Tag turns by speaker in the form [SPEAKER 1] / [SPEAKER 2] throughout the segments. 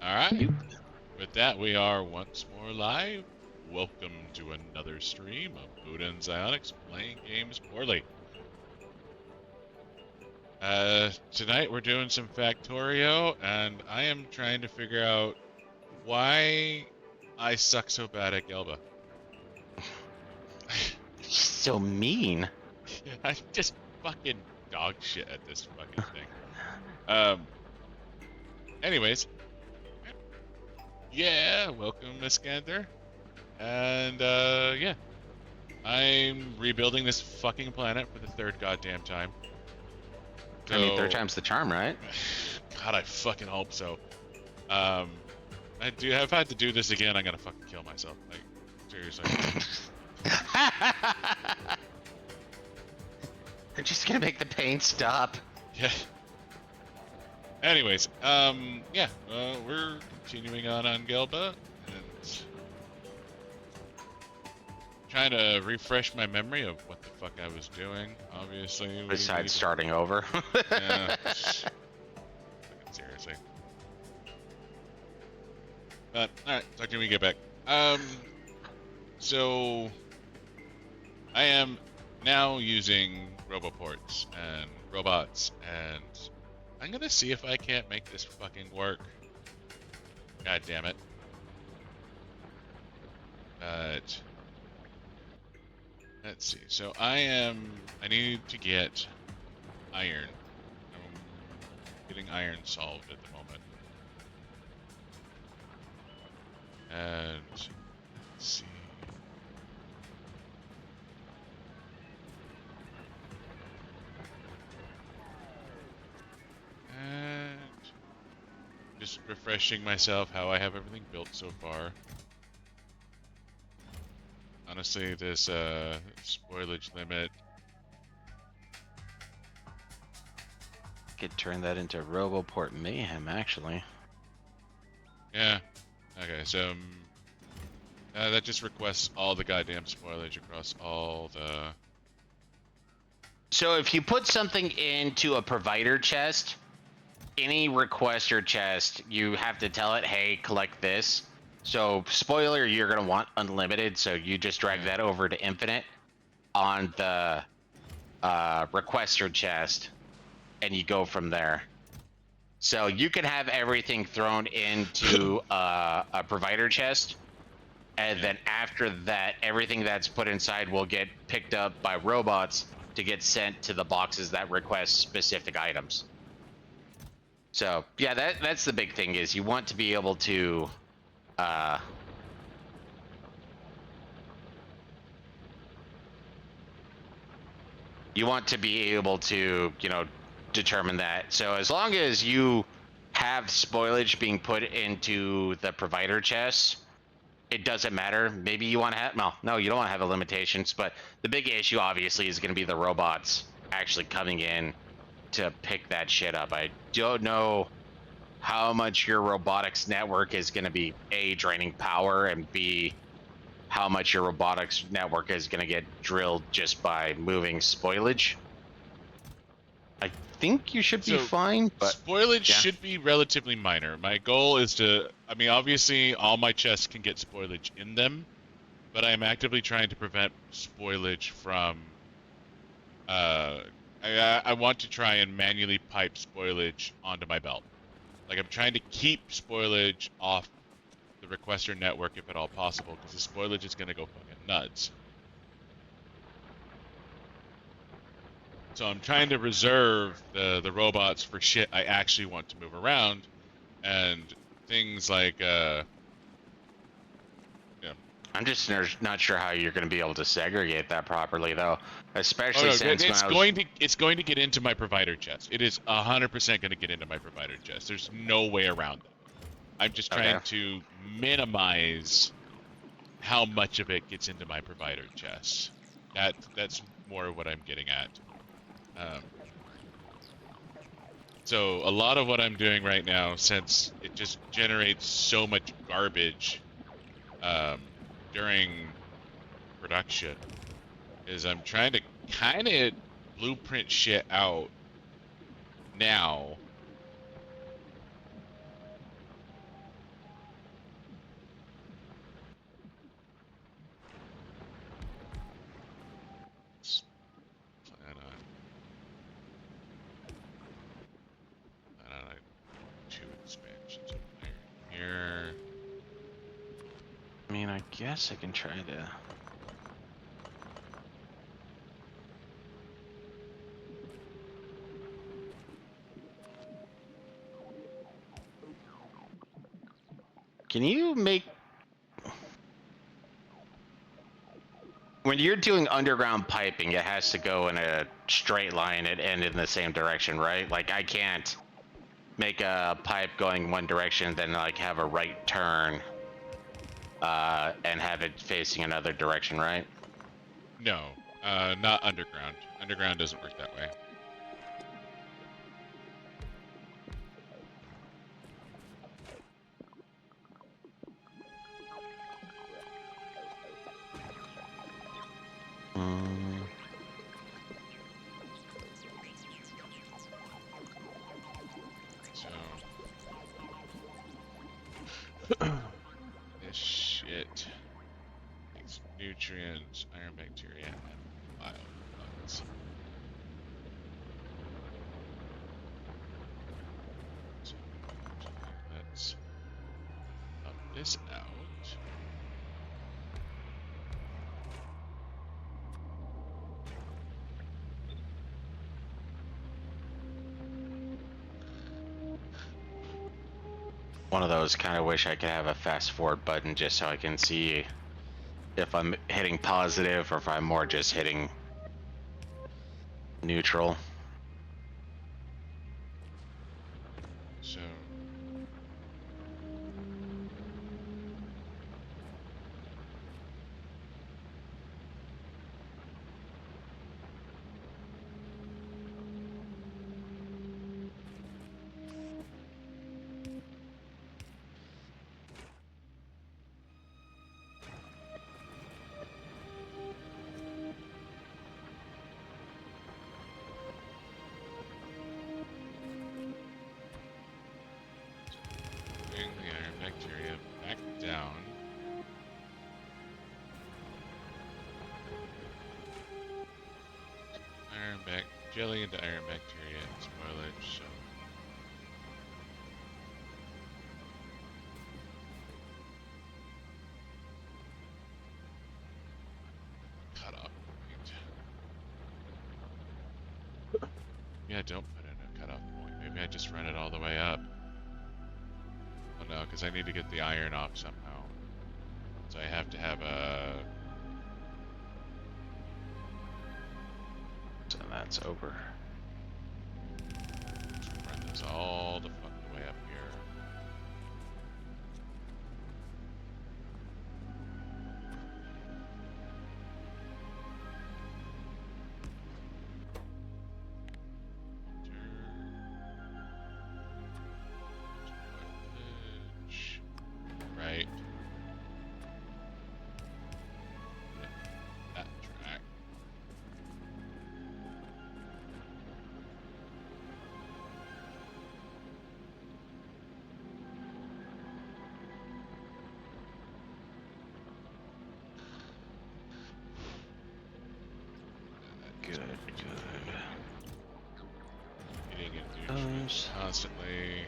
[SPEAKER 1] Alright, with that we are once more live. Welcome to another stream of Buddah and XioniX playing games poorly. Tonight we're doing some Factorio, and I am trying to figure out why I suck so bad at Gelba.
[SPEAKER 2] So mean.
[SPEAKER 1] I just fucking dog shit at this fucking thing. Anyways. Yeah, welcome, Miss Gander. And, yeah. I'm rebuilding this fucking planet for the third goddamn time. So,
[SPEAKER 2] I mean, third time's the charm, right?
[SPEAKER 1] God, I fucking hope so. I've had to do this again, I'm gonna fucking kill myself. Like, seriously.
[SPEAKER 2] They're just gonna make the pain stop.
[SPEAKER 1] Yeah. Anyways, yeah, we're continuing on Gelba, and trying to refresh my memory of what the fuck I was doing, obviously.
[SPEAKER 2] Besides starting over.
[SPEAKER 1] Yeah. Fucking seriously. But, alright, talk to me when we get back. So, I am now using roboports and robots, and I'm gonna see if I can't make this fucking work. God damn it. But let's see. So I need to get iron. I'm getting iron solved at the moment. And let's see. And just refreshing myself how I have everything built so far. Honestly, this spoilage limit.
[SPEAKER 2] Could turn that into Roboport Mayhem, actually.
[SPEAKER 1] Yeah. Okay, so that just requests all the goddamn spoilage across all the.
[SPEAKER 2] So if you put something into a provider chest, any requester chest, you have to tell it, hey, collect this. So spoiler, you're gonna want unlimited, so you just drag that over to infinite on the requester chest, and you go from there. So you can have everything thrown into a provider chest, and then after that, everything that's put inside will get picked up by robots to get sent to the boxes that request specific items. So yeah, that's the big thing, is you want to be able to determine that. So as long as you have spoilage being put into the provider chests, it doesn't matter. Maybe you want to have, no, you don't want to have the limitations, but the big issue obviously is going to be the robots actually coming in to pick that shit up. I don't know how much your robotics network is going to be A, draining power, and B, how much your robotics network is going to get drilled just by moving spoilage. I think you should be fine, but
[SPEAKER 1] spoilage should be relatively minor. My goal is to, I mean, obviously all my chests can get spoilage in them, but I'm actively trying to prevent spoilage from, I want to try and manually pipe spoilage onto my belt. Like, I'm trying to keep spoilage off the requester network if at all possible, because the spoilage is going to go fucking nuts. So I'm trying to reserve the robots for shit I actually want to move around, and things like, yeah.
[SPEAKER 2] I'm just not sure how you're going to be able to segregate that properly, though. Especially since
[SPEAKER 1] it's going to get into my provider chest. It is 100% going to get into my provider chest. There's no way around it. I'm just trying to minimize how much of it gets into my provider chest. That's more what I'm getting at. So a lot of what I'm doing right now, since it just generates so much garbage during production, is I'm trying to kind of blueprint shit out now
[SPEAKER 2] guess I can try to. Can you make... When you're doing underground piping, it has to go in a straight line and end in the same direction, right? Like, I can't make a pipe going one direction, then like have a right turn, and have it facing another direction, right?
[SPEAKER 1] No, not underground. Underground doesn't work that way. So this shit makes nutrients, iron, bacteria, and biobugs. So let's up this out.
[SPEAKER 2] One of those kind of wish I could have a fast forward button just so I can see if I'm hitting positive or if I'm more just hitting neutral.
[SPEAKER 1] So bring the iron bacteria back down. Iron back jelly into iron bacteria and spoilage. So cut off point. Yeah, don't put in a cutoff point. Maybe I just run it all the way up. Oh no, because I need to get the iron off somehow. So I have to have a...
[SPEAKER 2] So that's over.
[SPEAKER 1] Run this all the fucking way up here. Right. That track.
[SPEAKER 2] Good.
[SPEAKER 1] Eating and nutrients constantly.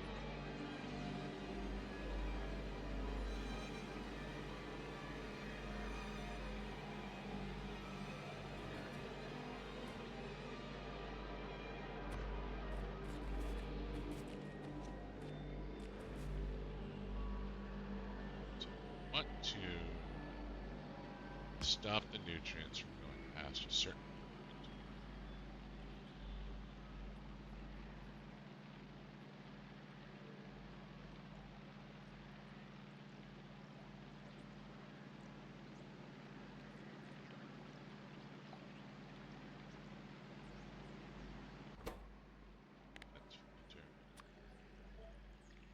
[SPEAKER 1] Want to stop the nutrients from going past a certain point. Let's filter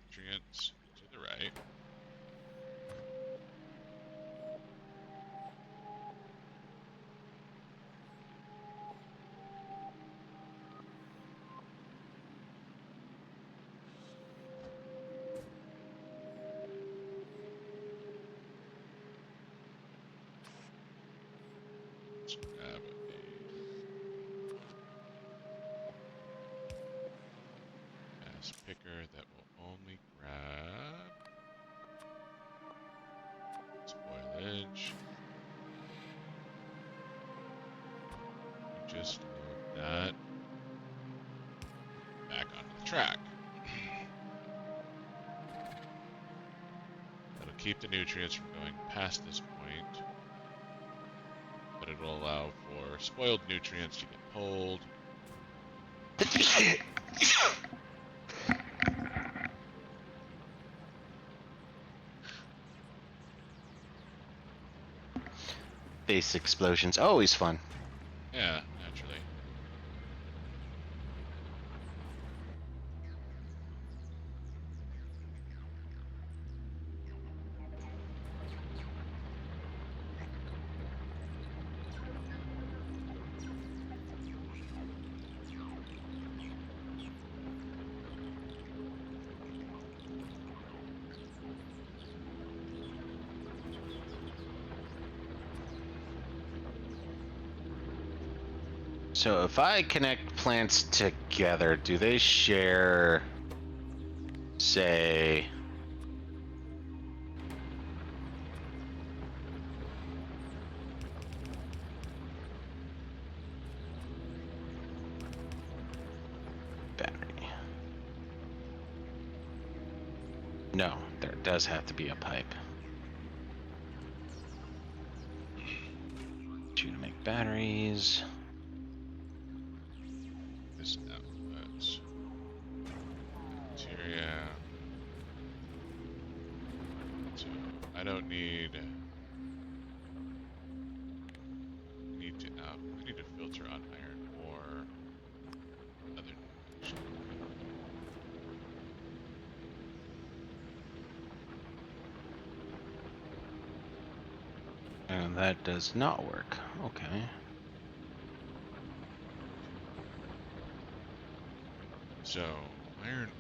[SPEAKER 1] nutrients to the right. Let's grab a fast picker that will only grab spoilage. just move that back onto the track. That'll keep the nutrients from going past this point, but it'll allow for spoiled nutrients to get pulled.
[SPEAKER 2] Base explosions, always fun.
[SPEAKER 1] Yeah, naturally.
[SPEAKER 2] So if I connect plants together, do they share, say, battery? No, there does have to be a pipe. Two to make batteries.
[SPEAKER 1] This outlets. Bacteria. So I don't need to I need to filter on iron ore. Other nutrition.
[SPEAKER 2] And that does not work. Okay.
[SPEAKER 1] So iron.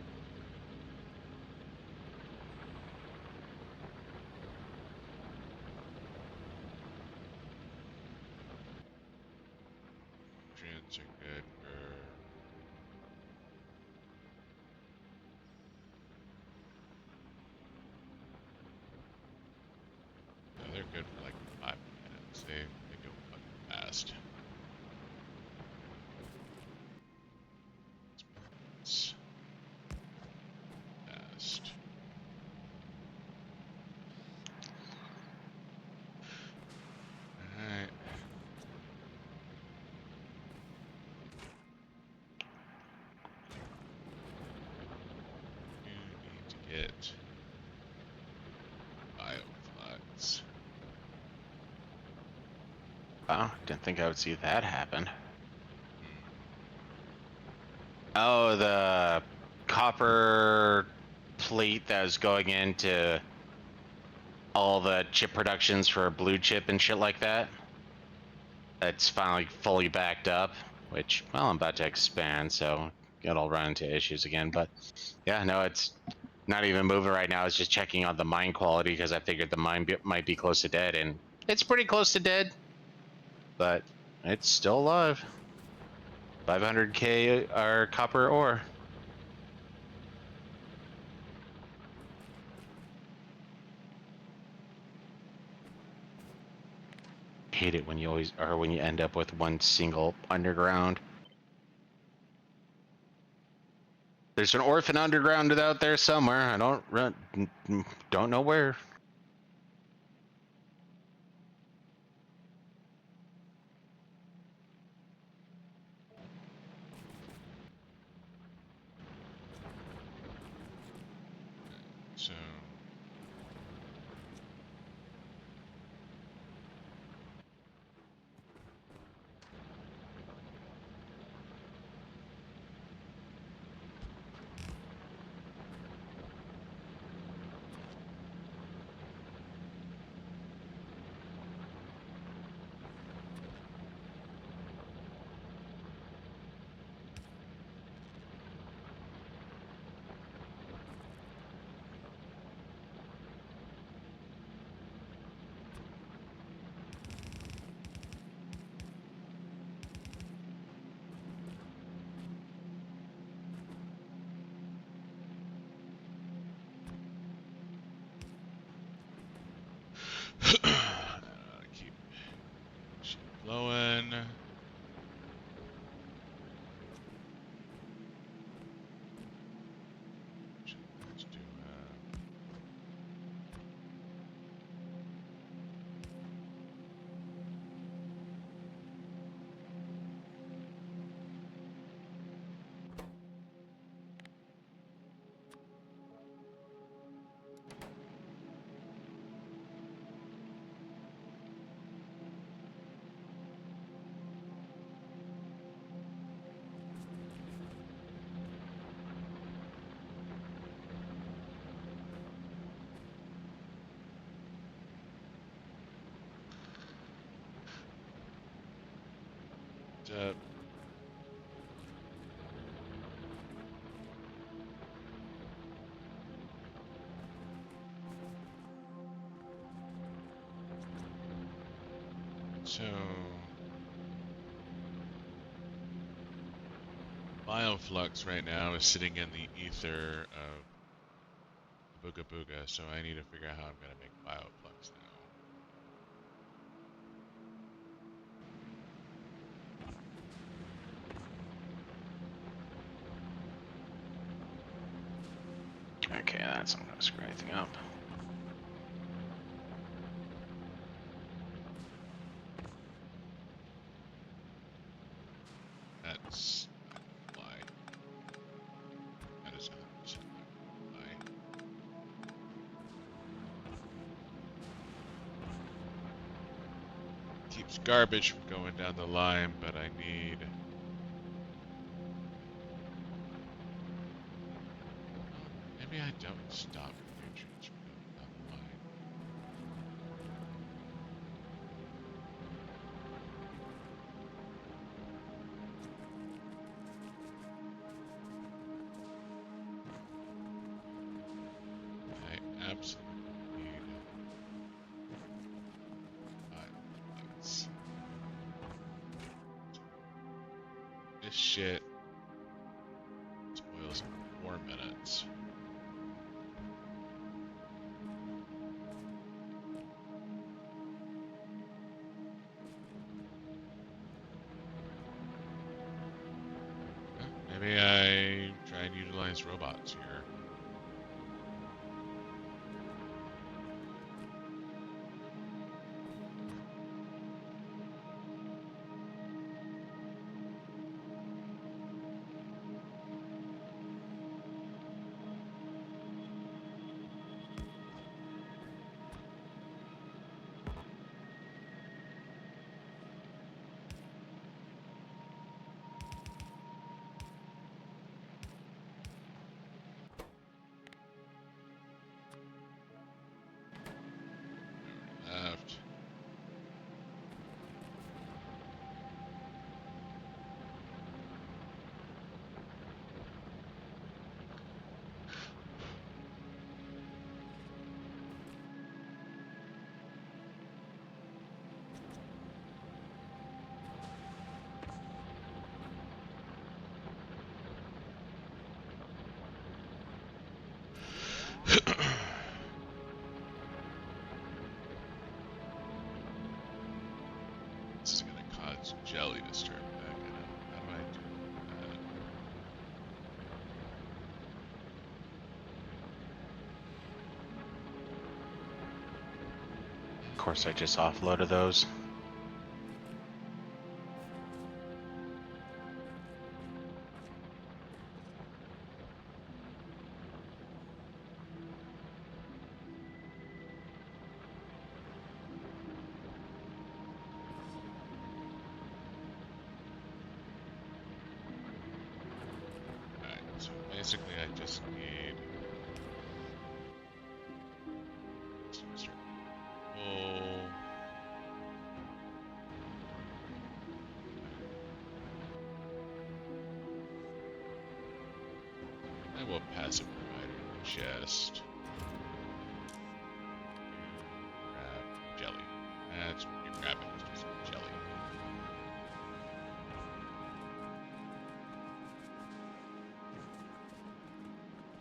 [SPEAKER 1] Nutrients are good for. No, they're good for like 5 minutes. They go fucking fast. It's fast. Alright. You need to get bioflux.
[SPEAKER 2] Wow, didn't think I would see that happen. Oh, the copper plate that was going into all the chip productions for blue chip and shit like that. That's finally fully backed up, which, well, I'm about to expand, so it'll run into issues again. But yeah, no, it's not even moving right now. It's just checking on the mine quality because I figured the mine might be close to dead, and it's pretty close to dead, but it's still alive. 500k our copper ore. Hate it when you when you end up with one single underground. There's an orphan underground out there somewhere. I don't know where.
[SPEAKER 1] So up. So, Bioflux right now is sitting in the ether of Booga Booga, so I need to figure out how I'm going to make Bioflux now.
[SPEAKER 2] Okay, that's not gonna screw anything up.
[SPEAKER 1] That's not lie. That is 100% not lie. Keeps garbage from going down the line, but I need... Maybe I don't stop nutrients from going down the line. I absolutely need Bioflux. This shit spoils in 4 minutes. Maybe I try and utilize robots here. Left. This is gonna cause jelly to start backing up. How do I do that?
[SPEAKER 2] Of course, I just offloaded those.
[SPEAKER 1] Alright, so basically I just need to start full. I will pass a provider chest. Grab jelly. That's what you're grabbing, is just some jelly.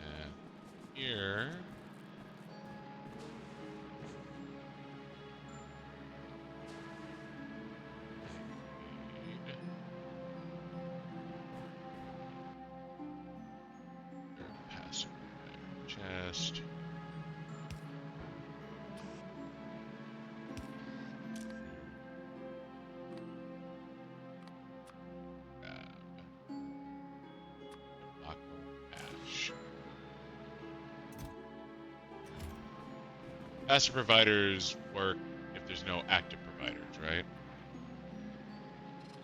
[SPEAKER 1] And here. Passive chest. Ash. Passive providers work if there's no active providers, right?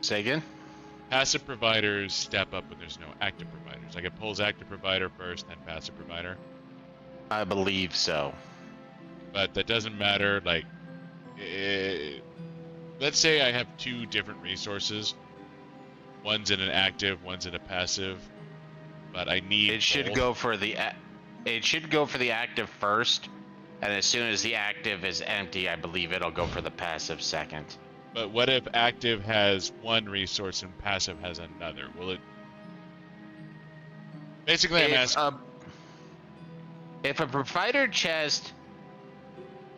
[SPEAKER 2] Say again?
[SPEAKER 1] Passive providers step up when there's no active providers. Like it pulls active provider first, then passive provider.
[SPEAKER 2] I believe so.
[SPEAKER 1] But that doesn't matter. Like, let's say I have two different resources. One's in an active, one's in a passive. But I need
[SPEAKER 2] It should
[SPEAKER 1] both.
[SPEAKER 2] go for the active first, and as soon as the active is empty, I believe it'll go for the passive second.
[SPEAKER 1] But what if active has one resource and passive has another? Will it? Basically, I'm asking.
[SPEAKER 2] If a provider chest,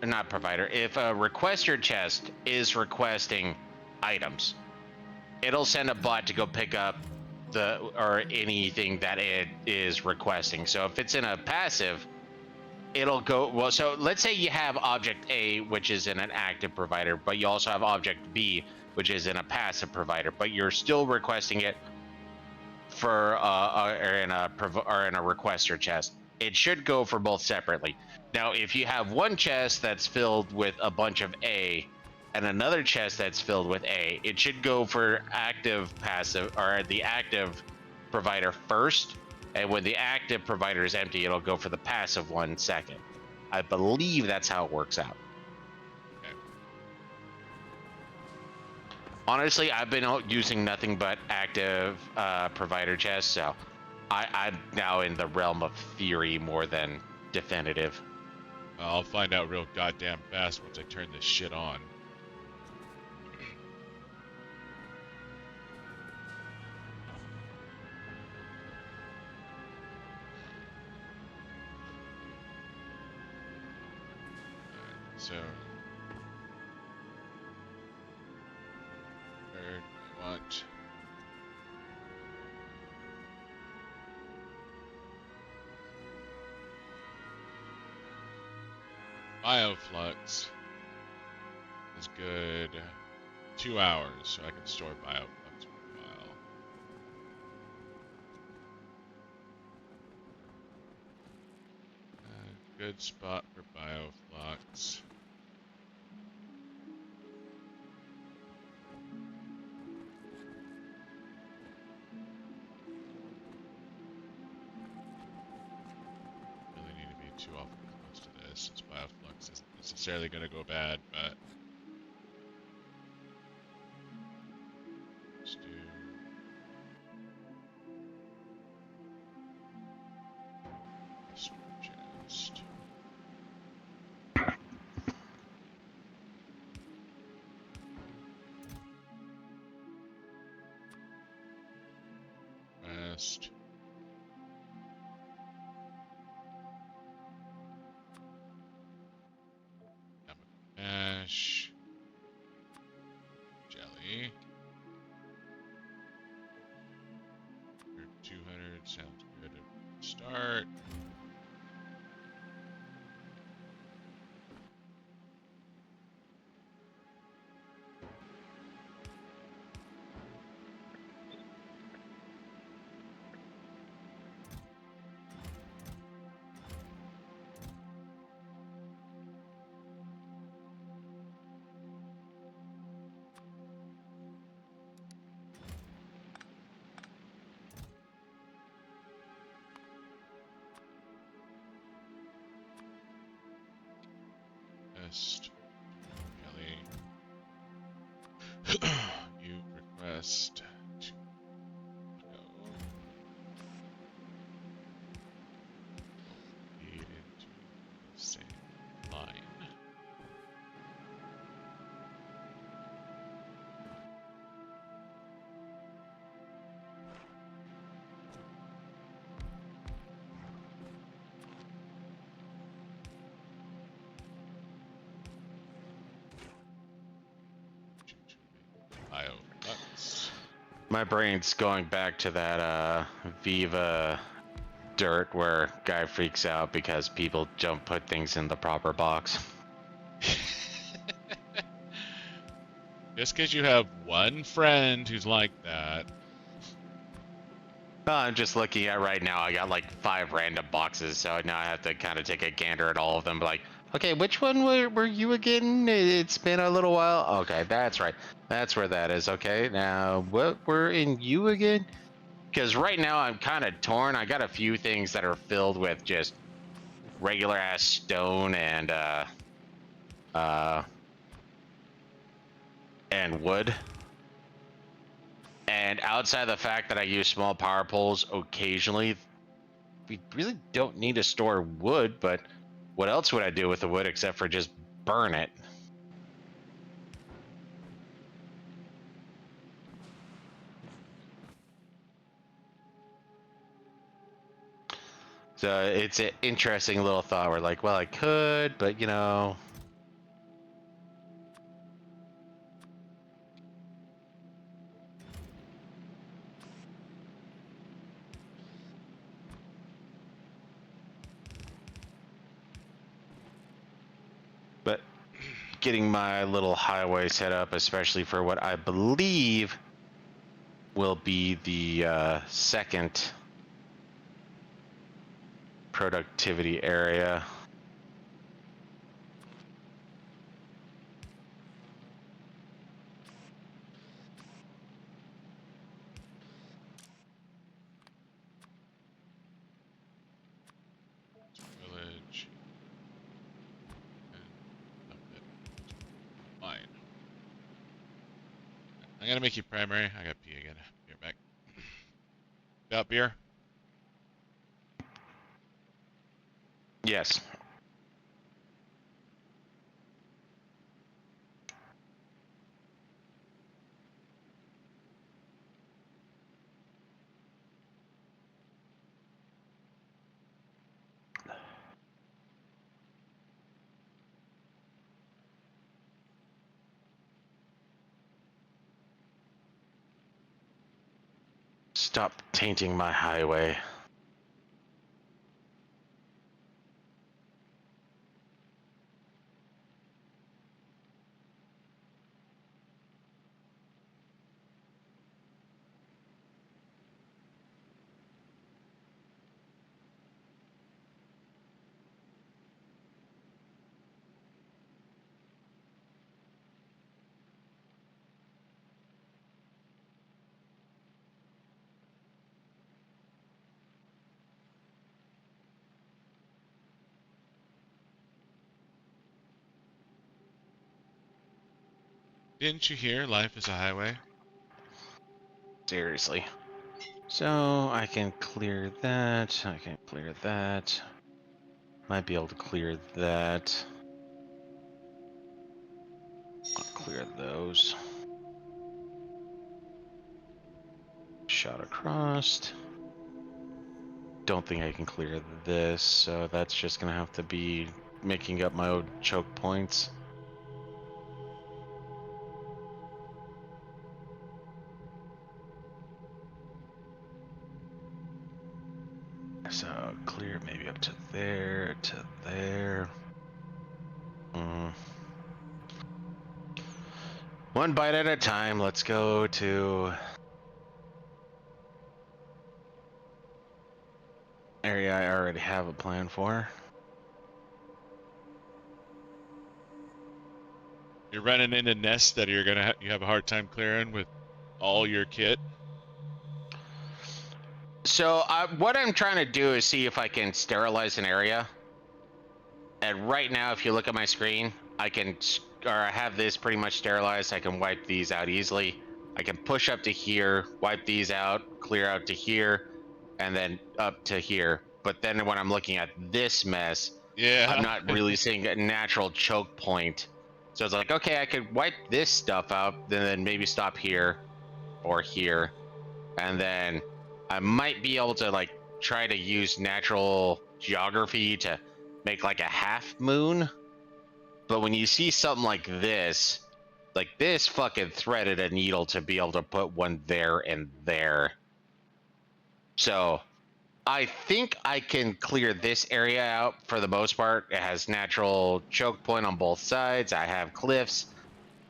[SPEAKER 2] or not provider, if a requester chest is requesting items, it'll send a bot to go pick up anything that it is requesting. So if it's in a passive, it'll go, well, so let's say you have object A, which is in an active provider, but you also have object B, which is in a passive provider, but you're still requesting it for in a requester chest. It should go for both separately. Now, if you have one chest that's filled with a bunch of A and another chest that's filled with A, it should go for active passive, or the active provider first, and when the active provider is empty, it'll go for the passive one second. I believe that's how it works out.
[SPEAKER 1] Okay.
[SPEAKER 2] Honestly, I've been using nothing but active provider chests, so I'm now in the realm of theory more than definitive.
[SPEAKER 1] I'll find out real goddamn fast once I turn this shit on. So, where do I want? Bioflux is good. 2 hours, so I can store bioflux for a while. Good spot for bioflux. Really need to be too awful close to this, since bioflux isn't necessarily going to go bad, but let's do chest. Rest. Ash. Jelly. 200 sounds good to start. Best. Kelly. You request to go. Feed into the same line. Bioflux.
[SPEAKER 2] My brain's going back to that Viva dirt where guy freaks out because people don't put things in the proper box.
[SPEAKER 1] Just because you have one friend who's like that.
[SPEAKER 2] I'm just looking at right now. I got like 5 random boxes, so now I have to kind of take a gander at all of them. Like, okay, which one were you again? It's been a little while. Okay, that's right. That's where that is. Okay, now what were in you again? Because right now I'm kind of torn. I got a few things that are filled with just regular ass stone and wood. And And outside of the fact that I use small power poles occasionally, we really don't need to store wood, but what else would I do with the wood except for just burn it? So it's an interesting little thought. We're like, well, I could, but you know. But getting my little highway set up, especially for what I believe will be the second productivity area.
[SPEAKER 1] Village. Fine. I'm gonna make you primary. I got pee again. Be right back. Got beer?
[SPEAKER 2] Yes. Stop tainting my highway.
[SPEAKER 1] Didn't you hear? Life is a highway.
[SPEAKER 2] Seriously. So I can clear that. I can clear that. Might be able to clear that. I'll clear those. Shot across. Don't think I can clear this, so that's just gonna have to be making up my own choke points. So clear maybe up to there, to there. One bite at a time. Let's go to area I already have a plan for.
[SPEAKER 1] You're running into nests that you're gonna you have a hard time clearing with all your kit.
[SPEAKER 2] So what I'm trying to do is see if I can sterilize an area. And right now, if you look at my screen, I have this pretty much sterilized. I can wipe these out easily. I can push up to here, wipe these out, clear out to here, and then up to here. But then when I'm looking at this mess,
[SPEAKER 1] Yeah.
[SPEAKER 2] I'm not really seeing a natural choke point. So it's like, okay, I could wipe this stuff out, then maybe stop here or here. And then I might be able to like try to use natural geography to make like a half moon. But when you see something like this fucking threaded a needle to be able to put one there and there. So I think I can clear this area out for the most part. It has natural choke point on both sides. I have cliffs.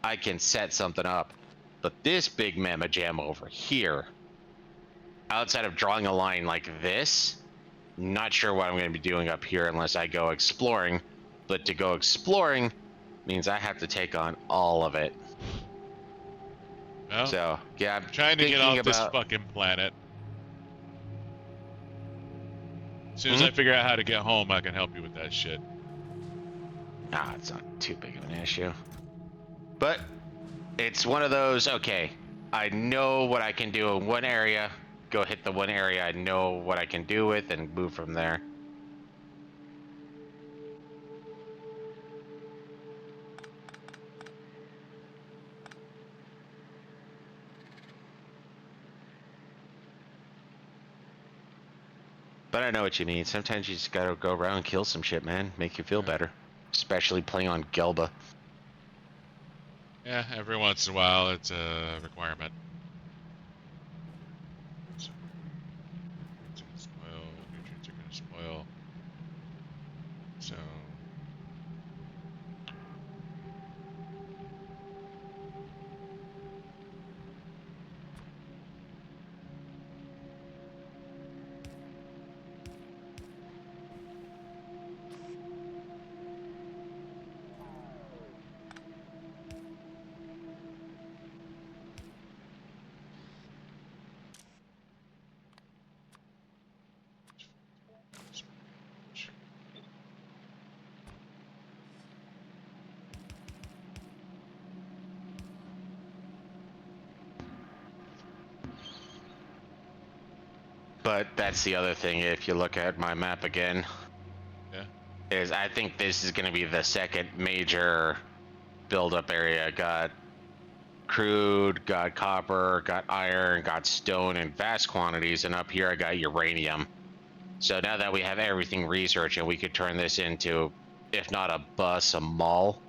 [SPEAKER 2] I can set something up. But this big mamma jam over here, outside of drawing a line like this, not sure what I'm going to be doing up here unless I go exploring. But to go exploring means I have to take on all of it.
[SPEAKER 1] Well,
[SPEAKER 2] So, yeah, I'm
[SPEAKER 1] trying to get off
[SPEAKER 2] about...
[SPEAKER 1] this fucking planet. As soon as I figure out how to get home, I can help you with that shit.
[SPEAKER 2] Ah, it's not too big of an issue. But it's one of those, okay, I know what I can do in one area. Go hit the one area I know what I can do with and move from there. But I know what you mean. Sometimes you just gotta go around and kill some shit, man. Make you feel better. Especially playing on Gelba.
[SPEAKER 1] Yeah, every once in a while it's a requirement. So, it's gonna spoil, nutrients are gonna spoil. So
[SPEAKER 2] But that's the other thing, if you look at my map again,
[SPEAKER 1] yeah.
[SPEAKER 2] is I think this is going to be the second major build-up area. Got crude, got copper, got iron, got stone in vast quantities, and up here I got uranium. So now that we have everything researched and we could turn this into, if not a bus, a mall,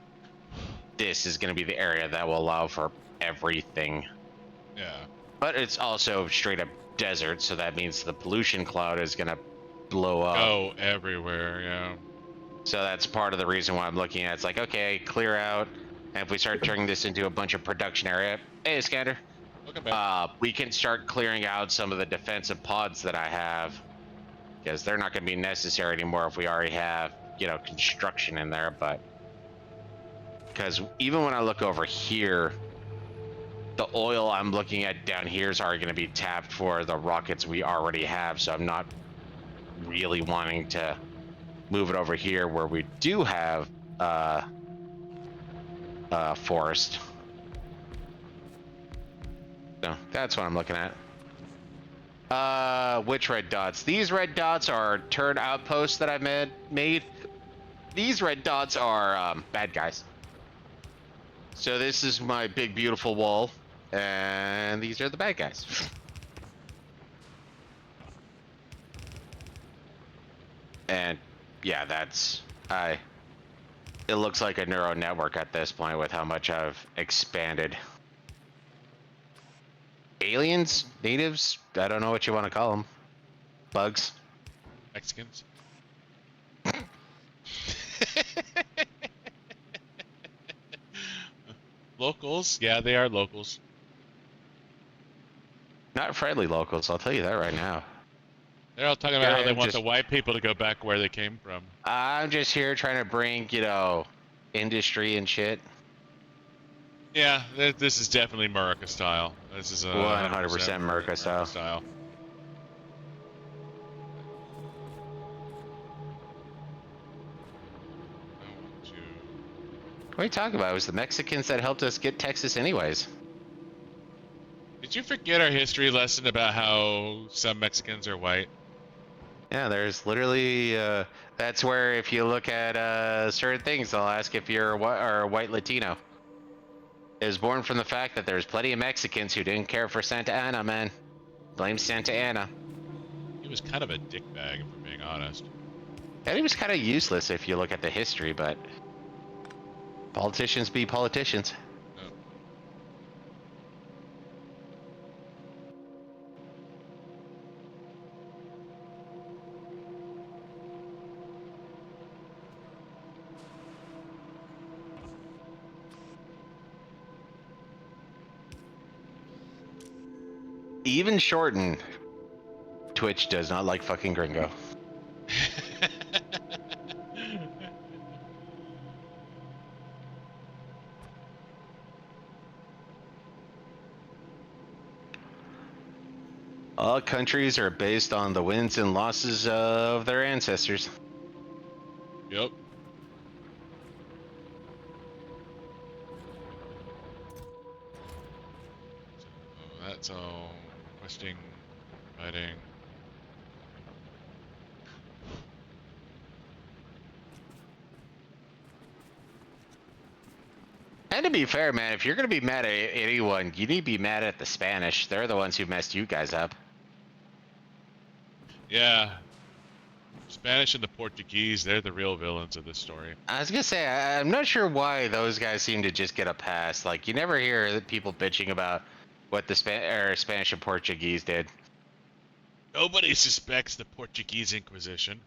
[SPEAKER 2] this is going to be the area that will allow for everything.
[SPEAKER 1] Yeah.
[SPEAKER 2] But it's also straight up desert, so that means the pollution cloud is going to blow up.
[SPEAKER 1] Go everywhere, yeah.
[SPEAKER 2] So that's part of the reason why I'm looking at it. It's like, okay, clear out. And if we start turning this into a bunch of production area, hey, Scander,
[SPEAKER 1] Welcome back.
[SPEAKER 2] we can start clearing out some of the defensive pods that I have, because they're not going to be necessary anymore if we already have, you know, construction in there. But because even when I look over here, the oil I'm looking at down here is already going to be tapped for the rockets we already have. So I'm not really wanting to move it over here where we do have forest. So that's what I'm looking at. Which red dots? These red dots are turret outposts that I've made. These red dots are bad guys. So this is my big beautiful wall, and these are the bad guys. And yeah, that's it looks like a neural network at this point with how much I've expanded. Aliens, natives, I don't know what you want to call them. Bugs.
[SPEAKER 1] Mexicans. Locals? Yeah, they are locals.
[SPEAKER 2] Not friendly locals, I'll tell you that right now.
[SPEAKER 1] They're all talking about how they want the white people to go back where they came from.
[SPEAKER 2] I'm just here trying to bring, you know, industry and shit.
[SPEAKER 1] Yeah, this is definitely America style. This is
[SPEAKER 2] 100% America style. What are you talking about? It was the Mexicans that helped us get Texas anyways.
[SPEAKER 1] Did you forget our history lesson about how some Mexicans are white?
[SPEAKER 2] Yeah, there's literally, that's where if you look at certain things, they'll ask if you're a white Latino. It was born from the fact that there's plenty of Mexicans who didn't care for Santa Ana, man. Blame Santa Ana.
[SPEAKER 1] He was kind of a dickbag, if we're being honest.
[SPEAKER 2] And he was kind of useless if you look at the history, but politicians be politicians.
[SPEAKER 1] Oh.
[SPEAKER 2] Even Shorten, Twitch does not like fucking gringo. All countries are based on the wins and losses of their ancestors.
[SPEAKER 1] Yep. So, questing, fighting.
[SPEAKER 2] And to be fair, man, if you're gonna be mad at anyone, you need to be mad at the Spanish. They're the ones who messed you guys up.
[SPEAKER 1] Yeah. Spanish and the Portuguese, they're the real villains of this story.
[SPEAKER 2] I was gonna say, I'm not sure why those guys seem to just get a pass. Like, you never hear people bitching about what the Spanish and Portuguese did.
[SPEAKER 1] Nobody suspects the Portuguese Inquisition.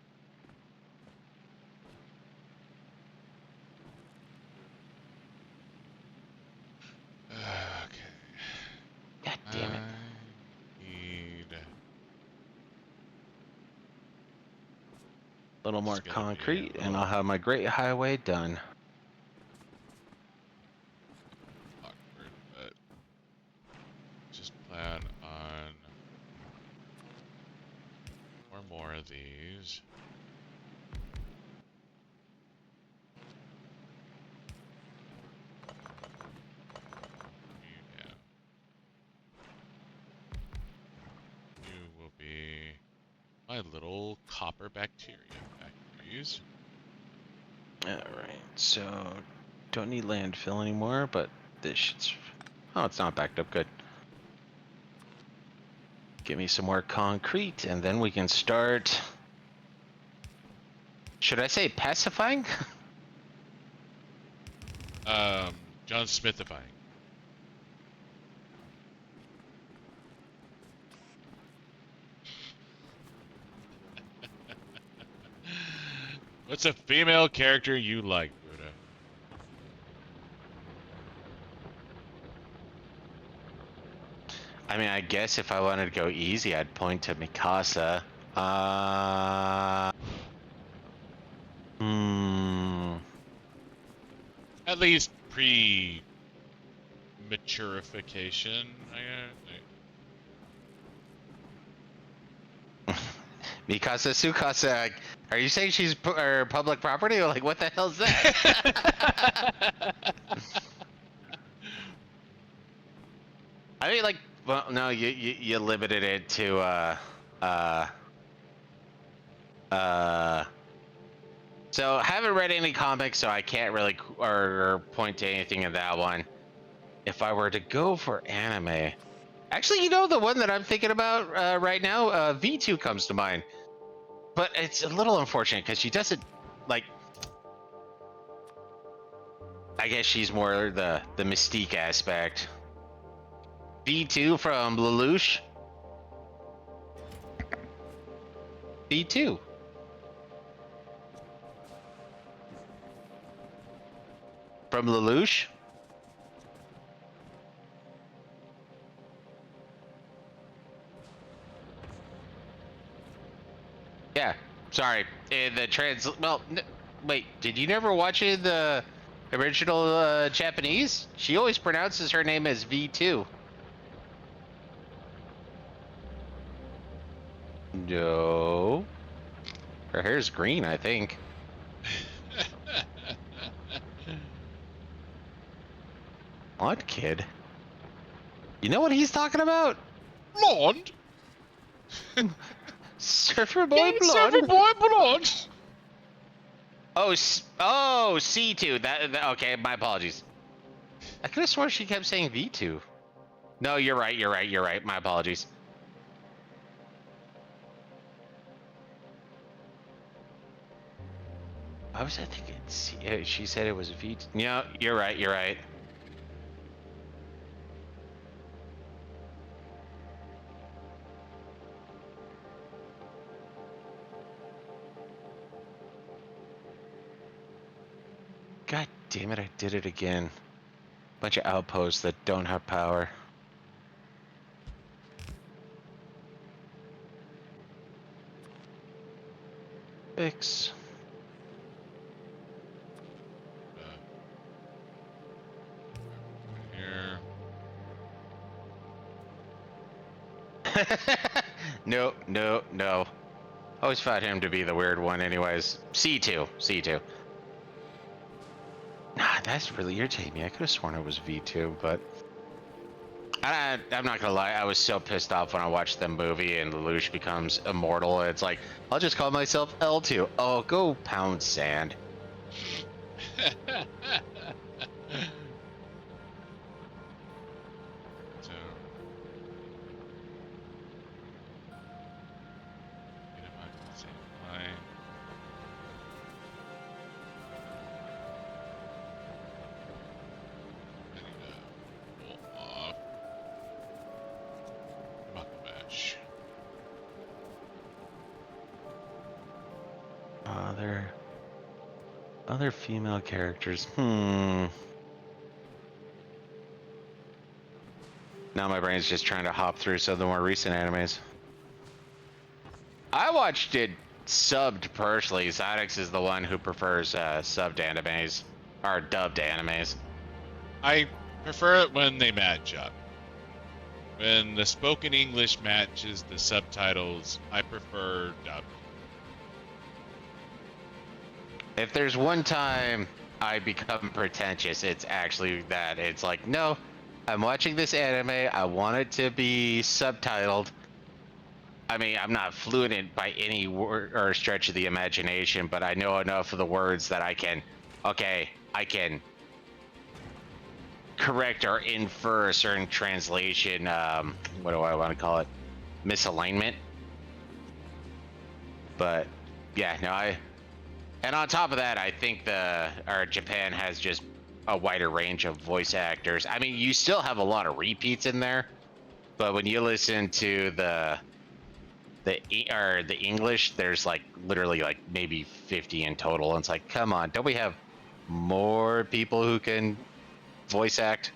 [SPEAKER 1] Okay.
[SPEAKER 2] God damn it.
[SPEAKER 1] I need
[SPEAKER 2] A little more
[SPEAKER 1] It's gonna be
[SPEAKER 2] concrete,
[SPEAKER 1] a
[SPEAKER 2] and I'll have my great highway done.
[SPEAKER 1] awkward, but just plan on more of these. Yeah. You will be my little copper bacteria factories.
[SPEAKER 2] Alright, so don't need landfill anymore, but this shit's... Oh, it's not backed up good. Give me some more concrete, and then we can start... Should I say pacifying?
[SPEAKER 1] John Smithifying. What's a female character you like, Buddha?
[SPEAKER 2] I mean, I guess if I wanted to go easy, I'd point to Mikasa.
[SPEAKER 1] At least pre-maturification, I
[SPEAKER 2] Mikasa Sukasa. Are you saying she's public property, or like what the hell's that? I mean, like, well, no, you limited it to So I haven't read any comics, so I can't really or point to anything in that one. If I were to go for anime, actually, you know, the one that I'm thinking about right now, V2 comes to mind. But it's a little unfortunate because she doesn't, like, I guess she's more the mystique aspect. V2 from Lelouch. V2. From Lelouch. Yeah, sorry. Well, wait, did you never watch it, the original Japanese? She always pronounces her name as V2. No. Her hair's green, I think. What, kid? You know what he's talking about?
[SPEAKER 1] Blonde?
[SPEAKER 2] Surfer boy blonde.
[SPEAKER 1] Surfer boy blonde.
[SPEAKER 2] Oh, C2. Okay, my apologies. I could have sworn she kept saying V2. No, you're right. You're right. My apologies. Why was I thinking C? She said it was V2. No, you're right. You're right. God damn it, I did it again. Bunch of outposts that don't have power. Fix.
[SPEAKER 1] Here.
[SPEAKER 2] No. Always found him to be the weird one anyways. C2. Nah, that's really irritating me. I could have sworn it was V2, but... I'm not gonna lie, I was so pissed off when I watched the movie and Lelouch becomes immortal. It's like, I'll just call myself L2. Oh, go pound sand.
[SPEAKER 1] So, get him on the same line. I need to pull off Muckabash.
[SPEAKER 2] Other female characters. Now my brain's just trying to hop through some of the more recent animes. I watched it subbed personally. XioniX is the one who prefers subbed animes or dubbed animes.
[SPEAKER 1] I prefer it when they match up. When the spoken English matches the subtitles, I prefer dubbed.
[SPEAKER 2] If there's one time I become pretentious, it's actually that. It's like, no, I'm watching this anime. I want it to be subtitled. I mean, I'm not fluent in by any word or stretch of the imagination, but I know enough of the words that I can correct or infer a certain translation. What do I want to call it? Misalignment. But yeah, no, and on top of that, I think Japan has just a wider range of voice actors. I mean, you still have a lot of repeats in there, but when you listen to the English, there's like literally like maybe 50 in total. And it's like, come on, don't we have more people who can voice act?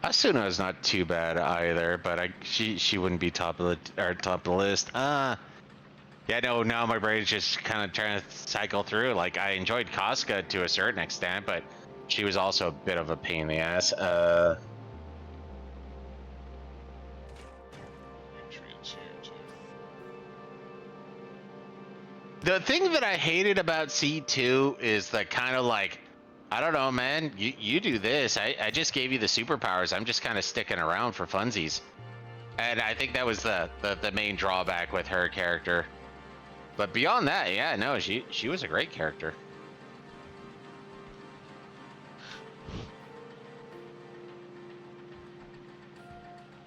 [SPEAKER 2] Asuna is not too bad either, but she wouldn't be top of the list. Yeah, no, now my brain's just kind of trying to cycle through. Like, I enjoyed Casca to a certain extent, but she was also a bit of a pain in the ass.
[SPEAKER 1] Nutrients here too.
[SPEAKER 2] The thing that I hated about C2 is the kind of like, I don't know, man, you do this. I just gave you the superpowers. I'm just kind of sticking around for funsies. And I think that was the main drawback with her character. But beyond that, yeah, no, she was a great character.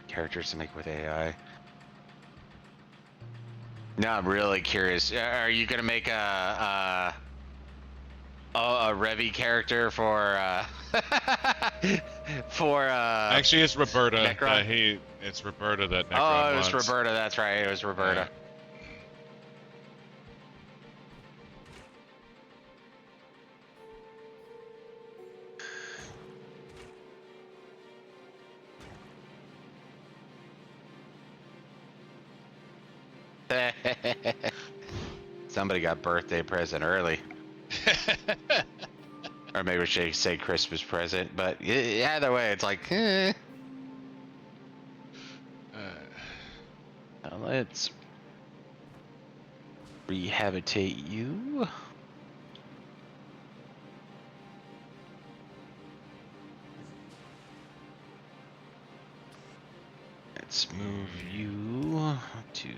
[SPEAKER 2] Characters to make with AI. Now I'm really curious. Are you gonna make a Revy character for for
[SPEAKER 1] Actually, it's Roberta.
[SPEAKER 2] Necron?
[SPEAKER 1] It's Roberta that Necron
[SPEAKER 2] Oh, it was
[SPEAKER 1] wants.
[SPEAKER 2] Roberta. That's right. It was Roberta. Somebody got birthday present early. Or maybe we should say Christmas present, but either way, it's like, Now let's rehabilitate you. Let's move you to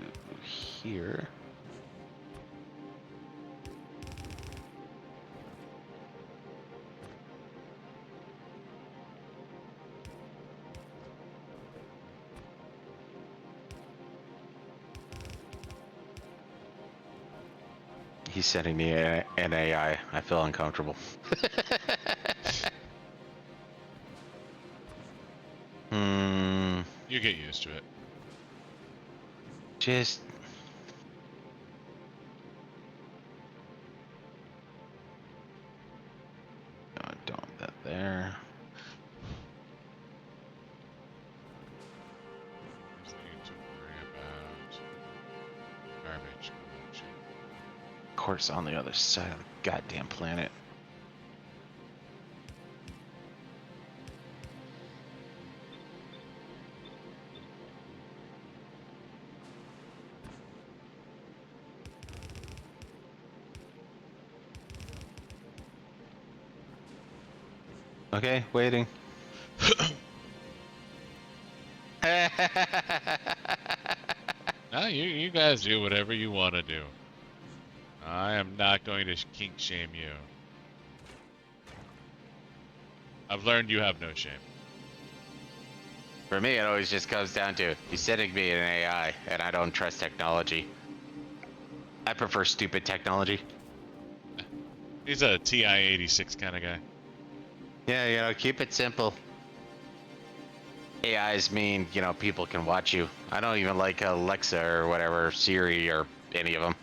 [SPEAKER 2] here. He's sending me an AI. I feel uncomfortable.
[SPEAKER 1] You get used to it.
[SPEAKER 2] Just... No, don't want that there.
[SPEAKER 1] There's nothing to worry about. Garbage collection.
[SPEAKER 2] Of course, on the other side of the goddamn planet. Okay, waiting.
[SPEAKER 1] No, you guys do whatever you want to do. I am not going to kink shame you. I've learned you have no shame.
[SPEAKER 2] For me, it always just comes down to you sending me an AI, and I don't trust technology. I prefer stupid technology.
[SPEAKER 1] He's a TI-86 kind of guy.
[SPEAKER 2] Yeah, you know, keep it simple. AIs mean, you know, people can watch you. I don't even like Alexa or whatever, Siri or any of them.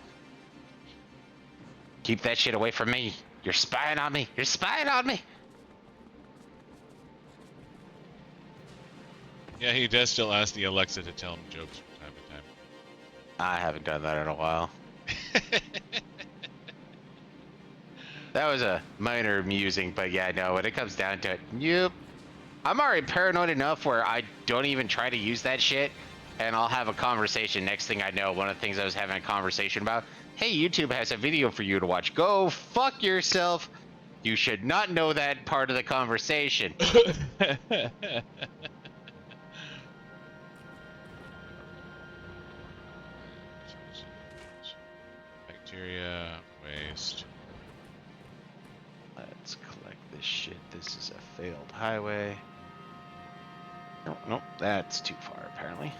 [SPEAKER 2] Keep that shit away from me. You're spying on me. You're spying on me.
[SPEAKER 1] Yeah, he does still ask the Alexa to tell him jokes from time to time.
[SPEAKER 2] I haven't done that in a while. That was a minor amusing, but yeah, no, when it comes down to it, yep. I'm already paranoid enough where I don't even try to use that shit, and I'll have a conversation. Next thing I know, one of the things I was having a conversation about, hey, YouTube has a video for you to watch. Go fuck yourself. You should not know that part of the conversation.
[SPEAKER 1] Bacteria, waste.
[SPEAKER 2] Let's collect this shit. This is a failed highway. Nope, nope, that's too far apparently.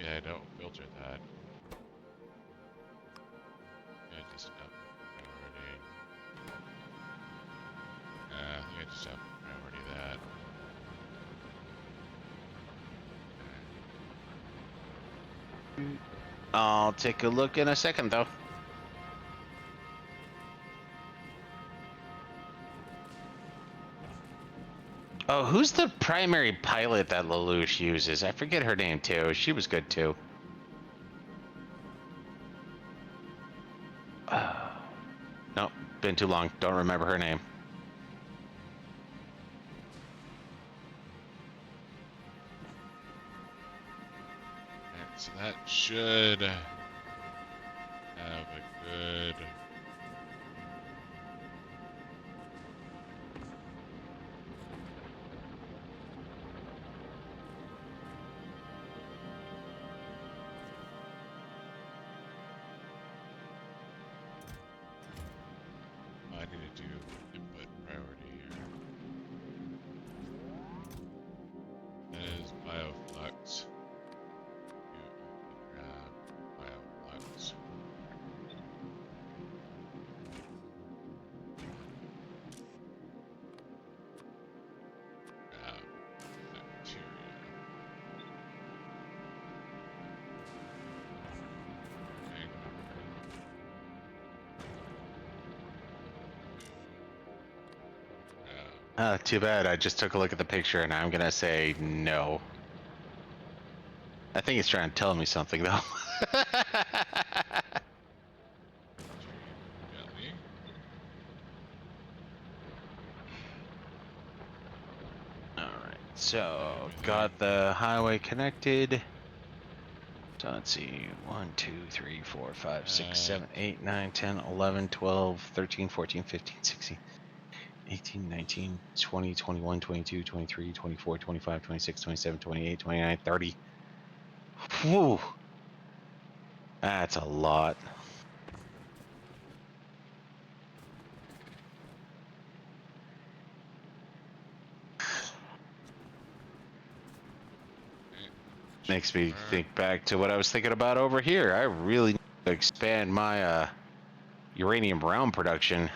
[SPEAKER 1] Yeah, don't filter that. Yeah, just up priority. I think I just up priority that.
[SPEAKER 2] I'll take a look in a second though. Oh, who's the primary pilot that Lelouch uses? I forget her name too. She was good too. Nope, been too long. Don't remember her name.
[SPEAKER 1] Alright, so that should have a good. I need to do input priority here. That is bioflux. Grab bioflux. Grab bacteria. Okay.
[SPEAKER 2] Too bad. I just took a look at the picture and I'm gonna say no. I think he's trying to tell me something though.
[SPEAKER 1] Jelly.
[SPEAKER 2] Alright, so got the highway connected. So let's see, 1, 2, 3, 4, 5, 6, 7, 8, 9, 10, 11, 12, 13, 14, 15, 16, 18, 19, 20, 21, 22, 23, 24, 25, 26, 27, 28, 29, 30. Whew. That's a lot. Makes me think back to what I was thinking about over here. I really need to expand my uranium round production.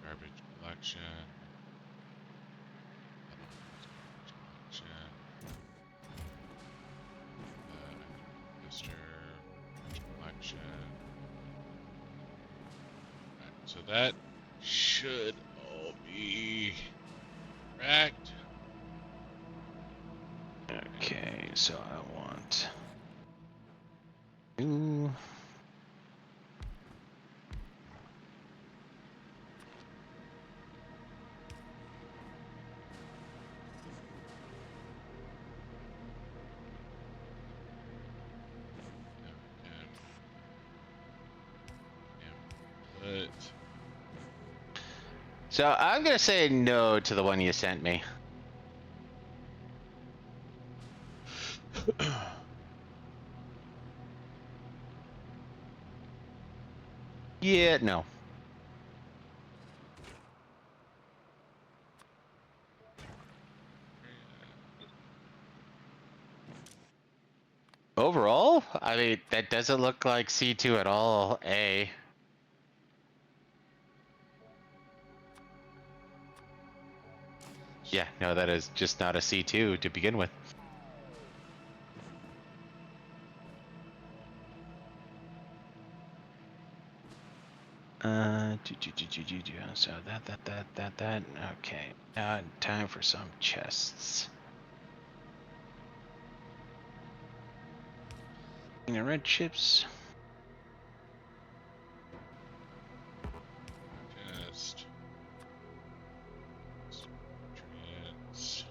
[SPEAKER 1] Garbage collection. Register. Collection. Right, so that should all be correct.
[SPEAKER 2] Okay, so I want two. So I'm gonna say no to the one you sent me. Yeah, no. Overall, I mean, that doesn't look like C2 at all, A. Yeah, no, that is just not a C2 to begin with. So that. Okay, now time for some chests. Red chips.
[SPEAKER 1] Just nutrients.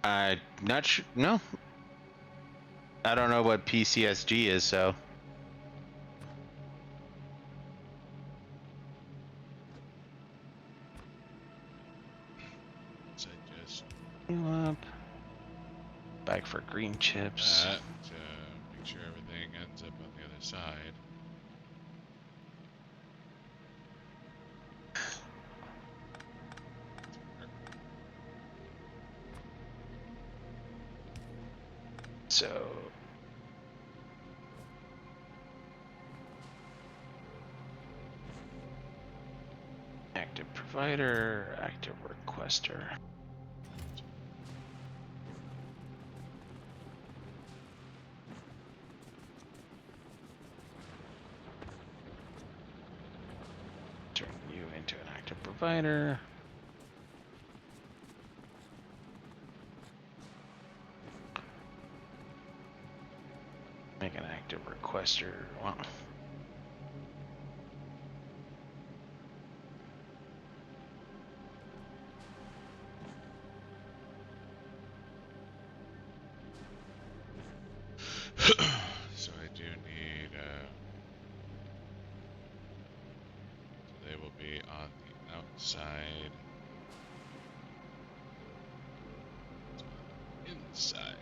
[SPEAKER 1] 200.
[SPEAKER 2] Not sure. No, I don't know what PCSG is, so.
[SPEAKER 1] So just
[SPEAKER 2] Up. Back for green chips.
[SPEAKER 1] that to make sure everything ends up on the other side.
[SPEAKER 2] So. Active provider, active requester. Turn you into an active provider. Make an active requester. Well,
[SPEAKER 1] So I do need, so they will be on the outside. Inside.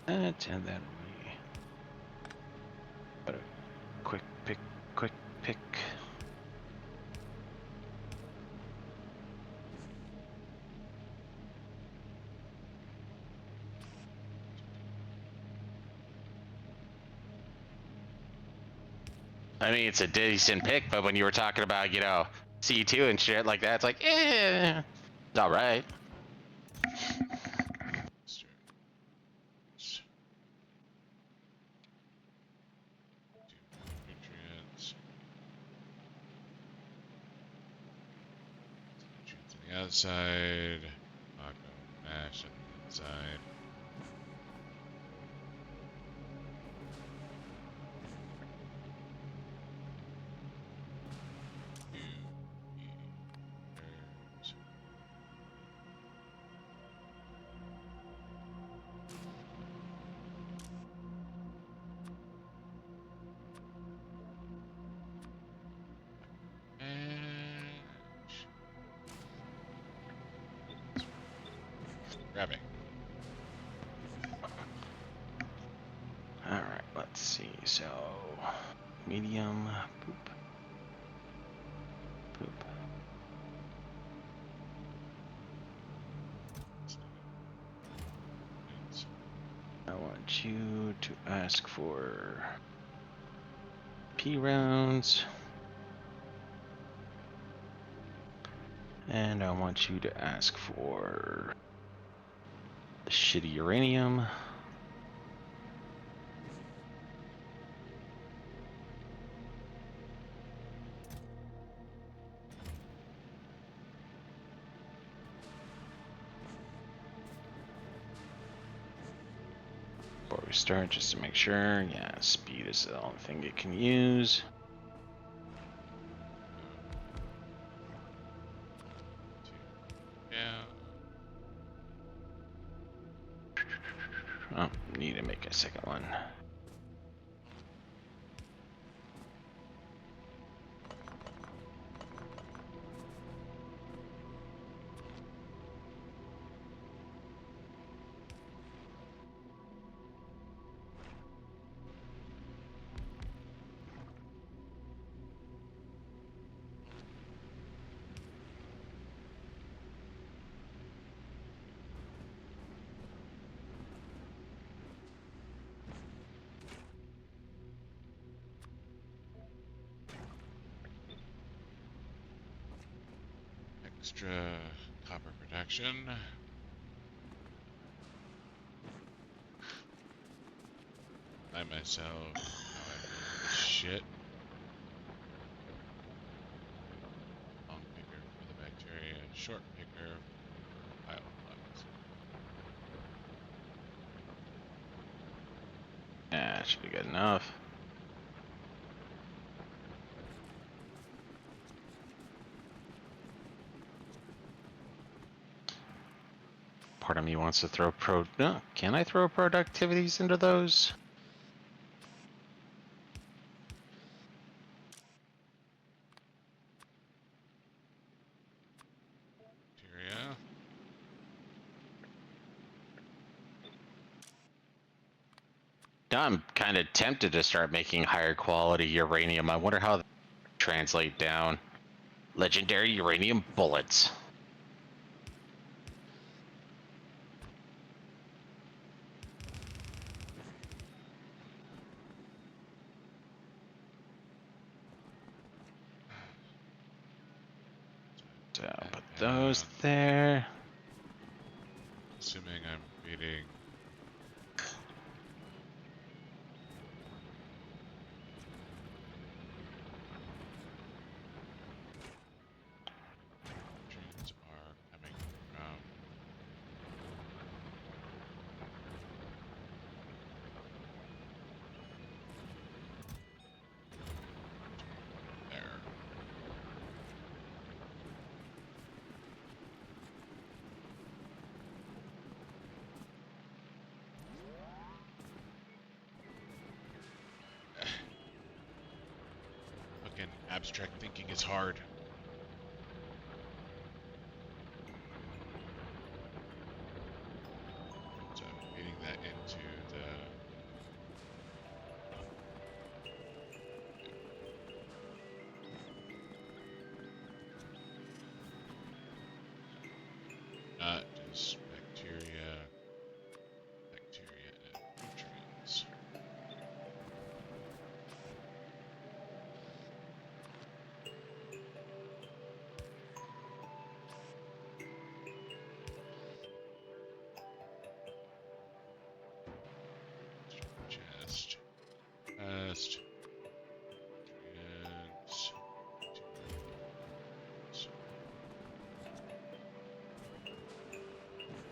[SPEAKER 2] and then we put a quick pick. I mean, it's a decent pick, but when you were talking about, you know, C2 and shit like that, it's like, it's all right.
[SPEAKER 1] Nutrients. Nutrients on the outside. Mako mash on the inside. Grabbing.
[SPEAKER 2] All right, let's see. So, medium, poop. I want you to ask for P rounds. And I want you to ask for the shitty uranium. Before we start, just to make sure, yeah, speed is the only thing it can use. Oh, need to make a second one.
[SPEAKER 1] Extra copper production. I myself how I build this shit. Long picker for the bacteria, short picker for bioflux.
[SPEAKER 2] Yeah, should be good enough. Part of me wants to throw no, can I throw productivities into those?
[SPEAKER 1] Bacteria.
[SPEAKER 2] Now I'm kind of tempted to start making higher quality uranium. I wonder how that translate down. Legendary uranium bullets. So I'll put those there.
[SPEAKER 1] Assuming I'm beating. Dreams are coming from. There. Fucking abstract thinking is hard. So I'm feeding that into the not just bacteria and nutrients. Chest. Nutrients.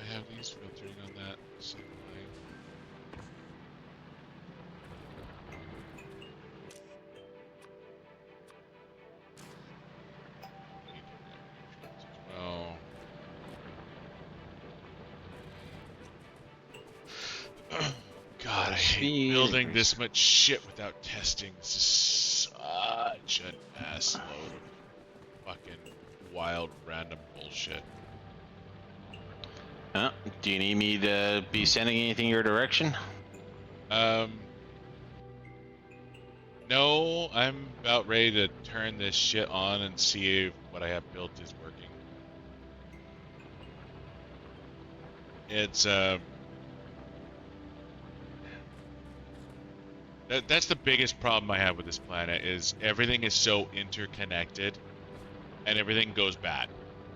[SPEAKER 1] I have these filtering on that same line. Need to grab nutrients as well. God, I hate building this much shit without testing. This is such an ass load of fucking wild random bullshit.
[SPEAKER 2] Do you need me to be sending anything your direction?
[SPEAKER 1] No, I'm about ready to turn this shit on and see if what I have built is working. It's that's the biggest problem I have with this planet is everything is so interconnected and everything goes bad.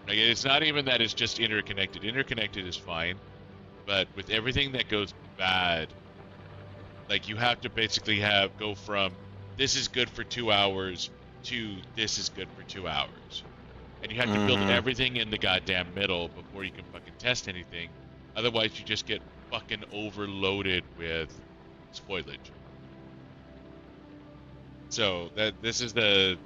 [SPEAKER 1] Like, it's not even that it's just interconnected. Interconnected is fine, but with everything that goes bad, like you have to basically go from this is good for 2 hours to this is good for 2 hours. And you have to build everything in the goddamn middle before you can fucking test anything. Otherwise you just get fucking overloaded with spoilage. So this is the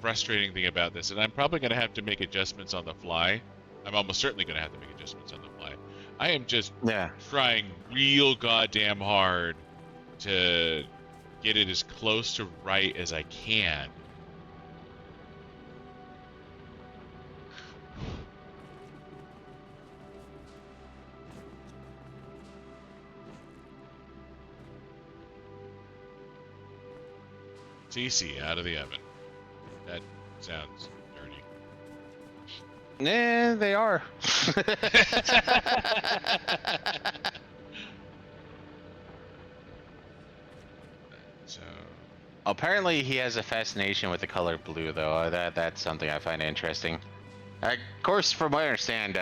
[SPEAKER 1] frustrating thing about this, and I'm probably going to have to make adjustments on the fly. I'm almost certainly going to have to make adjustments on the fly. I am just
[SPEAKER 2] Yeah.
[SPEAKER 1] trying real goddamn hard to get it as close to right as I can. TC out of the oven. That sounds dirty.
[SPEAKER 2] Nah, they are.
[SPEAKER 1] So
[SPEAKER 2] Apparently, he has a fascination with the color blue, though. That's something I find interesting. Of course, from what I understand,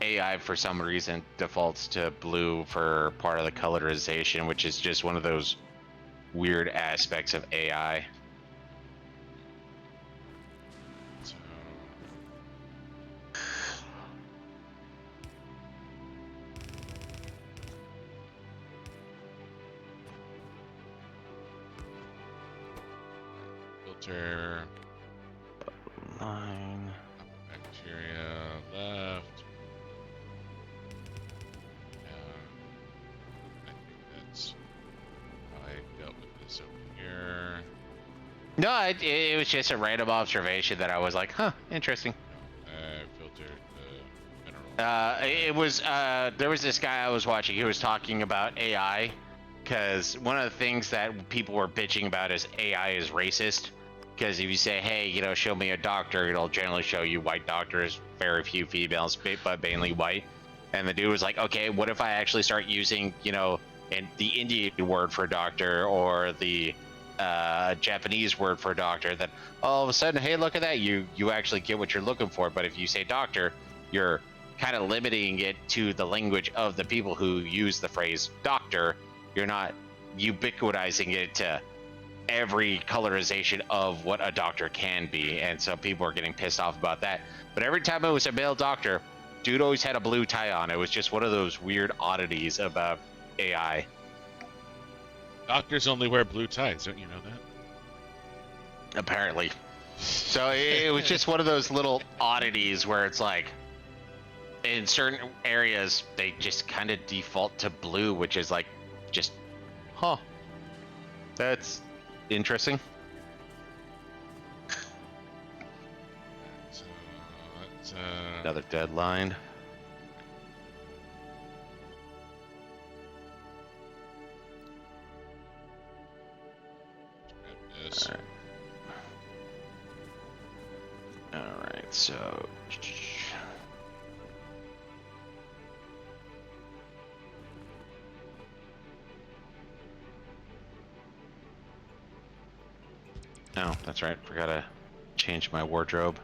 [SPEAKER 2] AI for some reason defaults to blue for part of the colorization, which is just one of those weird aspects of AI.
[SPEAKER 1] so filter
[SPEAKER 2] Line.
[SPEAKER 1] bacteria left. I think that's how I dealt with this over here.
[SPEAKER 2] No, it was just a random observation that I was like, huh, interesting.
[SPEAKER 1] Filtered the mineral.
[SPEAKER 2] It was there was this guy I was watching. He was talking about AI, because one of the things that people were bitching about is AI is racist. Because if you say, hey, you know, show me a doctor, it'll generally show you white doctors, very few females, but mainly white. And the dude was like, okay, what if I actually start using, you know, the Indian word for doctor or the Japanese word for doctor? Then all of a sudden, hey, look at that, you actually get what you're looking for. But if you say doctor, you're kind of limiting it to the language of the people who use the phrase doctor. You're not ubiquitizing it to every colorization of what a doctor can be, and so people are getting pissed off about that. But every time it was a male doctor, dude always had a blue tie on. It was just one of those weird oddities about AI.
[SPEAKER 1] Doctors only wear blue ties, don't you know that?
[SPEAKER 2] Apparently. So it was just one of those little oddities where it's like, in certain areas, they just kind of default to blue, which is like, just, huh. That's interesting.
[SPEAKER 1] So let's
[SPEAKER 2] Another deadline.
[SPEAKER 1] grab this.
[SPEAKER 2] All right, so oh, that's right. Forgot to change my wardrobe.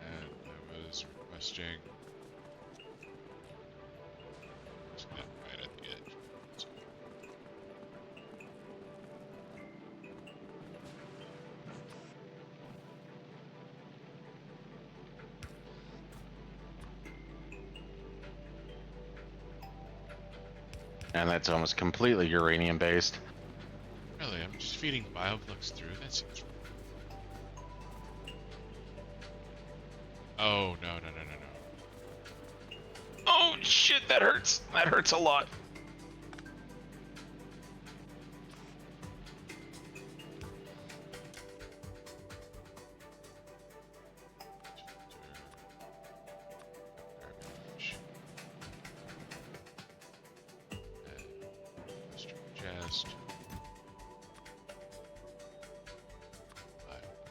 [SPEAKER 1] And I was requesting. Just get right at the edge. So,
[SPEAKER 2] And that's almost completely uranium based.
[SPEAKER 1] really, I'm just feeding Bioflux through. That seems. Oh no no no no no.
[SPEAKER 2] Oh shit, that hurts. That hurts a lot.
[SPEAKER 1] Garbage. Western chest.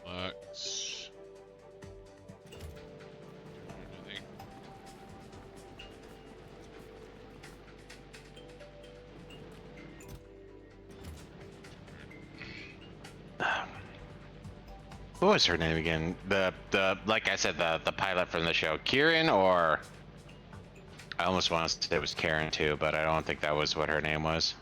[SPEAKER 1] Bioflux. Nothing.
[SPEAKER 2] What was her name again? The like I said, the pilot from the show, Kieran, or I almost want to say it was Karen too, but I don't think that was what her name was.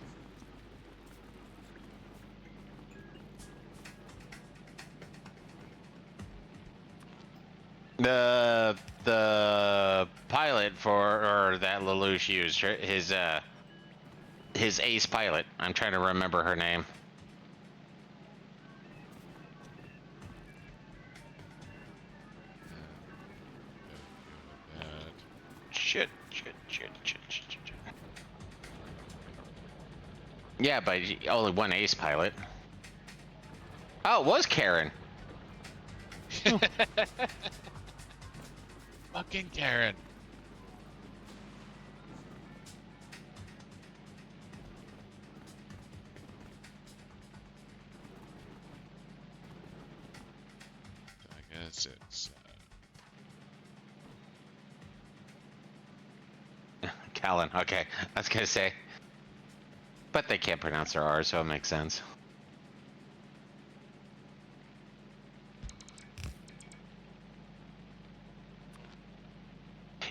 [SPEAKER 2] The pilot for or that Lelouch used his ace pilot. I'm trying to remember her name. Yeah, but only one ace pilot. Oh, it was Karen.
[SPEAKER 1] Fucking Karen. I guess it's.
[SPEAKER 2] Callan. Okay, I was gonna say. But they can't pronounce their R, so it makes sense.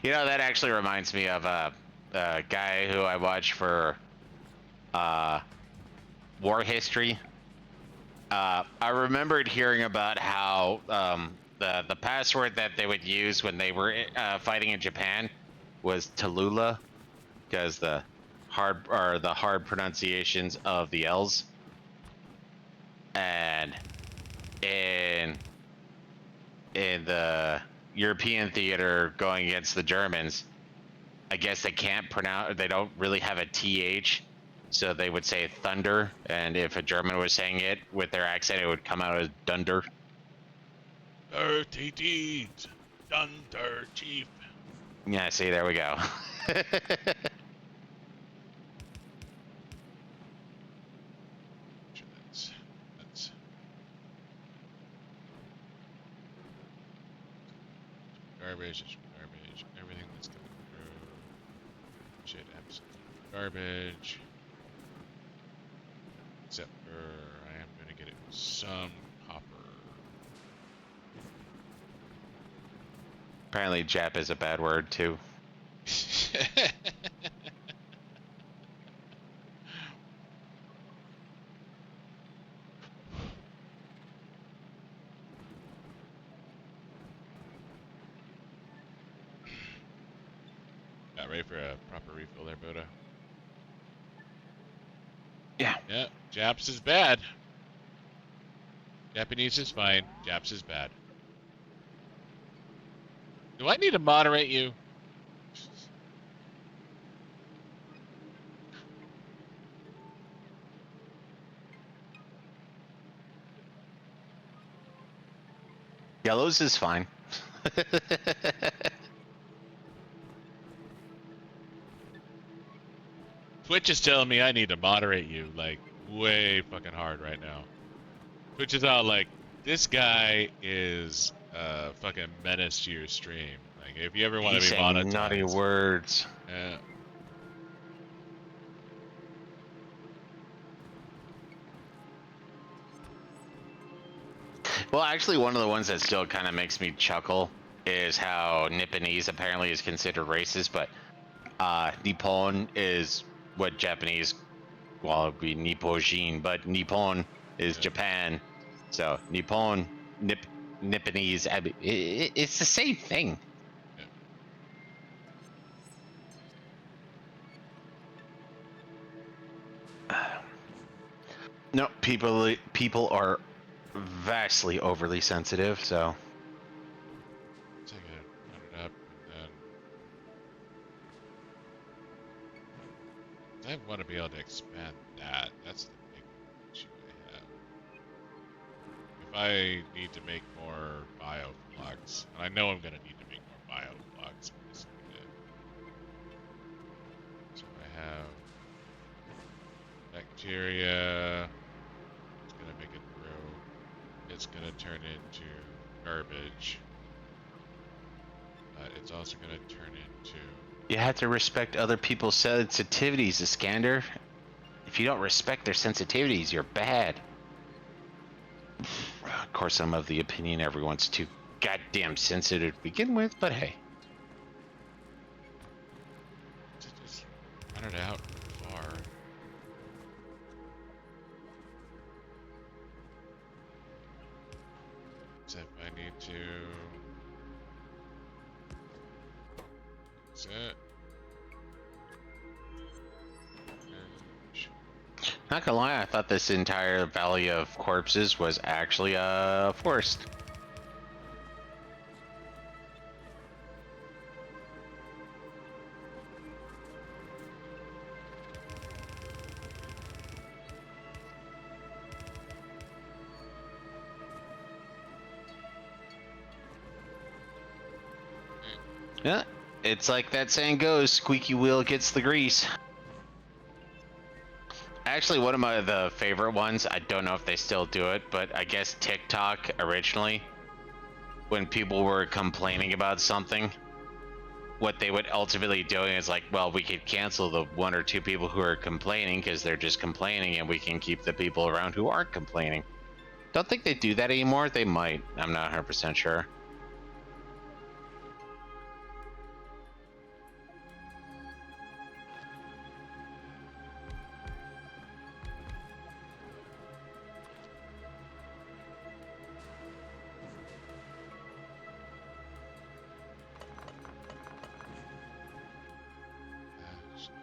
[SPEAKER 2] You know, that actually reminds me of a guy who I watched for war history. I remembered hearing about how the password that they would use when they were fighting in Japan was Tallulah, because the hard pronunciations of the L's. And in the European theater going against the Germans, I guess they can't pronounce. They don't really have a th, so they would say thunder. And if a German was saying it with their accent, it would come out as dunder.
[SPEAKER 1] Dirty deeds, Dunder Chief.
[SPEAKER 2] Yeah, see, there we go.
[SPEAKER 1] That's garbage. It's garbage. Everything that's coming through. Shit, absolute garbage. Except for I am gonna get it some copper.
[SPEAKER 2] Apparently, Jap is a bad word too.
[SPEAKER 1] Not ready for a proper refill there, Buddah.
[SPEAKER 2] Yeah.
[SPEAKER 1] Yeah, Japs is bad. Japanese is fine. Japs is bad. Do I need to moderate you?
[SPEAKER 2] Yellows is fine.
[SPEAKER 1] Twitch is telling me I need to moderate you, like, way fucking hard right now. Twitch is out like, this guy is a fucking menace to your stream. Like, if you ever want to
[SPEAKER 2] He's
[SPEAKER 1] be
[SPEAKER 2] saying
[SPEAKER 1] monetized.
[SPEAKER 2] naughty words.
[SPEAKER 1] Yeah.
[SPEAKER 2] Well, actually, one of the ones that still kind of makes me chuckle is how Nipponese apparently is considered racist, but Nippon is what Japanese, well, it would be Nippojin, but Nippon is
[SPEAKER 1] Yeah.
[SPEAKER 2] Japan. So Nippon, Nipponese, I mean, it's the same thing. No, people are vastly overly sensitive, so.
[SPEAKER 1] Take it, run it up, and then I want to be able to expand that. That's the big issue I have. If I need to make more bioflux, and I know I'm going to need to make more bioflux, I'm just gonna, so I have bacteria. It's going to make it through. It's going to turn into garbage. But it's also going to turn into...
[SPEAKER 2] You have to respect other people's sensitivities, Iskander. If you don't respect their sensitivities, you're bad. Of course, I'm of the opinion everyone's too goddamn sensitive to begin with, but hey.
[SPEAKER 1] Just run it out far. So if I need to... That's it.
[SPEAKER 2] Not gonna lie, I thought this entire Valley of Corpses was actually a forest. Yeah, it's like that saying goes, squeaky wheel gets the grease. Actually, one of the favorite ones, I don't know if they still do it, but I guess TikTok originally, when people were complaining about something, what they would ultimately do is like, well, we could cancel the one or two people who are complaining because they're just complaining, and we can keep the people around who aren't complaining. Don't think they do that anymore. They might. I'm not 100% sure.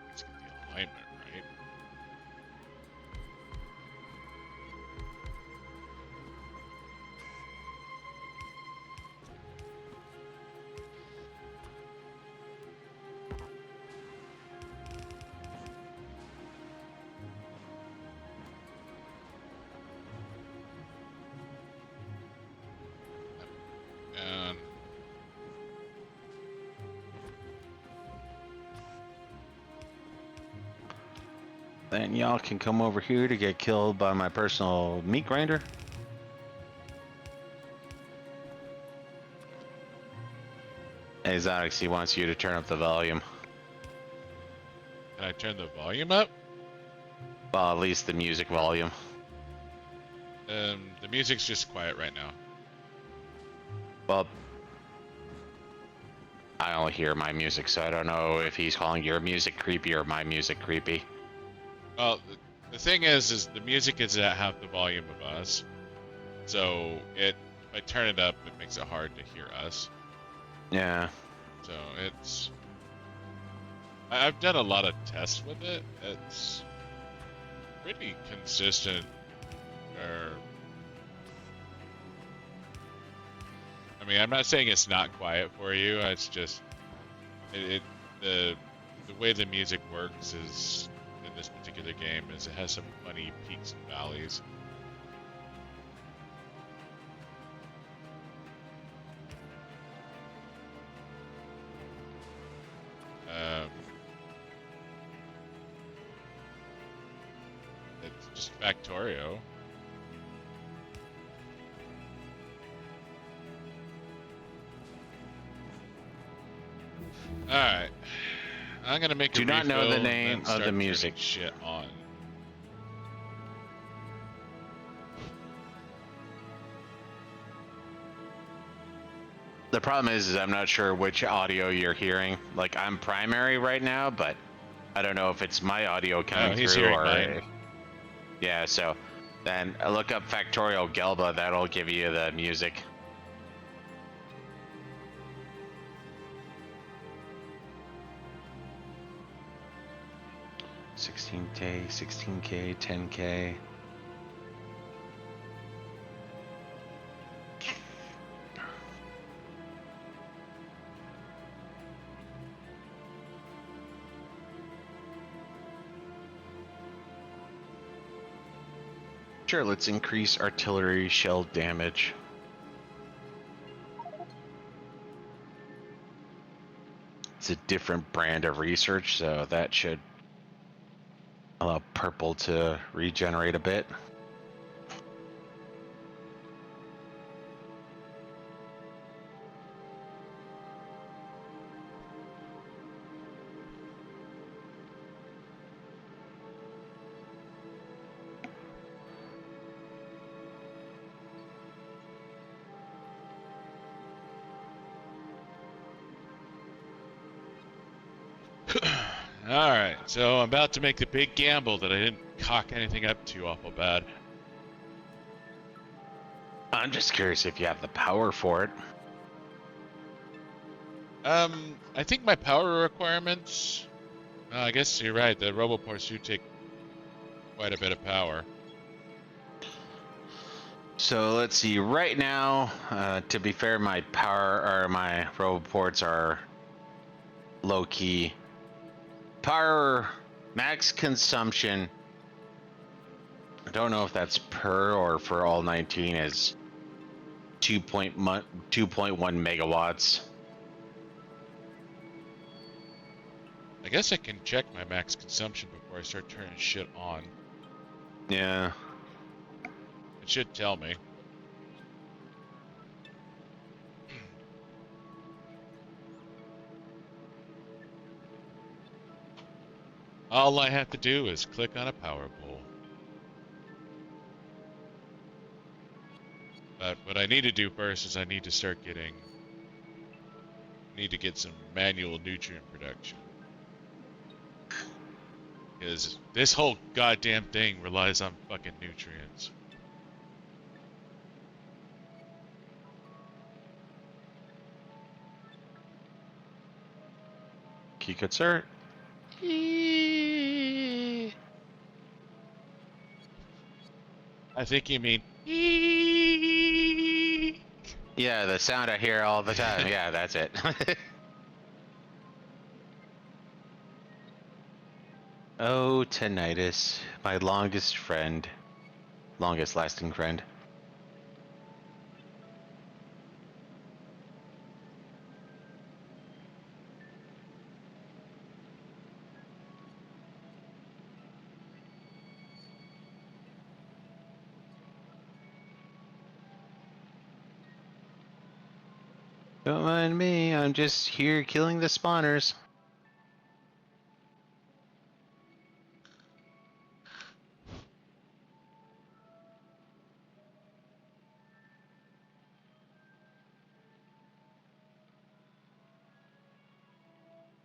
[SPEAKER 1] Let's get the alignment right. And
[SPEAKER 2] Then y'all can come over here to get killed by my personal meat grinder. Hey, XioniX, he wants you to turn up the volume.
[SPEAKER 1] can I turn the volume up?
[SPEAKER 2] Well, at least the music volume.
[SPEAKER 1] The music's just quiet right now.
[SPEAKER 2] Well, I only hear my music, so I don't know if he's calling your music creepy or my music creepy.
[SPEAKER 1] Well, the thing is the music is at half the volume of us, so if I turn it up, it makes it hard to hear us.
[SPEAKER 2] Yeah.
[SPEAKER 1] So I've done a lot of tests with it. It's pretty consistent. I mean, I'm not saying it's not quiet for you. It's just the way the music works is in this particular game is it has some funny peaks and valleys. It's just Factorio. All right, I'm gonna make.
[SPEAKER 2] Do not know the name of the music.
[SPEAKER 1] Shit on.
[SPEAKER 2] The problem is I'm not sure which audio you're hearing. Like, I'm primary right now, but I don't know if it's my audio coming
[SPEAKER 1] he's
[SPEAKER 2] through
[SPEAKER 1] hearing
[SPEAKER 2] or
[SPEAKER 1] mine.
[SPEAKER 2] Yeah, so then look up Factorio Gelba. That'll give you the music. $16K, $16K, $10K. Sure, let's increase artillery shell damage. It's a different brand of research, so that should allow purple to regenerate a bit.
[SPEAKER 1] Alright, so I'm about to make the big gamble that I didn't cock anything up too awful bad.
[SPEAKER 2] I'm just curious if you have the power for it.
[SPEAKER 1] I think my power requirements... I guess you're right, the roboports do take quite a bit of power.
[SPEAKER 2] So let's see, right now, to be fair, my power, or my roboports are low-key. Power max consumption, I don't know if that's per or for all 19, is 2.1 megawatts.
[SPEAKER 1] I guess I can check my max consumption before I start turning shit on.
[SPEAKER 2] Yeah.
[SPEAKER 1] It should tell me. All I have to do is click on a power pole. But what I need to do first is I need to start getting... need to get some manual nutrient production. Because this whole goddamn thing relies on fucking nutrients.
[SPEAKER 2] Key concert.
[SPEAKER 1] I think you mean...
[SPEAKER 2] Yeah, the sound I hear all the time. Yeah, that's it. Oh, tinnitus, my longest friend. Longest lasting friend. Don't mind me, I'm just here killing the spawners.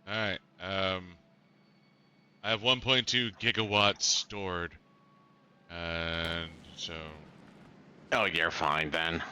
[SPEAKER 1] Alright, I have 1.2 gigawatts stored. And so...
[SPEAKER 2] Oh, you're fine then.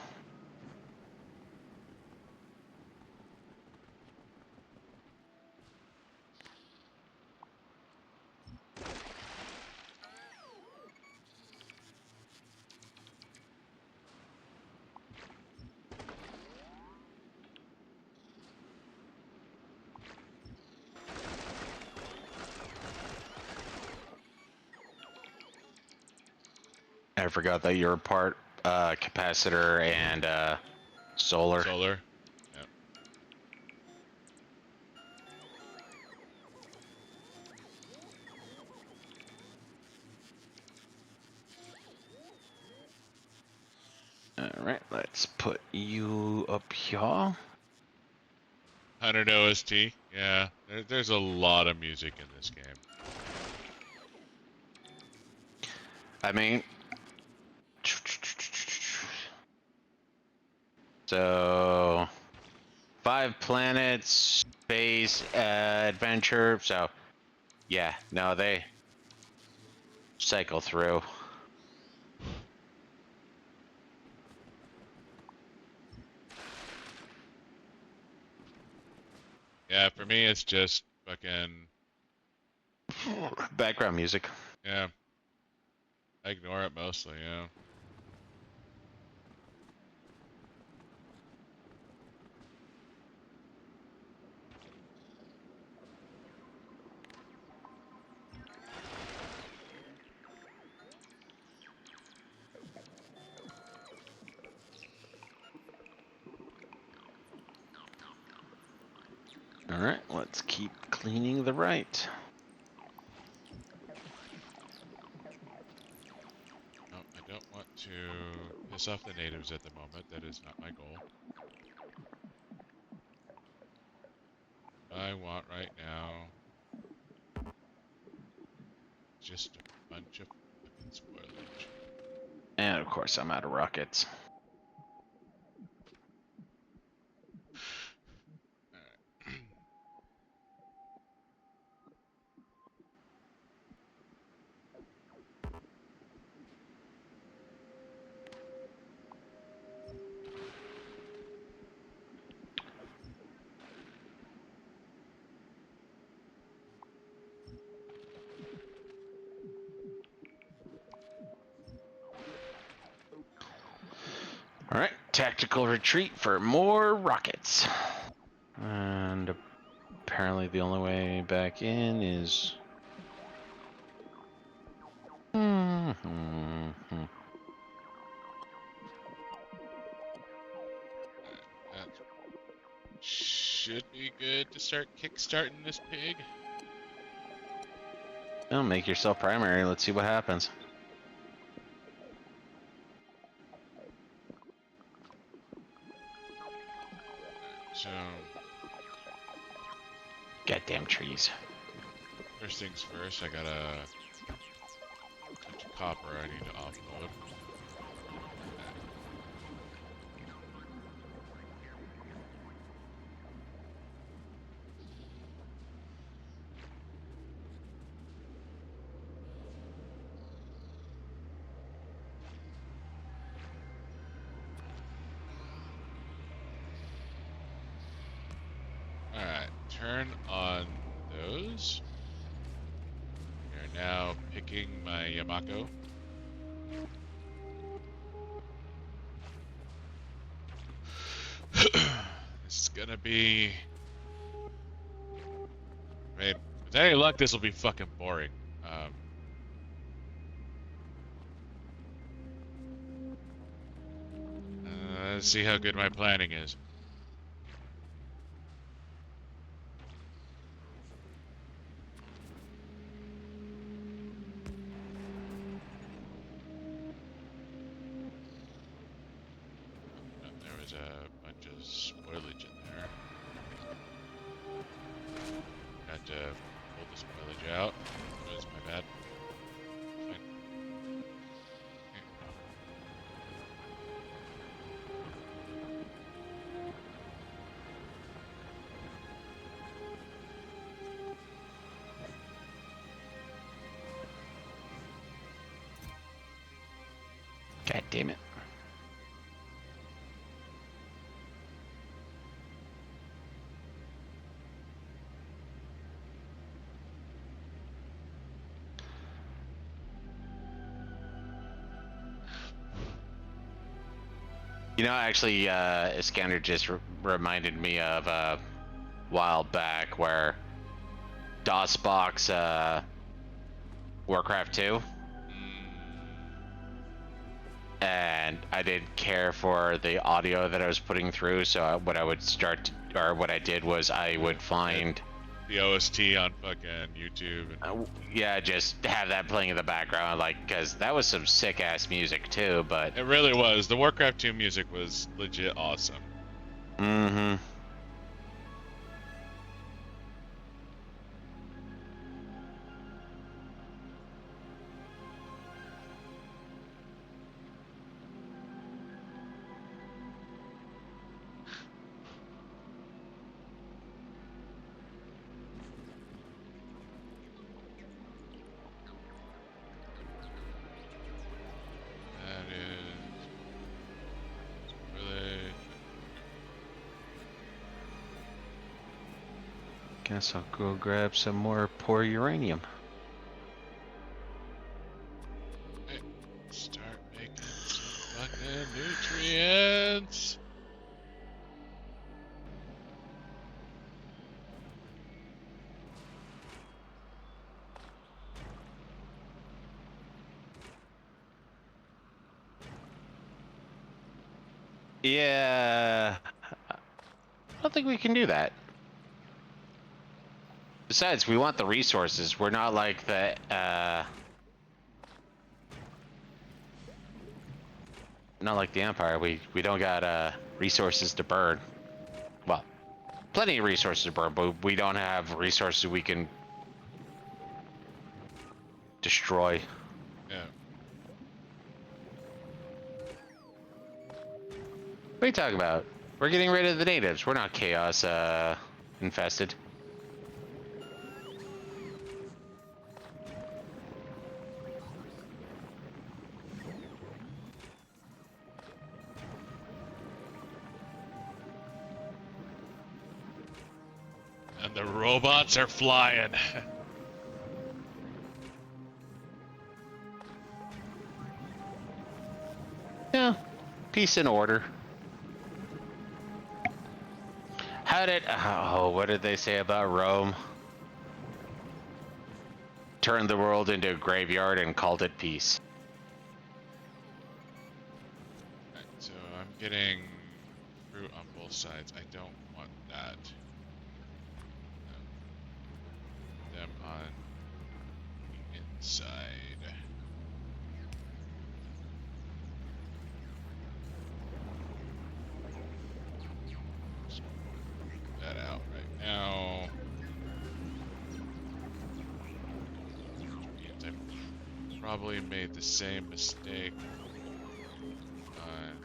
[SPEAKER 2] I forgot that you're part capacitor and solar.
[SPEAKER 1] Solar. Yep.
[SPEAKER 2] Alright, let's put you up here.
[SPEAKER 1] 100 OST. Yeah, there's a lot of music in this game.
[SPEAKER 2] I mean... So... 5 planets, space, adventure, so... Yeah, no, they... cycle through.
[SPEAKER 1] Yeah, for me it's just fucking...
[SPEAKER 2] Background music.
[SPEAKER 1] Yeah. I ignore it mostly, yeah.
[SPEAKER 2] Alright, let's keep cleaning the right.
[SPEAKER 1] No, I don't want to piss off the natives at the moment. That is not my goal. I want right now just a bunch of fucking spoilage.
[SPEAKER 2] And of course I'm out of rockets. Alright, tactical retreat for more rockets. And apparently the only way back in is...
[SPEAKER 1] That should be good to start kickstarting this pig.
[SPEAKER 2] Oh, make yourself primary. Let's see what happens.
[SPEAKER 1] So,
[SPEAKER 2] Goddamn trees.
[SPEAKER 1] first things first, I got a bunch of copper I need to offload. Alright, turn on those. We are now picking my Yamako. This is gonna be... I mean, with any luck, this will be fucking boring. Let's see how good my planning is. There was a bunch of spoilage in there. Got to pull the spoilage out. That was my bad. Fine.
[SPEAKER 2] God damn it. You know, actually, Iskander just reminded me of a while back where DOSBox Warcraft 2, and I didn't care for the audio that I was putting through, so what I would what I did was I would find
[SPEAKER 1] The OST on fucking YouTube. And...
[SPEAKER 2] yeah, just have that playing in the background, like, because that was some sick ass music too. But
[SPEAKER 1] it really was. The Warcraft 2 music was legit awesome.
[SPEAKER 2] Mm-hmm.
[SPEAKER 1] That is really...
[SPEAKER 2] Guess I'll go grab some more poor uranium.
[SPEAKER 1] Hey, start making some fucking nutrients.
[SPEAKER 2] Yeah, I don't think we can do that. Besides, we want the resources. We're not like the, not like the Empire. We don't got, resources to burn. Well, plenty of resources to burn, but we don't have resources we can destroy.
[SPEAKER 1] Yeah.
[SPEAKER 2] What are you talking about? We're getting rid of the natives. We're not chaos, infested.
[SPEAKER 1] And the robots are flying.
[SPEAKER 2] Yeah, peace and order. What did they say about Rome? Turned the world into a graveyard and called it peace.
[SPEAKER 1] Right, so I'm getting fruit on both sides. I don't want that. Them on Side. Just put that out right now. Means I probably made the same mistake on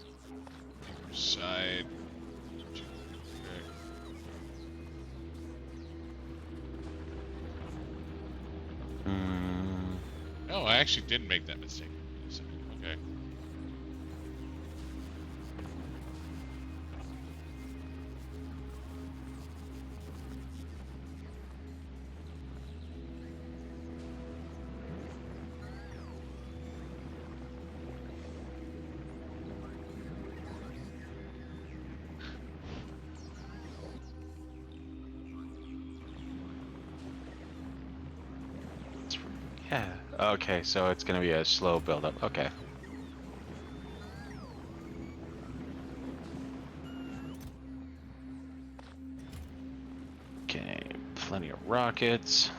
[SPEAKER 1] either side. No, I actually didn't make that mistake. Okay.
[SPEAKER 2] Yeah. Okay, so it's gonna be a slow build-up. Okay. Okay, plenty of rockets.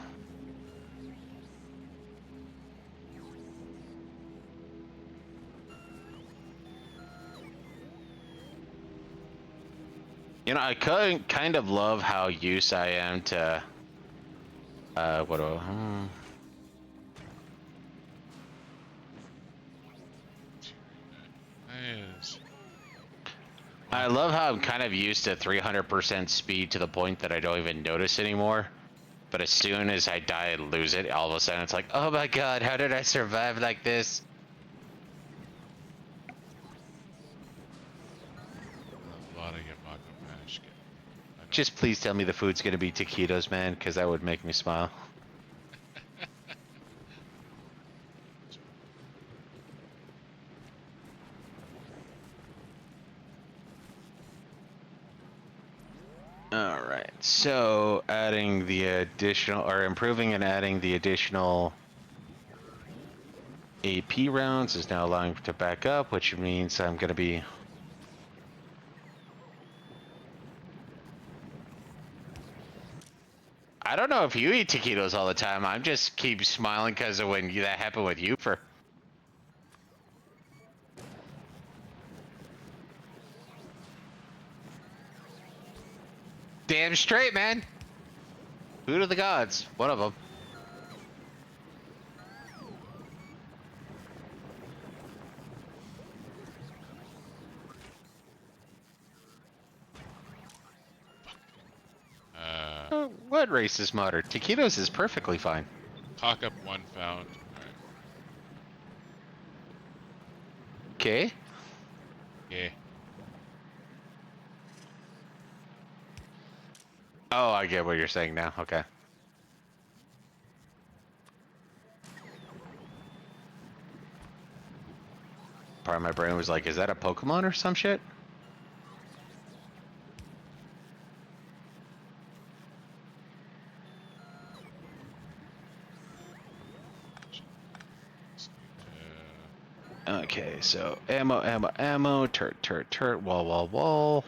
[SPEAKER 2] You know, I kind of love how used I am to, what do I,
[SPEAKER 1] Nice.
[SPEAKER 2] I love how I'm kind of used to 300% speed to the point that I don't even notice anymore. But as soon as I die and lose it, all of a sudden it's like, oh my god, how did I survive like this?
[SPEAKER 1] A lot of Yamako mash.
[SPEAKER 2] Just please tell me the food's gonna be taquitos, man, because that would make me smile. Alright, so adding the additional, or improving and adding the additional AP rounds is now allowing to back up, which means I'm gonna be... I don't know if you eat taquitos all the time. I just keep smiling because of when that happened with you for... Damn straight, man. Food of the gods. One of them. What race is modern? Taquitos is perfectly fine.
[SPEAKER 1] Cock up one found. Alright.
[SPEAKER 2] Okay.
[SPEAKER 1] Yeah.
[SPEAKER 2] Oh, I get what you're saying now. Okay. Part of my brain was like, is that a Pokemon or some shit? Okay, so ammo, turret, wall.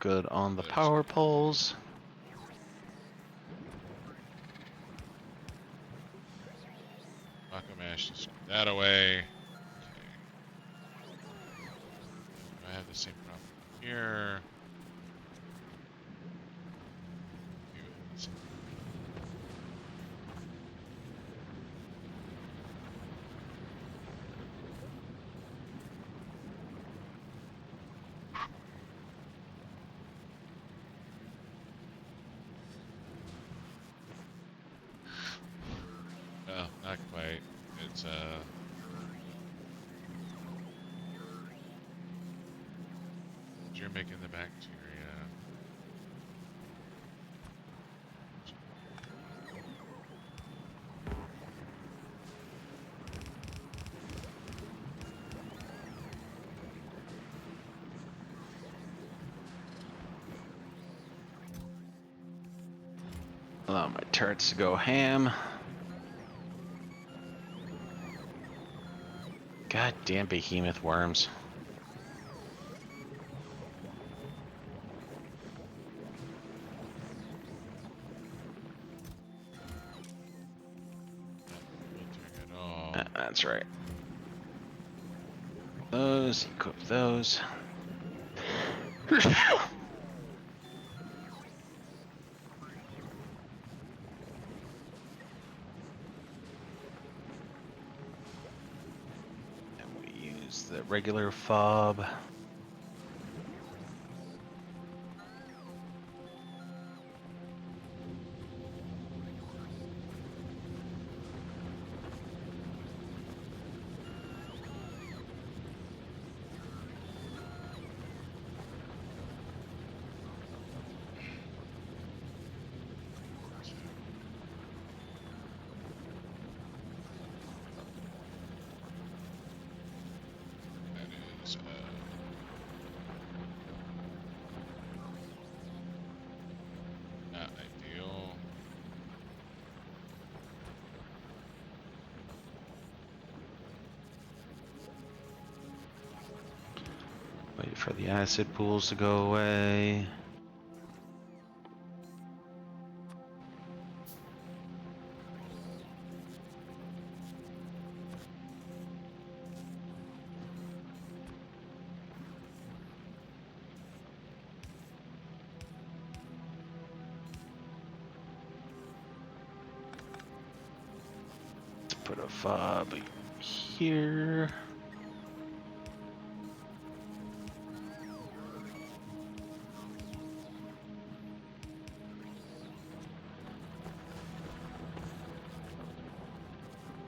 [SPEAKER 2] Good on the power poles.
[SPEAKER 1] Mako mash. Just screw that away. Okay. Do I have the same problem here? Well, not quite. It's you're making the bacteria.
[SPEAKER 2] Allow my turrets to go ham. Goddamn behemoth worms. That's right. Those, equip those. And we use the regular fob.
[SPEAKER 1] That is not ideal.
[SPEAKER 2] Wait for the acid pools to go away. Let's put a fob here.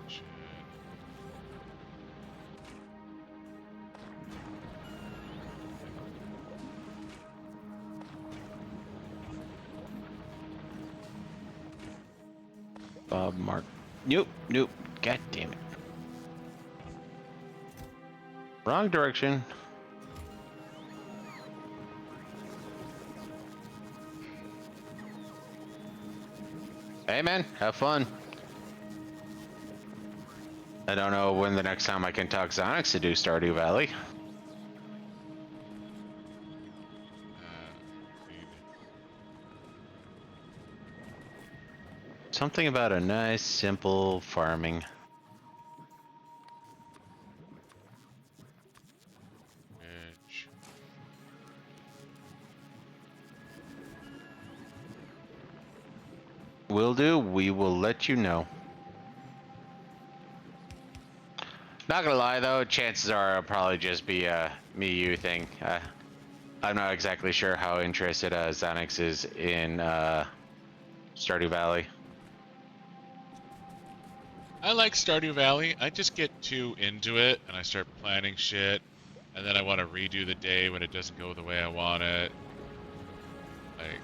[SPEAKER 1] Shit.
[SPEAKER 2] Bob Mark. Nope, nope. God damn it. Wrong direction. Hey man, have fun. I don't know when the next time I can talk XioniX to do Stardew Valley.
[SPEAKER 1] Indeed.
[SPEAKER 2] Something about a nice, simple farming.
[SPEAKER 1] Bitch.
[SPEAKER 2] Will do. We will let you know. Not gonna lie though, chances are it'll probably just be a me-you thing. I'm not exactly sure how interested XioniX is in Stardew Valley.
[SPEAKER 1] I like Stardew Valley. I just get too into it and I start planning shit, and then I want to redo the day when it doesn't go the way I want it. Like,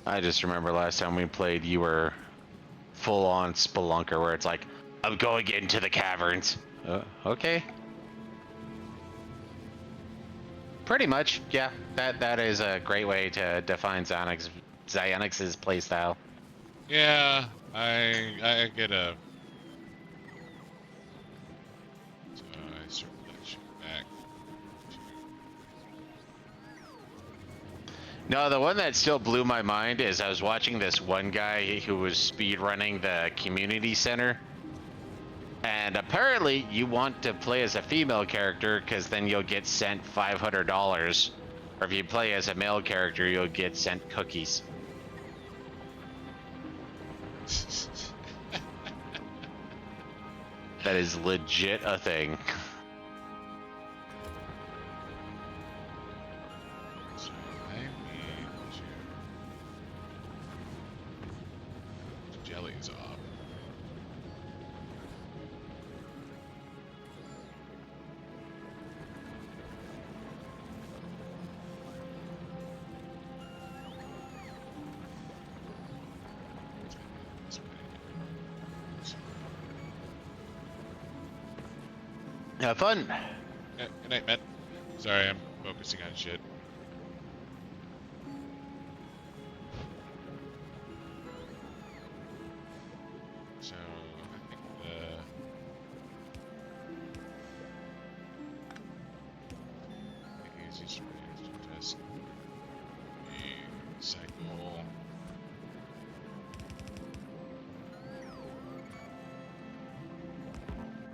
[SPEAKER 2] I just remember last time we played, you were full on spelunker, where it's like, I'm going into the caverns. Okay. Pretty much, yeah. That is a great way to define XioniX's playstyle.
[SPEAKER 1] yeah, I get a. So I circle that shit back.
[SPEAKER 2] No, the one that still blew my mind is I was watching this one guy who was speedrunning the community center. And apparently you want to play as a female character because then you'll get sent $500. Or if you play as a male character, you'll get sent cookies. That is legit a thing.
[SPEAKER 1] So I need to jellies off.
[SPEAKER 2] Have fun.
[SPEAKER 1] Yeah, good night, man. Sorry, I'm focusing on shit. So, I think the easiest way is to just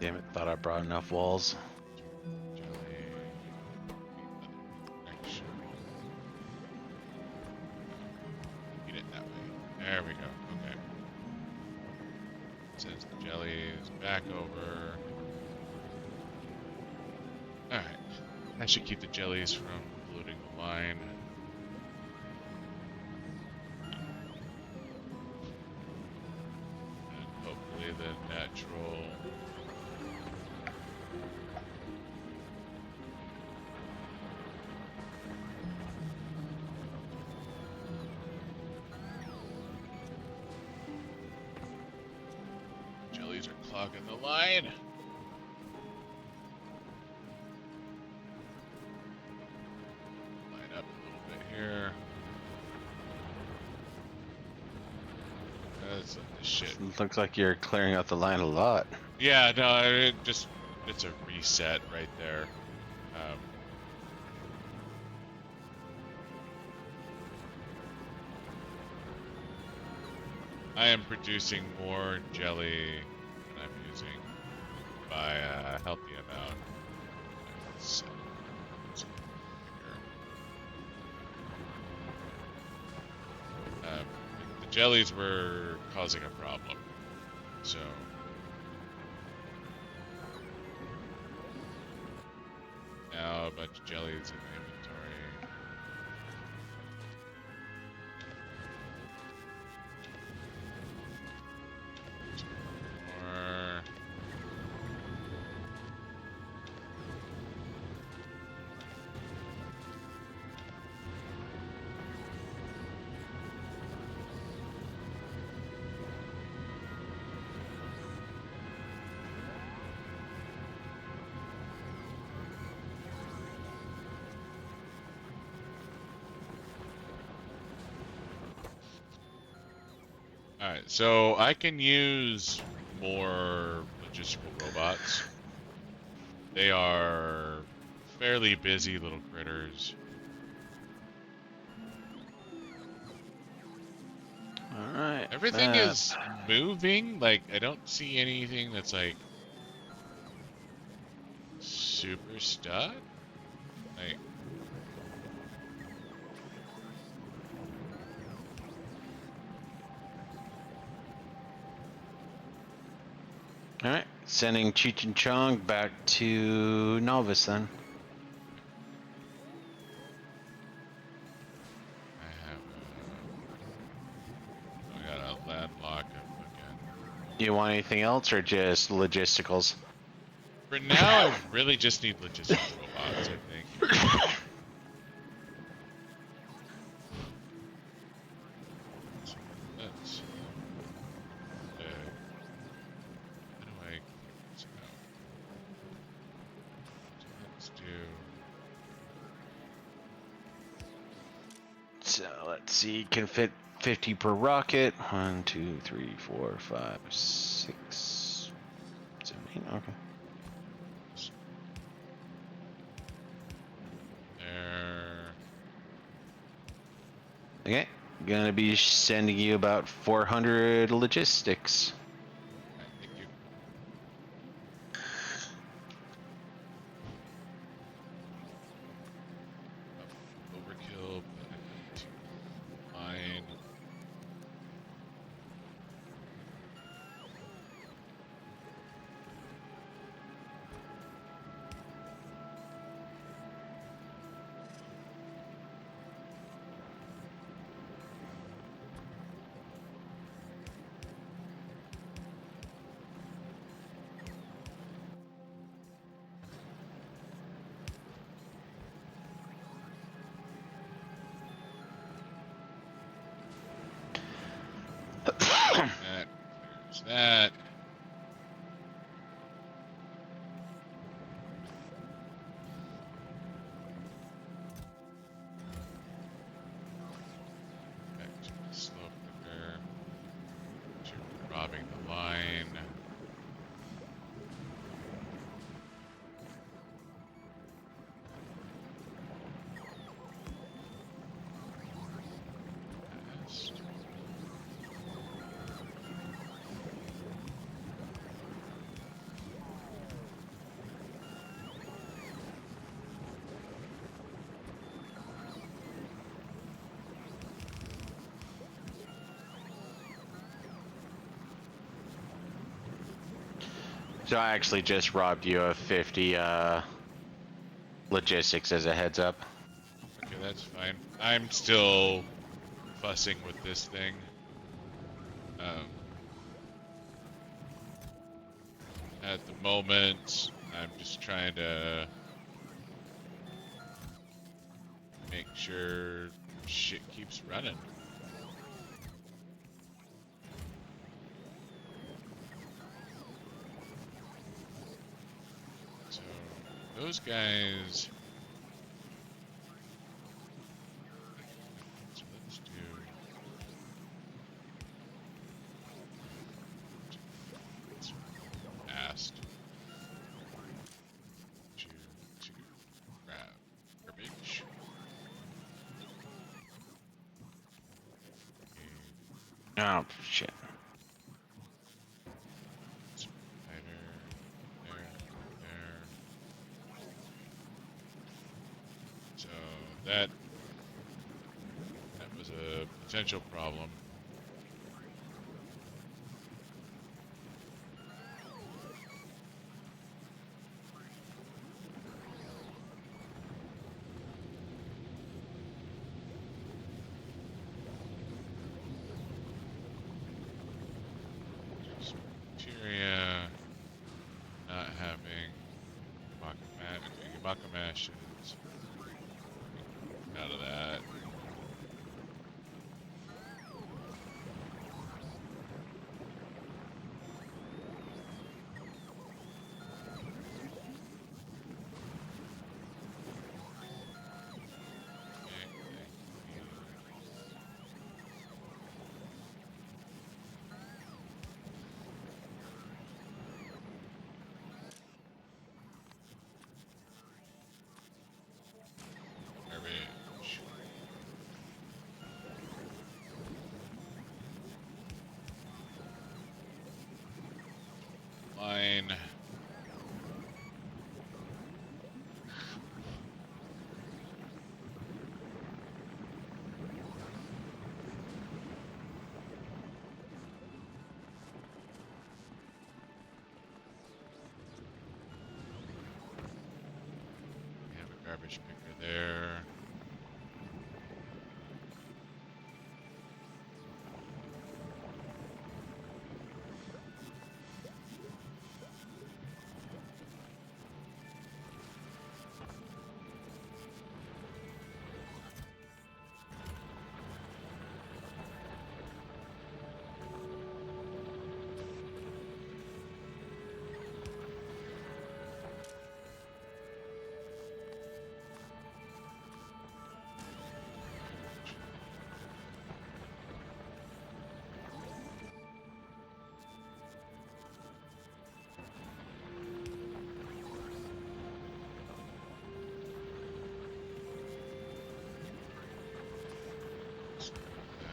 [SPEAKER 2] Damn it! Thought I brought enough walls.
[SPEAKER 1] Jelly. Connection. Feed it that way. There we go. Okay. It says the jelly is back over. Alright. That should keep the jellies from polluting the line. And hopefully the natural... jellies are clogging the line. Line up a little bit here. That's this shit.
[SPEAKER 2] Looks like you're clearing out the line a lot.
[SPEAKER 1] Yeah, no, it's a reset right there. I am producing more jelly than I'm using by a healthy amount. So, let's get bigger. The jellies were causing a problem, so now a bunch of jellies in the inventory. More. Alright, so I can use more logistical robots. They are fairly busy little critters.
[SPEAKER 2] Alright.
[SPEAKER 1] Everything is moving, like, I don't see anything that's, like, super stuck. Like,
[SPEAKER 2] Alright. Sending Cheech and Chong back to Nauvis then.
[SPEAKER 1] I got a landlock again.
[SPEAKER 2] Do you want anything else or just logisticals?
[SPEAKER 1] For now, I really just need logistical robots, I think. So let's, how do I get this out? So let's do...
[SPEAKER 2] So let's see, can fit 50 per rocket. 1, 2, 3, 4, 5, 6, 17. Okay.
[SPEAKER 1] There.
[SPEAKER 2] Okay. Gonna be sending you about 400 logistics.
[SPEAKER 1] Alright, thank you. Overkill, but mine. That clears that. Back to the slope there. To robbing the line. Past.
[SPEAKER 2] So I actually just robbed you of 50 logistics as a heads up.
[SPEAKER 1] Okay, that's fine. I'm still fussing with this thing. At the moment, I'm just trying to make sure shit keeps running. So, those guys... So let's do... Let's fast. To grab garbage.
[SPEAKER 2] Oh, shit.
[SPEAKER 1] There. So that was a potential problem. Bacteria, not having Bakamash is out of that. Garbage. Line. We have a garbage picker there.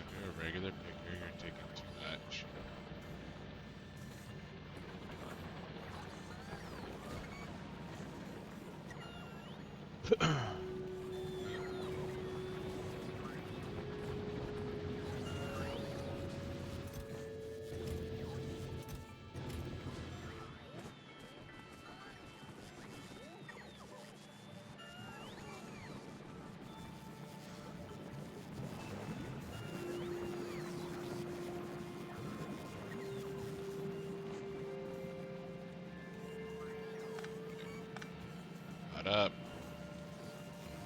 [SPEAKER 1] Do a regular picker, you're taking too much. Caught up.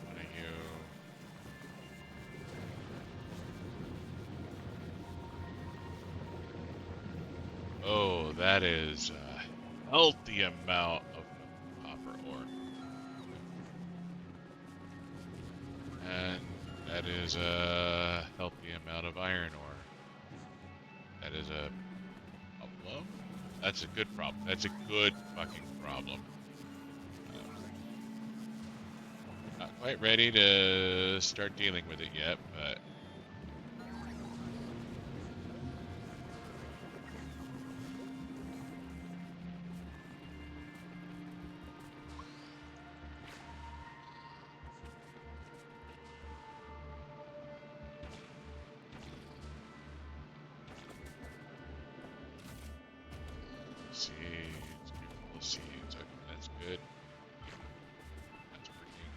[SPEAKER 1] One of you. Oh, that is a healthy amount of copper ore. And that is a healthy amount of iron ore. That is a problem. That's a good problem. That's a good fucking problem. Not quite ready to start dealing with it yet, but... see. Good. That's working.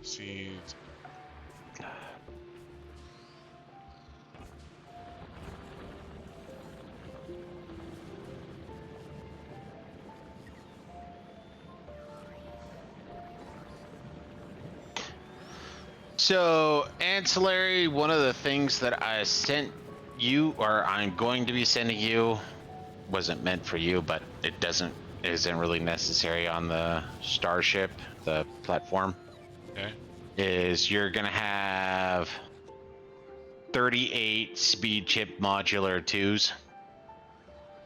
[SPEAKER 1] Seeds.
[SPEAKER 2] So, ancillary, one of the things that I sent you, or I'm going to be sending you, wasn't meant for you, but isn't really necessary on the Starship, the platform,
[SPEAKER 1] Okay.
[SPEAKER 2] is you're gonna have 38 speed chip modular twos.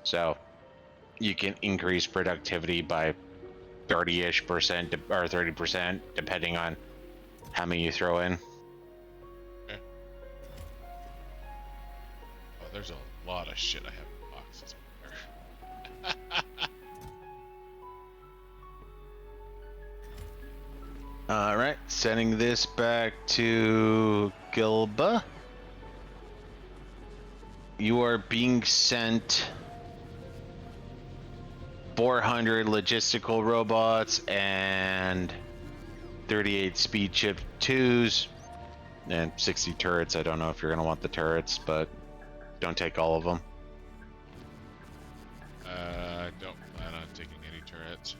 [SPEAKER 2] So you can increase productivity by 30-ish% or 30%, depending on how many you throw in.
[SPEAKER 1] Okay. Oh, there's a lot of shit I have in boxes.
[SPEAKER 2] All right, sending this back to Gelba. You are being sent 400 logistical robots and 38 speed chip twos and 60 turrets. I don't know if you're going to want the turrets, but don't take all of them.
[SPEAKER 1] I don't plan on taking any turrets.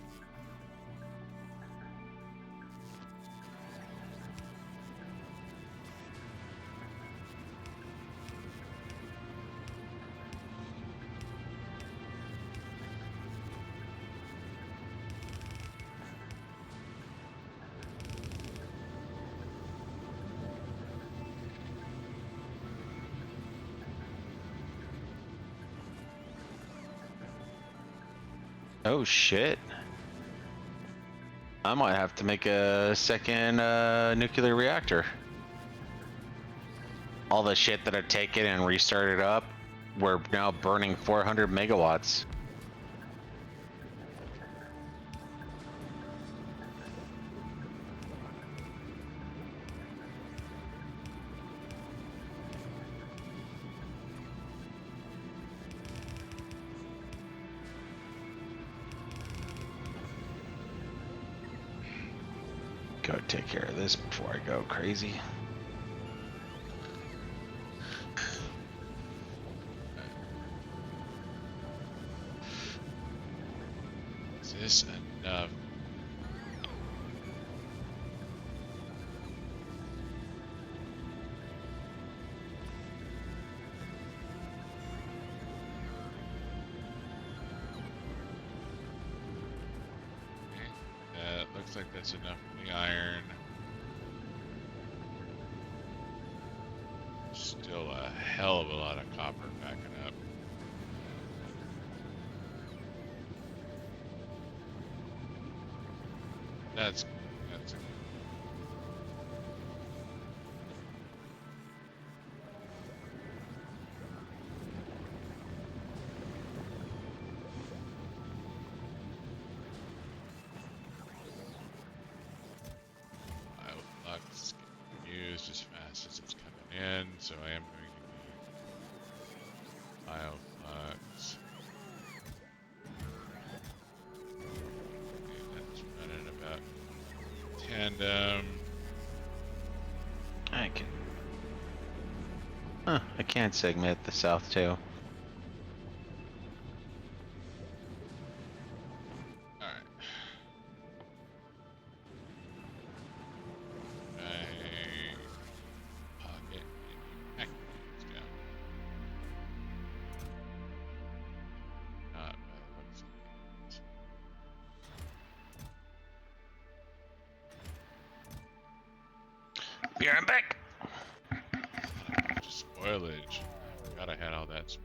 [SPEAKER 2] Oh shit. I might have to make a second nuclear reactor. All the shit that I've taken and restarted up, we're now burning 400 megawatts. Go take care of this before I go crazy.
[SPEAKER 1] Is this enough? Looks like that's enough for the iron. Still a hell of a lot of copper backing up. That's Flux getting used as fast as it's coming in, so I am going to need bioflux. Okay, that's running about tandem.
[SPEAKER 2] I can't segment the south too.
[SPEAKER 1] Alright. Pocket. Heck, let's go. Not by the looks of it.
[SPEAKER 2] Be right back.
[SPEAKER 1] Just spoilage. Forgot I had all that spoilage.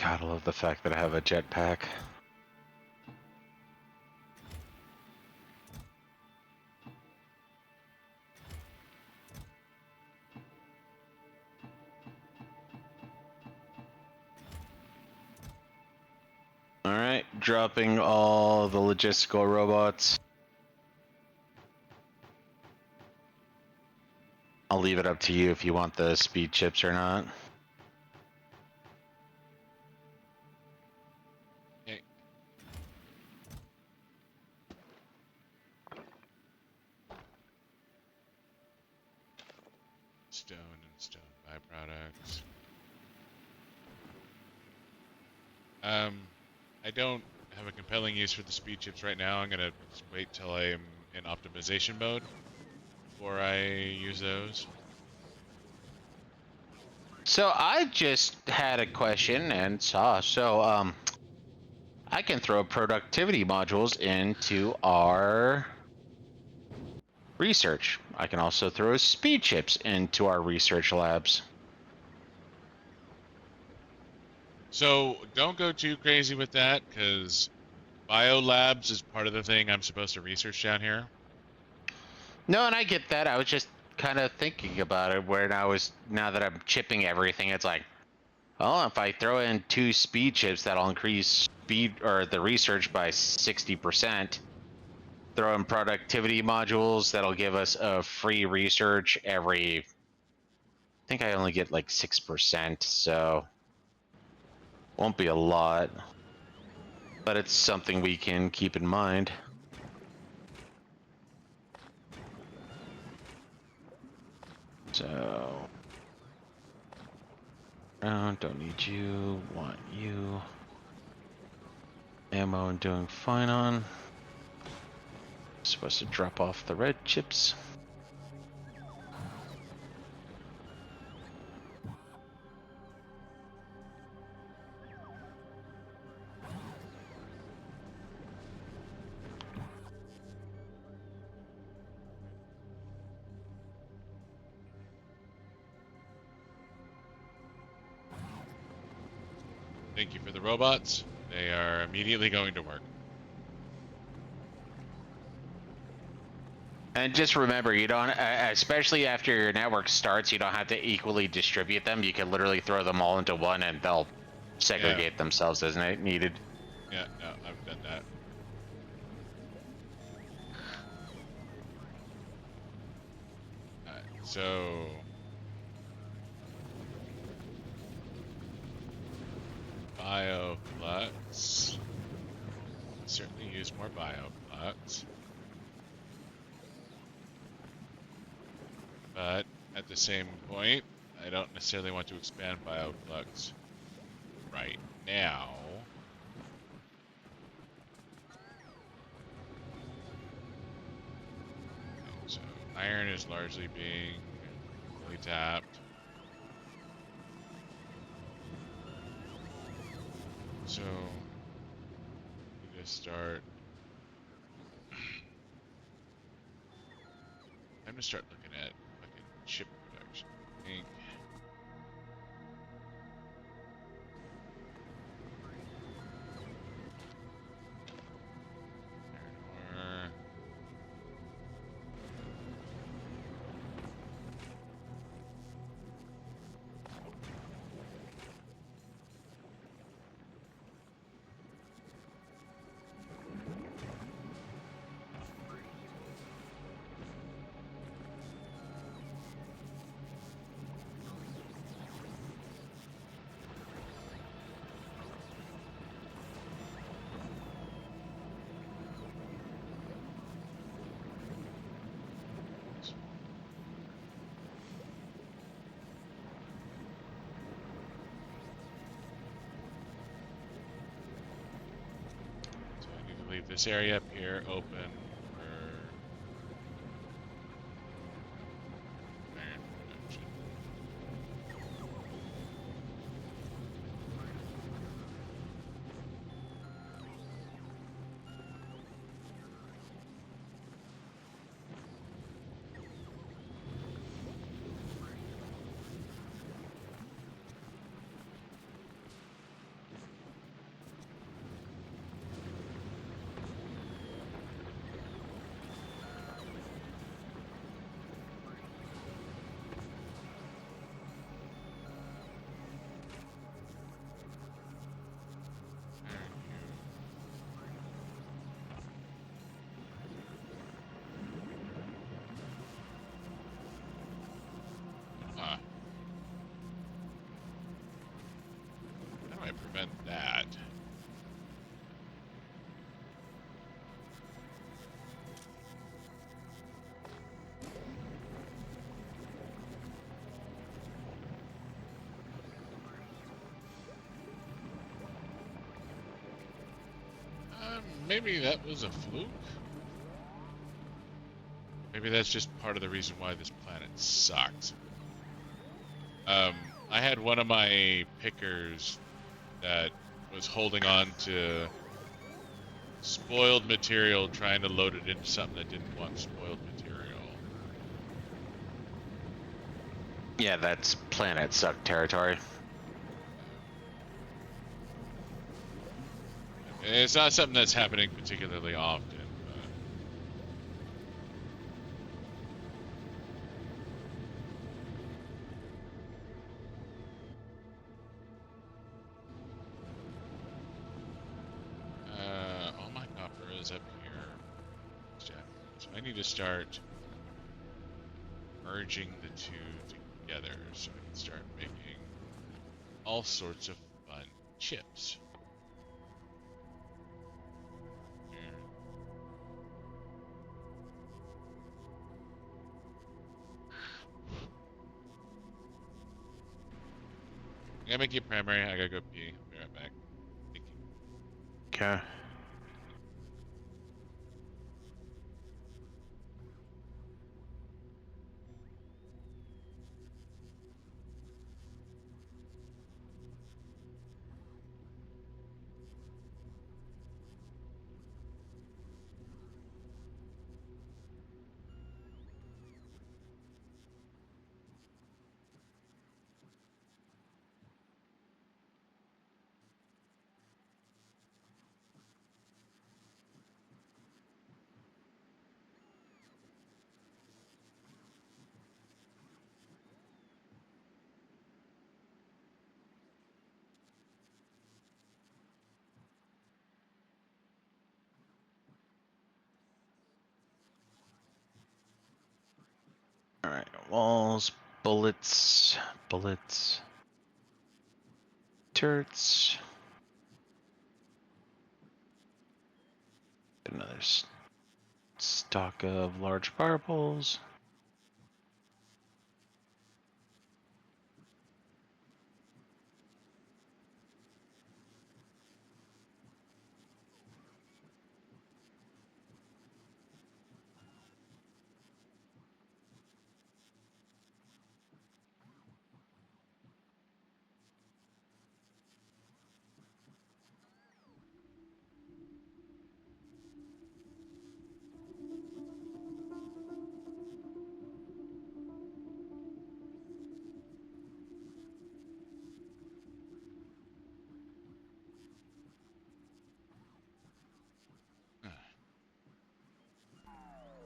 [SPEAKER 2] God, I love the fact that I have a jetpack. Alright, dropping all the logistical robots. I'll leave it up to you if you want the speed chips or not.
[SPEAKER 1] Okay. Stone and stone byproducts. I don't have a compelling use for the speed chips right now. I'm gonna just wait till I'm in optimization mode before I use those.
[SPEAKER 2] So I just had a question and saw, I can throw productivity modules into our research. I can also throw speed chips into our research labs.
[SPEAKER 1] So don't go too crazy with that, because biolabs is part of the thing I'm supposed to research down here.
[SPEAKER 2] No, and I get that. I was just kind of thinking about it where now that I'm chipping everything, it's like, well, if I throw in 2 speed chips, that'll increase speed or the research by 60%. Throw in productivity modules, that'll give us a free research every, I think I only get like 6%, so won't be a lot, but it's something we can keep in mind. So, don't need you, want you. Ammo I'm doing fine on. Supposed to drop off the red chips.
[SPEAKER 1] Thank you for the robots. They are immediately going to work.
[SPEAKER 2] And just remember, you don't, especially after your network starts, you don't have to equally distribute them. You can literally throw them all into one and they'll segregate themselves as needed.
[SPEAKER 1] Yeah, no, I've done that. Alright, so bioflux. Certainly use more bioflux. But at the same point, I don't necessarily want to expand bioflux right now. Okay, so iron is largely being fully tapped. So we just start. I'm gonna start looking at fucking chip production. I think. Iron ore. So I need to leave this area up here open for iron production. Maybe that was a fluke. Maybe that's just part of the reason why this planet sucks. I had one of my pickers that was holding on to spoiled material, trying to load it into something that didn't want spoiled material.
[SPEAKER 2] Yeah, that's planet suck territory.
[SPEAKER 1] It's not something that's happening particularly often. All my copper is up here. So I need to start merging the two together so I can start making all sorts of fun chips. I'm gonna make you primary. I gotta go pee. I'll be right back. Thank you.
[SPEAKER 2] Okay. All right, walls, bullets, turrets. Another stock of large fireballs.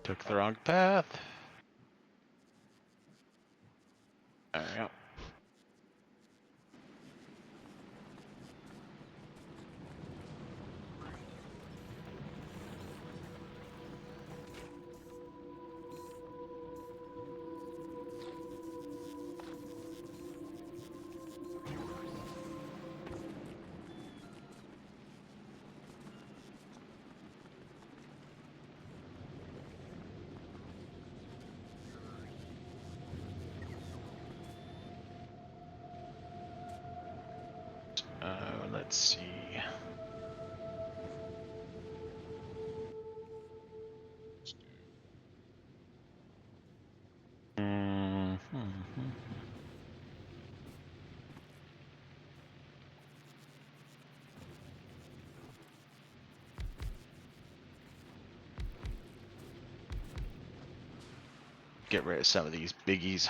[SPEAKER 2] Took the wrong path. There we go. Let's see. Get rid of some of these biggies.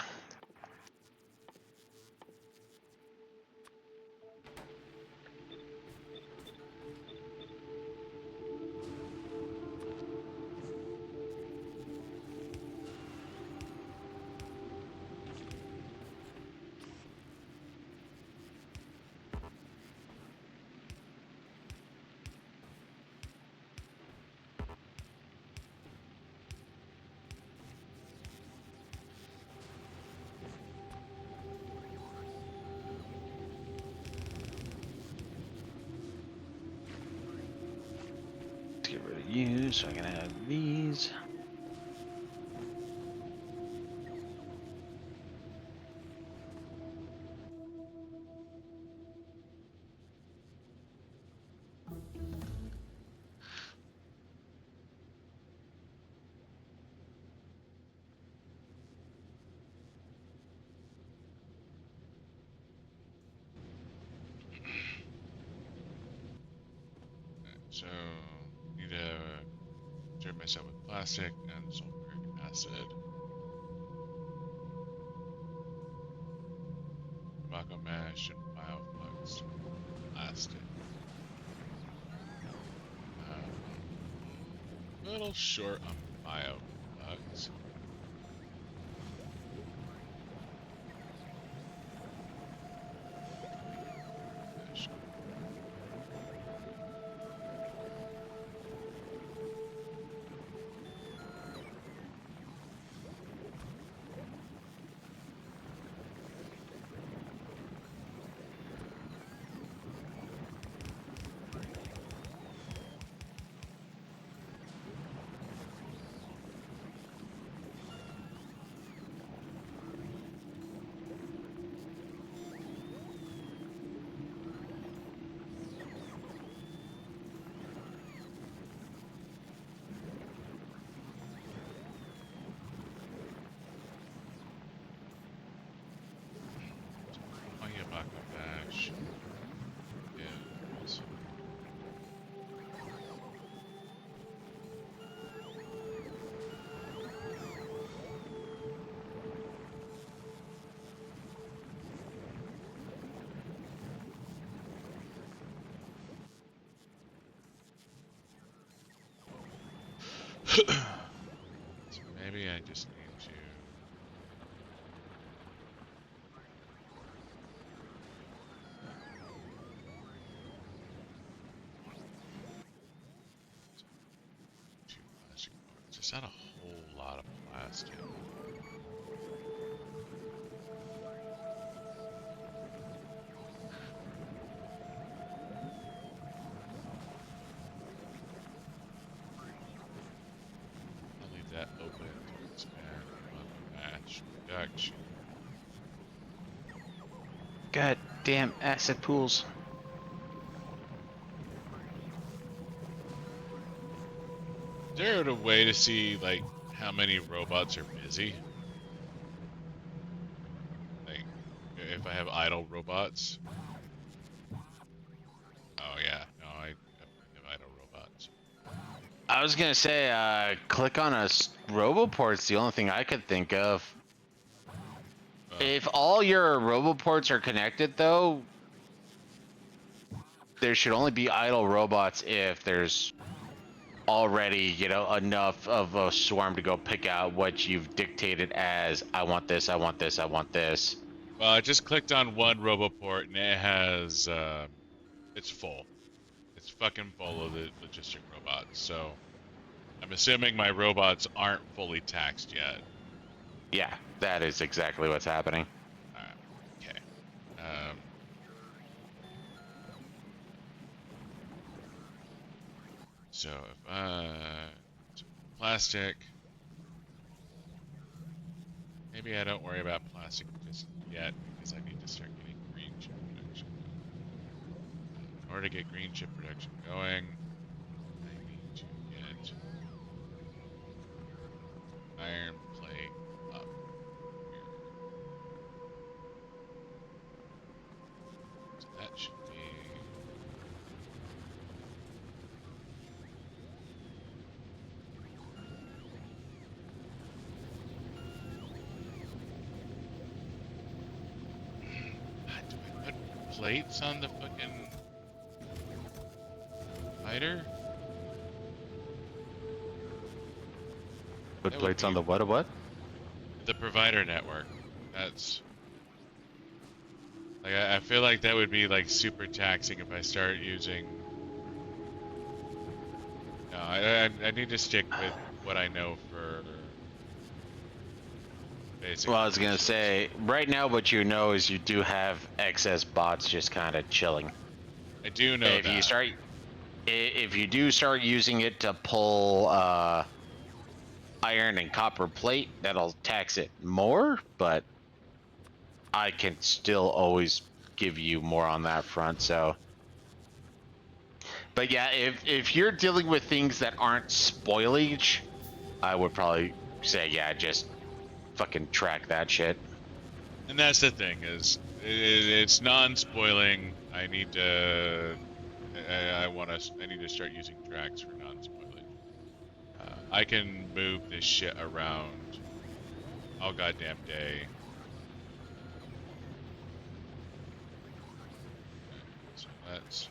[SPEAKER 2] Get rid of you so I can have these.
[SPEAKER 1] So, need to treat myself with plastic and sulfuric acid. Tobacco mesh and bioflux plastic. A little short on bioflux. Bash. Yes. So maybe I just need to. Is that a whole lot of plastic? I'll leave that open to expand match production.
[SPEAKER 2] God damn acid pools.
[SPEAKER 1] Is there a way to see, like, how many robots are busy? Like, if I have idle robots? Oh, yeah. No, I have idle robots.
[SPEAKER 2] I was gonna say, click on a roboport's the only thing I could think of. If all your roboports are connected, though, there should only be idle robots if there's already, you know, enough of a swarm to go pick out what you've dictated as, I want this, I want this, I want this.
[SPEAKER 1] Well, I just clicked on one roboport and it has, it's full. It's fucking full of the logistic robots, so I'm assuming my robots aren't fully taxed yet.
[SPEAKER 2] Yeah, that is exactly what's happening.
[SPEAKER 1] Okay. So if plastic, maybe I don't worry about plastic just yet because I need to start getting green chip production. In order to get green chip production going, I need to get iron plate up here. So that should be. Do I put plates on the fucking fighter?
[SPEAKER 2] Put
[SPEAKER 1] That would
[SPEAKER 2] plates on
[SPEAKER 1] be-
[SPEAKER 2] the what?
[SPEAKER 1] The provider network. That's like I feel like that would be like super taxing if I start using. No, I need to stick with what I know for basic.
[SPEAKER 2] Well, I was gonna say, right now what you know is you do have excess bots just kind of chilling.
[SPEAKER 1] I do know
[SPEAKER 2] if
[SPEAKER 1] that.
[SPEAKER 2] If you do start using it to pull iron and copper plate, that'll tax it more, but I can still always give you more on that front. So, but yeah, if you're dealing with things that aren't spoilage, I would probably say, yeah, just fucking track that shit.
[SPEAKER 1] And that's the thing is, it's non-spoiling. I need to I need to start using tracks for non-spoilage. I can move this shit around all goddamn day. So that's...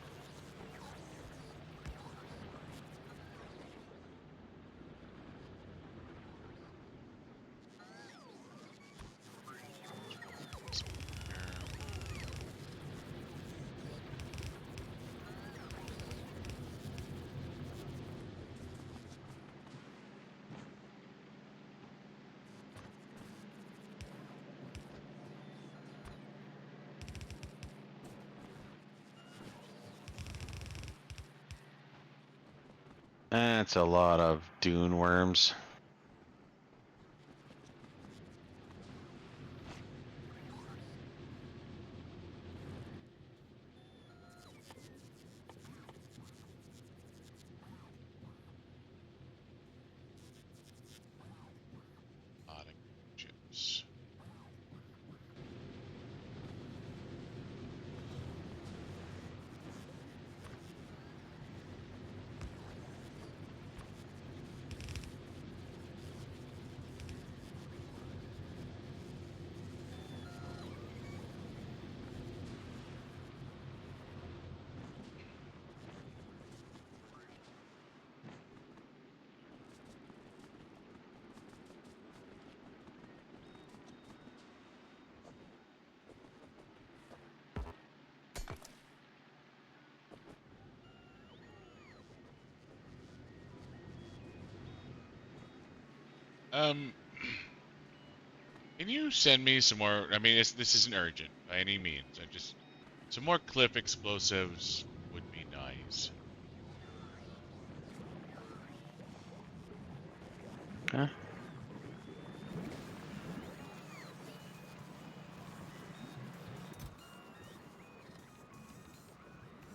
[SPEAKER 2] That's a lot of dune worms.
[SPEAKER 1] chips. Can you send me some more? I mean, this isn't urgent by any means. I just some more cliff explosives would be nice.
[SPEAKER 2] Huh?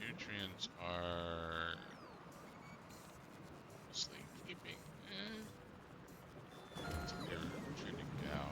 [SPEAKER 1] Nutrients are mostly keeping. They're trending down.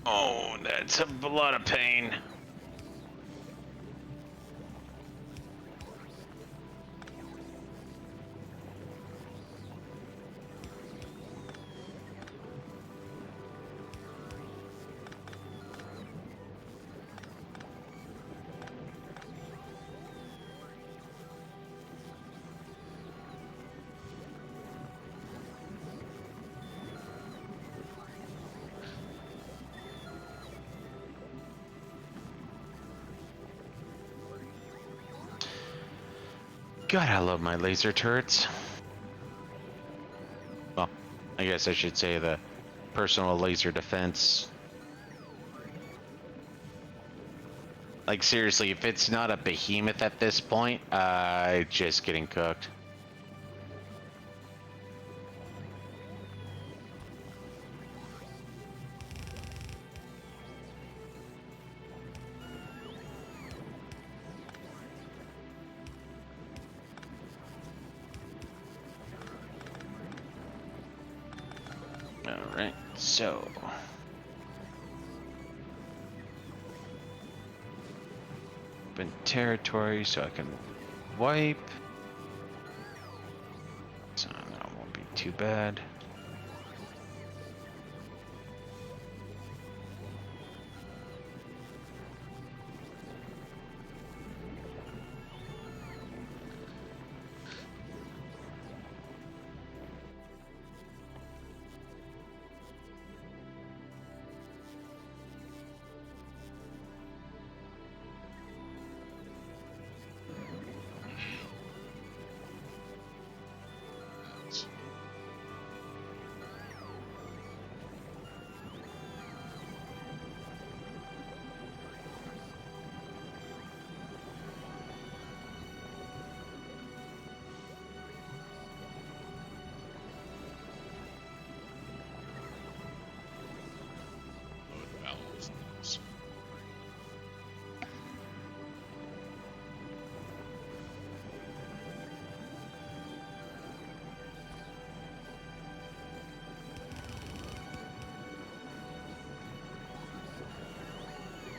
[SPEAKER 2] Oh, that's a lot of pain. God, I love my laser turrets. Well, I guess I should say the personal laser defense. Like, seriously, if it's not a behemoth at this point, just getting cooked. Alright, so... open territory so I can wipe. So that won't be too bad.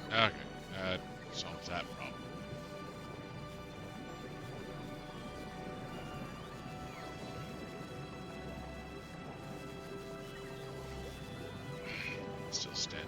[SPEAKER 1] Okay, that solves that problem. Still standing.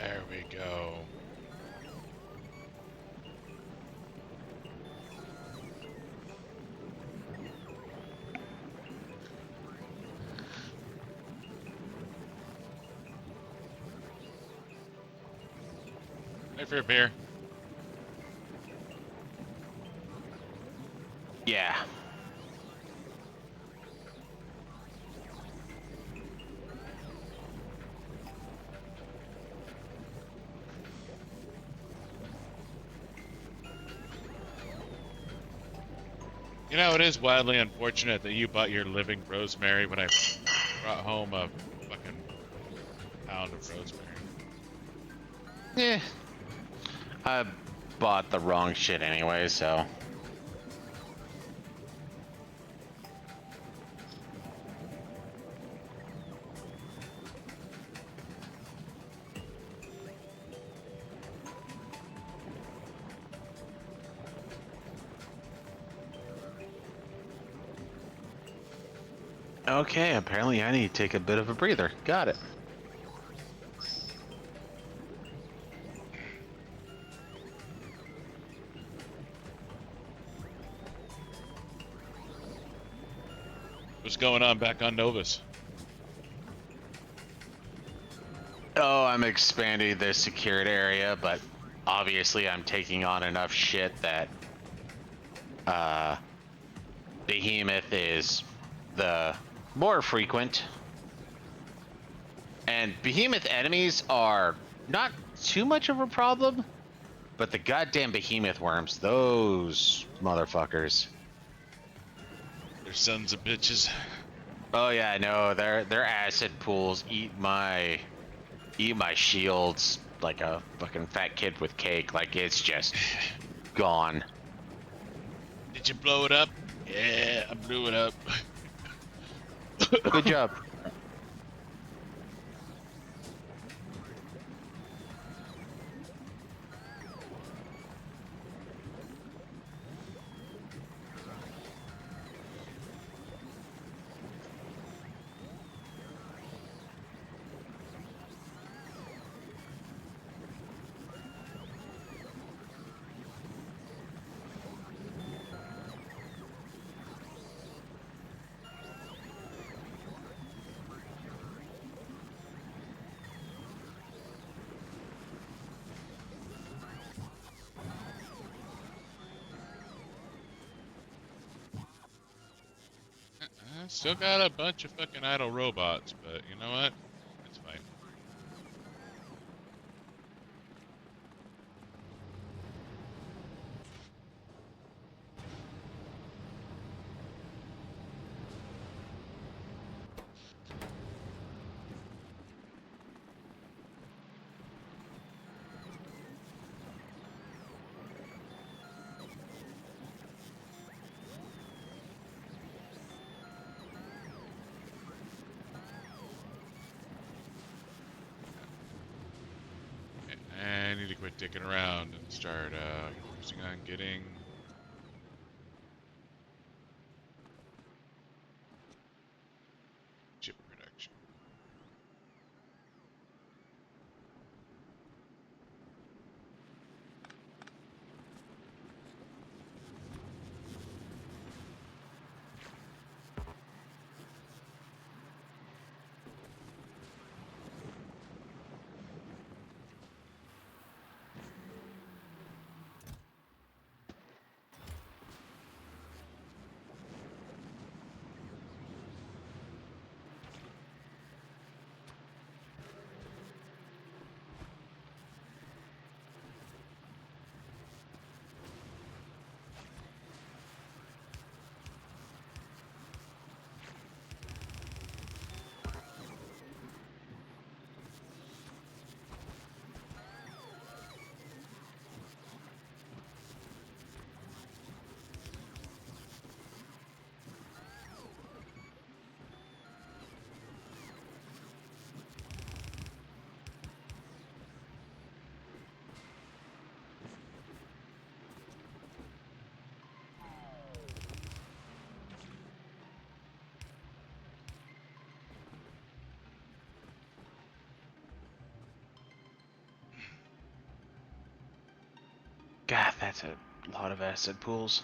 [SPEAKER 1] There we go. Hey, for a beer.
[SPEAKER 2] Yeah.
[SPEAKER 1] You know, it is wildly unfortunate that you bought your living rosemary when I brought home a fucking pound of rosemary.
[SPEAKER 2] Yeah. I bought the wrong shit anyway, so... Okay, apparently I need to take a bit of a breather. Got it.
[SPEAKER 1] What's going on back on Nauvis?
[SPEAKER 2] Oh, I'm expanding the secured area, but obviously I'm taking on enough shit that Behemoth is the more frequent. And Behemoth enemies are not too much of a problem, but the goddamn Behemoth worms, those motherfuckers.
[SPEAKER 1] They're sons of bitches.
[SPEAKER 2] Oh yeah, I know. Their acid pools eat my shields like a fucking fat kid with cake. Like, it's just gone.
[SPEAKER 1] Did you blow it up? Yeah, I blew it up.
[SPEAKER 2] Good job.
[SPEAKER 1] Still got a bunch of fucking idle robots, but you know what? It's fine. I need to quit dicking around and start focusing on getting chip production.
[SPEAKER 2] God, that's a lot of acid pools.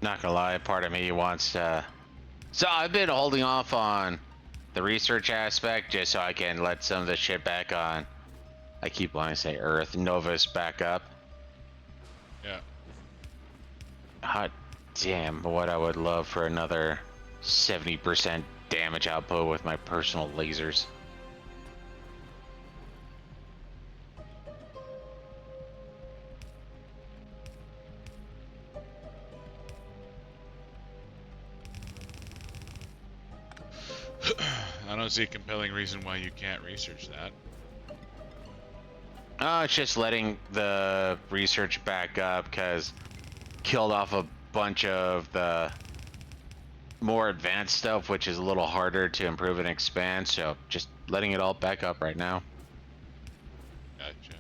[SPEAKER 2] Not gonna lie, part of me wants to. So I've been holding off on the research aspect just so I can let some of the shit back on. I keep wanting to say Earth, Nauvis back up.
[SPEAKER 1] Yeah.
[SPEAKER 2] Hot damn, what I would love for another 70% damage output with my personal lasers.
[SPEAKER 1] I don't see a compelling reason why you can't research that.
[SPEAKER 2] It's just letting the research back up because killed off a bunch of the more advanced stuff, which is a little harder to improve and expand. So just letting it all back up right now.
[SPEAKER 1] Gotcha.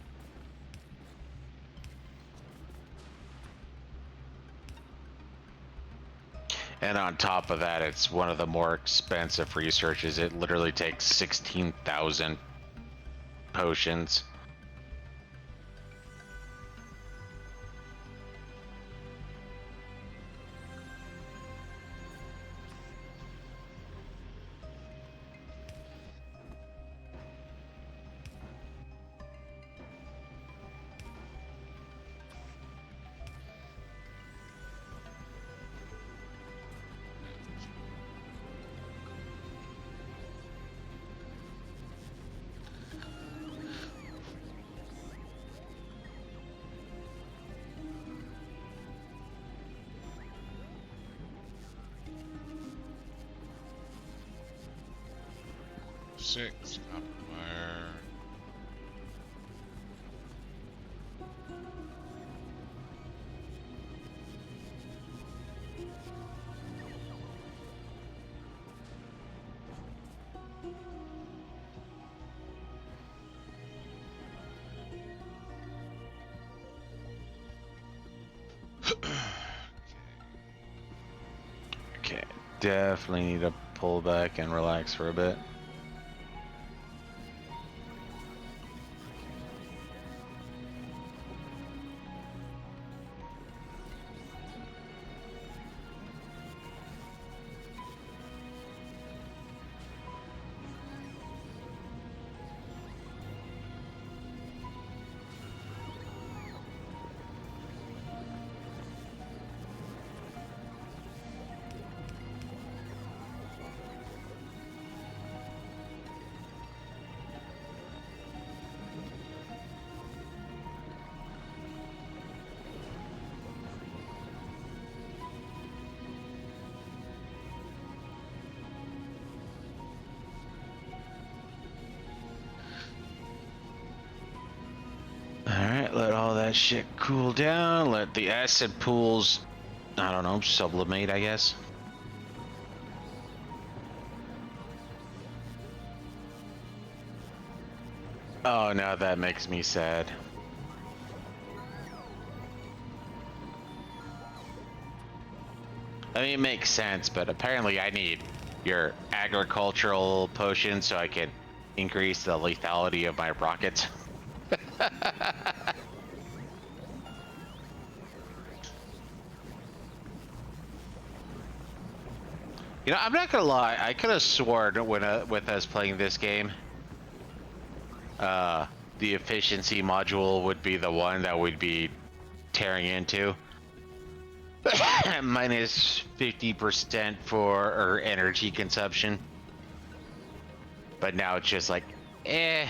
[SPEAKER 2] And on top of that, it's one of the more expensive researches. It literally takes 16,000 potions.
[SPEAKER 1] Six copper wire.
[SPEAKER 2] definitely need to pull back and relax for a bit. Alright, let all that shit cool down. Let the acid pools, I don't know, sublimate, I guess. Oh, now that makes me sad. I mean, it makes sense, but apparently I need your agricultural potion so I can increase the lethality of my rockets. You know, I'm not gonna lie, I could have sworn when with us playing this game, the efficiency module would be the one that we'd be tearing into. Minus 50% for energy consumption. But now it's just like, eh.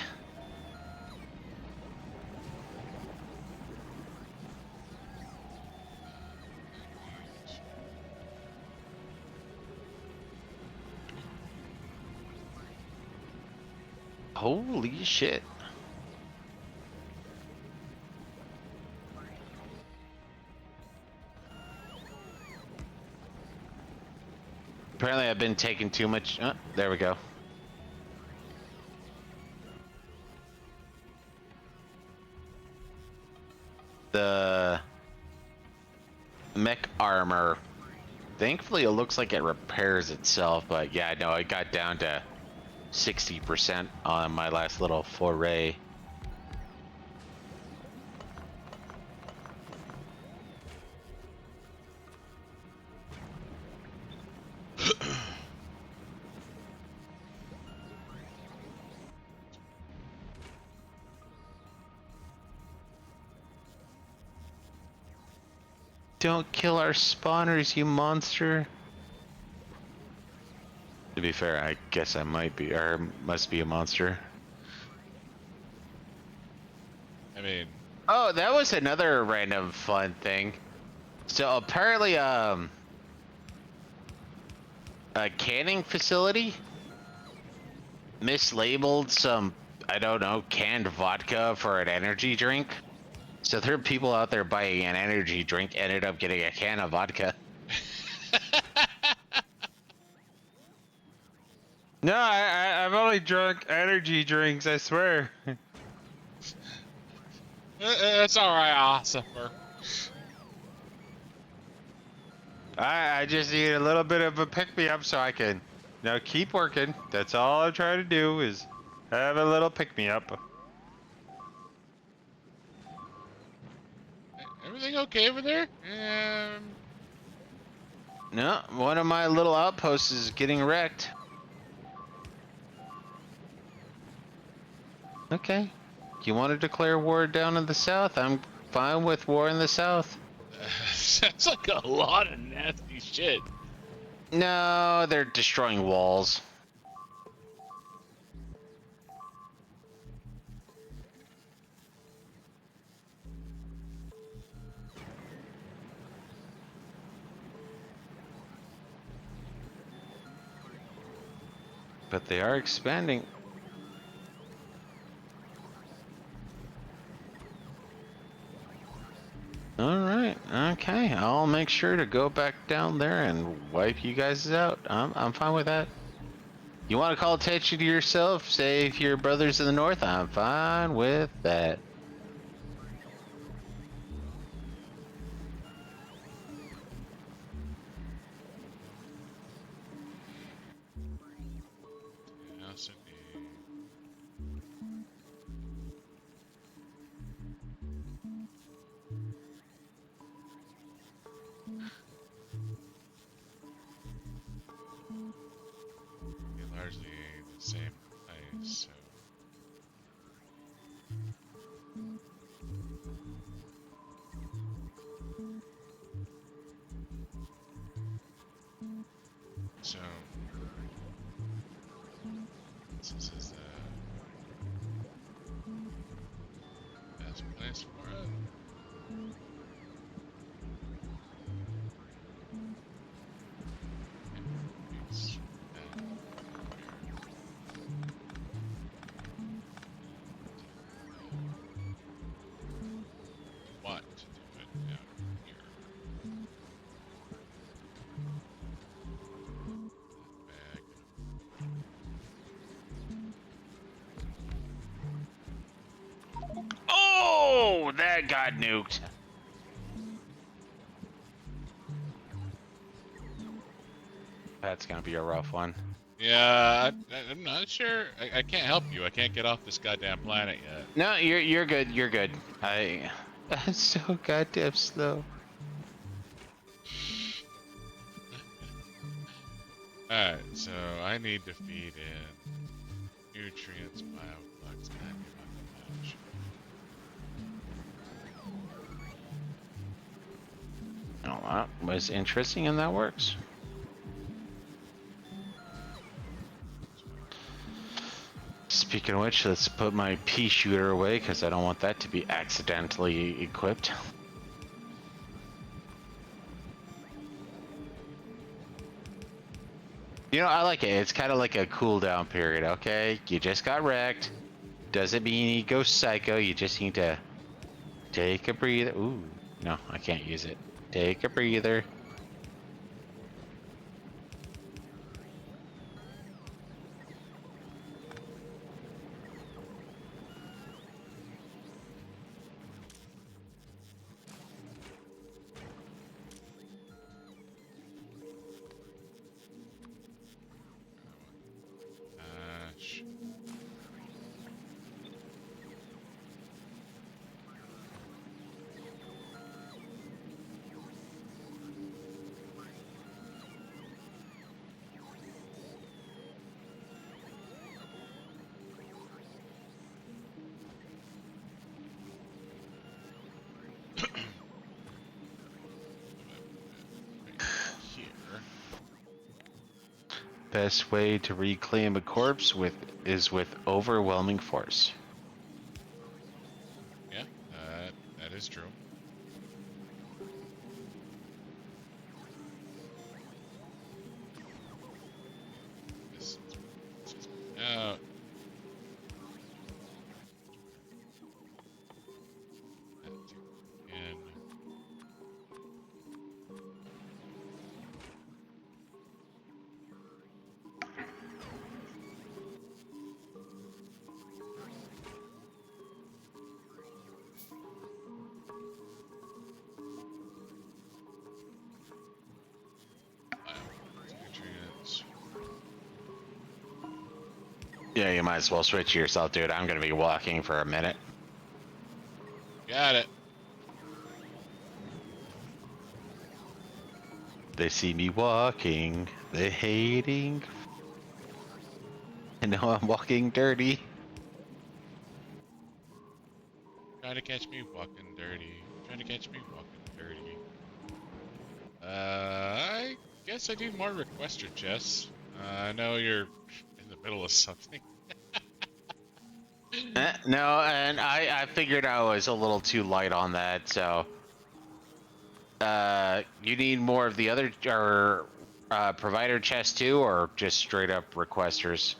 [SPEAKER 2] Holy shit. Apparently I've been taking too much. Oh, there we go. The mech armor. Thankfully, it looks like it repairs itself, but yeah, no, I got down to 60% on my last little foray. Don't kill our spawners, you monster. To be fair, I guess I might be, or must be a monster.
[SPEAKER 1] I mean...
[SPEAKER 2] Oh, that was another random fun thing. So apparently, a canning facility mislabeled some, I don't know, canned vodka for an energy drink. So there are people out there buying an energy drink, ended up getting a can of vodka. No, I've only drunk energy drinks, I swear.
[SPEAKER 1] It's alright, Ossifer.
[SPEAKER 2] I just need a little bit of a pick-me-up so I can, you know, keep working. That's all I'm trying to do is have a little pick-me-up.
[SPEAKER 1] Everything okay over there?
[SPEAKER 2] No, one of my little outposts is getting wrecked. Okay. You want to declare war down in the south? I'm fine with war in the south.
[SPEAKER 1] Sounds like a lot of nasty shit.
[SPEAKER 2] No, they're destroying walls. But they are expanding. Alright, okay. I'll make sure to go back down there and wipe you guys out. I'm fine with that. You want to call attention to yourself, save your brothers in the north? I'm fine with that.
[SPEAKER 1] so this is the best place for it. It's, want to do it down here. Bag.
[SPEAKER 2] Oh, that got nuked. That's gonna be a rough one.
[SPEAKER 1] Yeah, I'm not sure. I can't help you. I can't get off this goddamn planet yet.
[SPEAKER 2] No, you're good. You're good. I'm so goddamn slow.
[SPEAKER 1] Alright, so I need to feed in nutrients, bioflux, patch.
[SPEAKER 2] Oh, that was interesting, and that works. Speaking of which, let's put my pea shooter away because I don't want that to be accidentally equipped. You know, I like it. It's kind of like a cooldown period, okay? You just got wrecked. Doesn't mean you go psycho. You just need to take a breather. Ooh, no, I can't use it. Take a breather.
[SPEAKER 1] Patch. Here.
[SPEAKER 2] Best way to reclaim a corpse is with overwhelming force.
[SPEAKER 1] Yeah, that is true. This is out. And nutrients.
[SPEAKER 2] Yeah, you might as well switch yourself, dude. I'm gonna be walking for a minute.
[SPEAKER 1] Got it.
[SPEAKER 2] They see me walking, they hating. And now I'm walking dirty.
[SPEAKER 1] Trying to catch me walking dirty. Trying to catch me walking dirty. I guess I need more requester chests. I know you're in the middle of something.
[SPEAKER 2] No, and I figured I was a little too light on that, so you need more of the other or provider chest too, or just straight up requesters?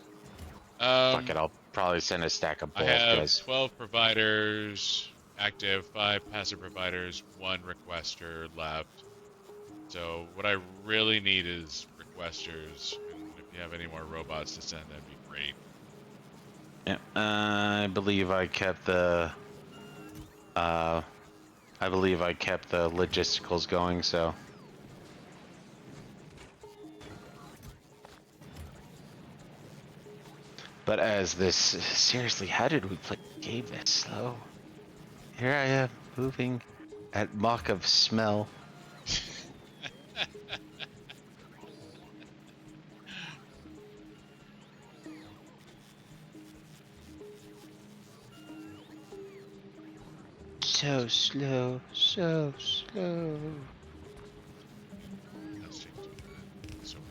[SPEAKER 2] Fuck it, I'll probably send a stack of
[SPEAKER 1] I
[SPEAKER 2] both
[SPEAKER 1] have
[SPEAKER 2] because
[SPEAKER 1] 12 providers active, 5 passive providers, 1 requester left. So what I really need is requesters, and if you have any more robots to send, that'd be great.
[SPEAKER 2] yeah, I believe I kept the logisticals going, so. But as this, seriously, how did we play the game this slow? Here I am, moving at mock of smell. So slow, so slow.
[SPEAKER 1] Let's take this away.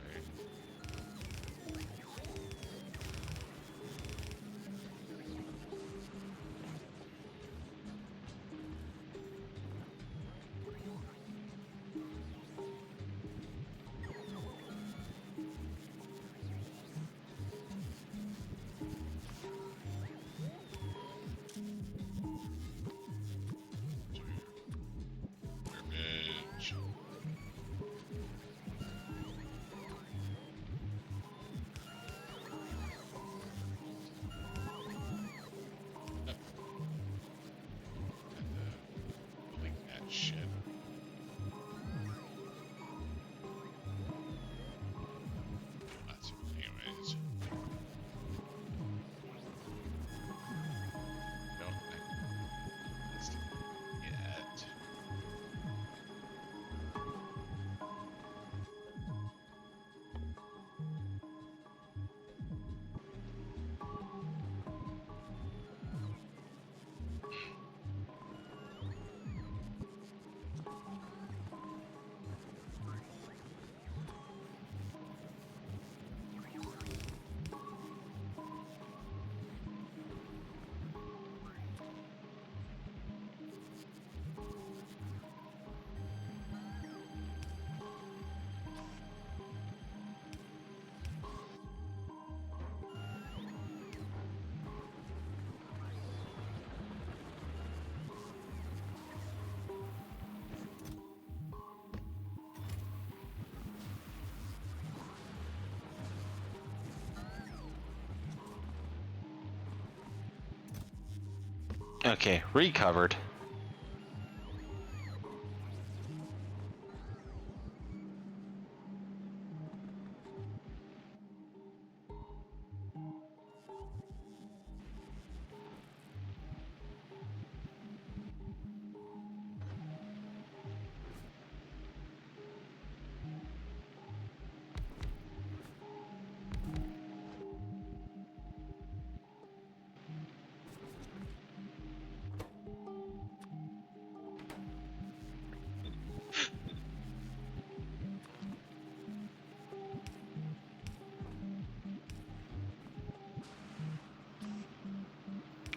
[SPEAKER 2] Okay, recovered.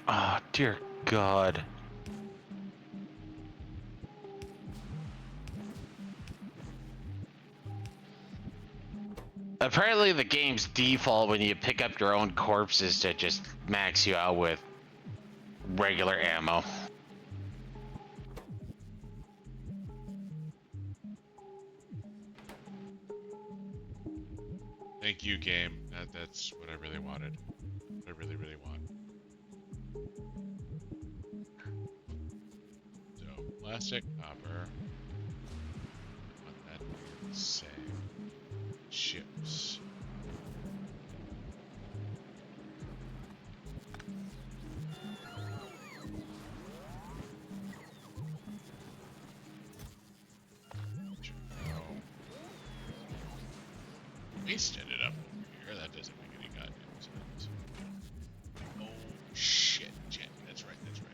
[SPEAKER 2] Oh, dear God. Apparently the game's default when you pick up your own corpses to just max you out with regular ammo.
[SPEAKER 1] Thank you, game. That's what I really wanted. What I really, really want. So, plastic, copper. Want that to be the same. Chips. Waste ended up over here. That doesn't make any goddamn sense. Oh shit, Jen. That's right, that's right.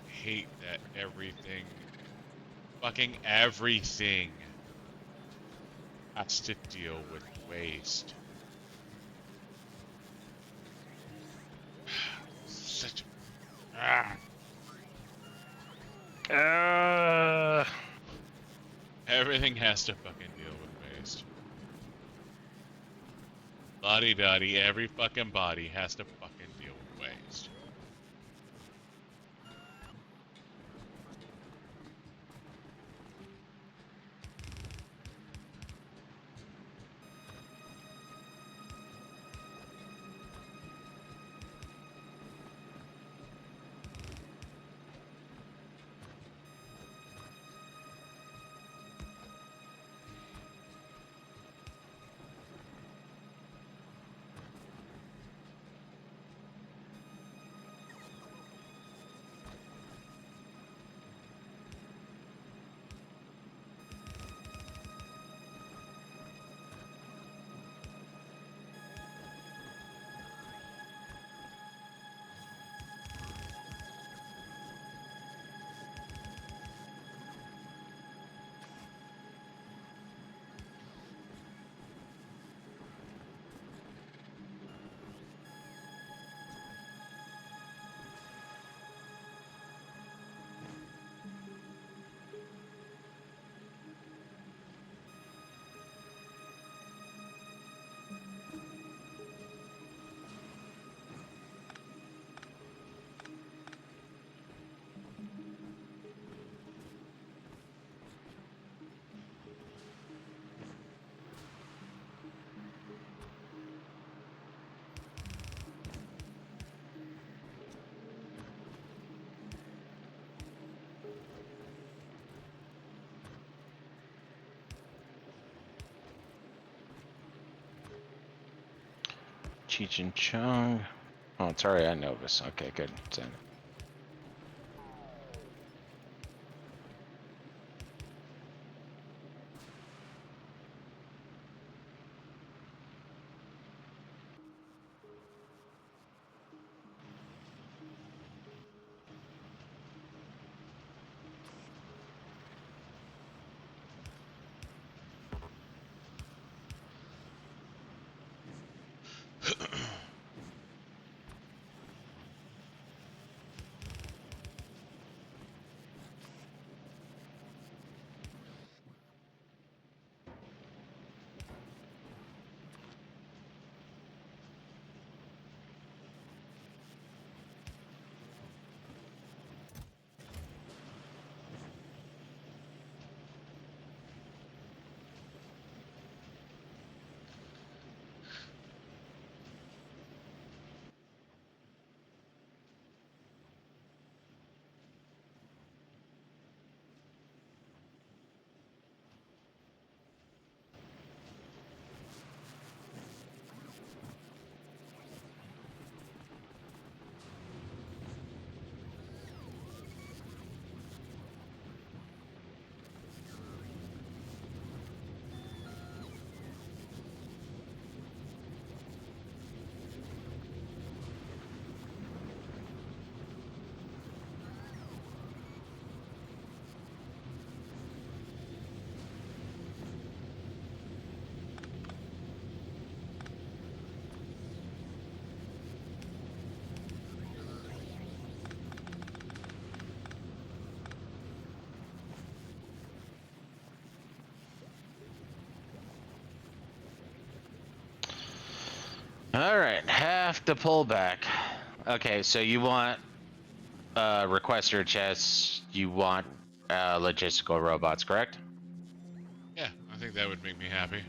[SPEAKER 1] I hate that everything, fucking everything, has to deal with waste. Such a... Everything has to fucking deal with waste. Body-dotty, every fucking body has to fucking deal with waste.
[SPEAKER 2] Cheech and Chong. Oh, it's already at Nauvis. Okay, good. Send it. right, have to pull back. Okay, so you want requester chests, you want logistical robots, correct?
[SPEAKER 1] Yeah, I think that would make me happy.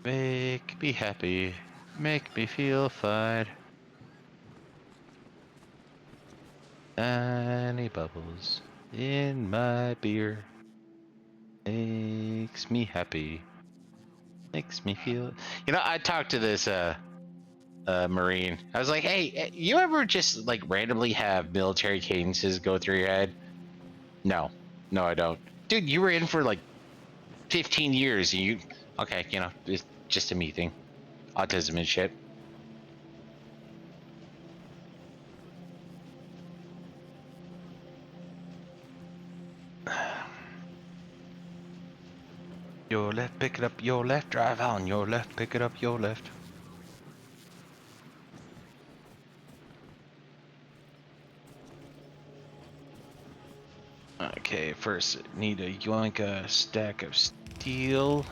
[SPEAKER 2] Make me happy. Make me feel fine. Tiny bubbles in my beer. Makes me happy. Makes me feel. You know, I talked to this Marine. I was like, hey, you ever just like randomly have military cadences go through your head? No, no, I don't. Dude, you were in for like 15 years and you. Okay, you know, it's just a me thing. Autism and shit. Your left, pick it up, your left, drive on your left, pick it up, your left. Okay, first need to yoink a stack of steel.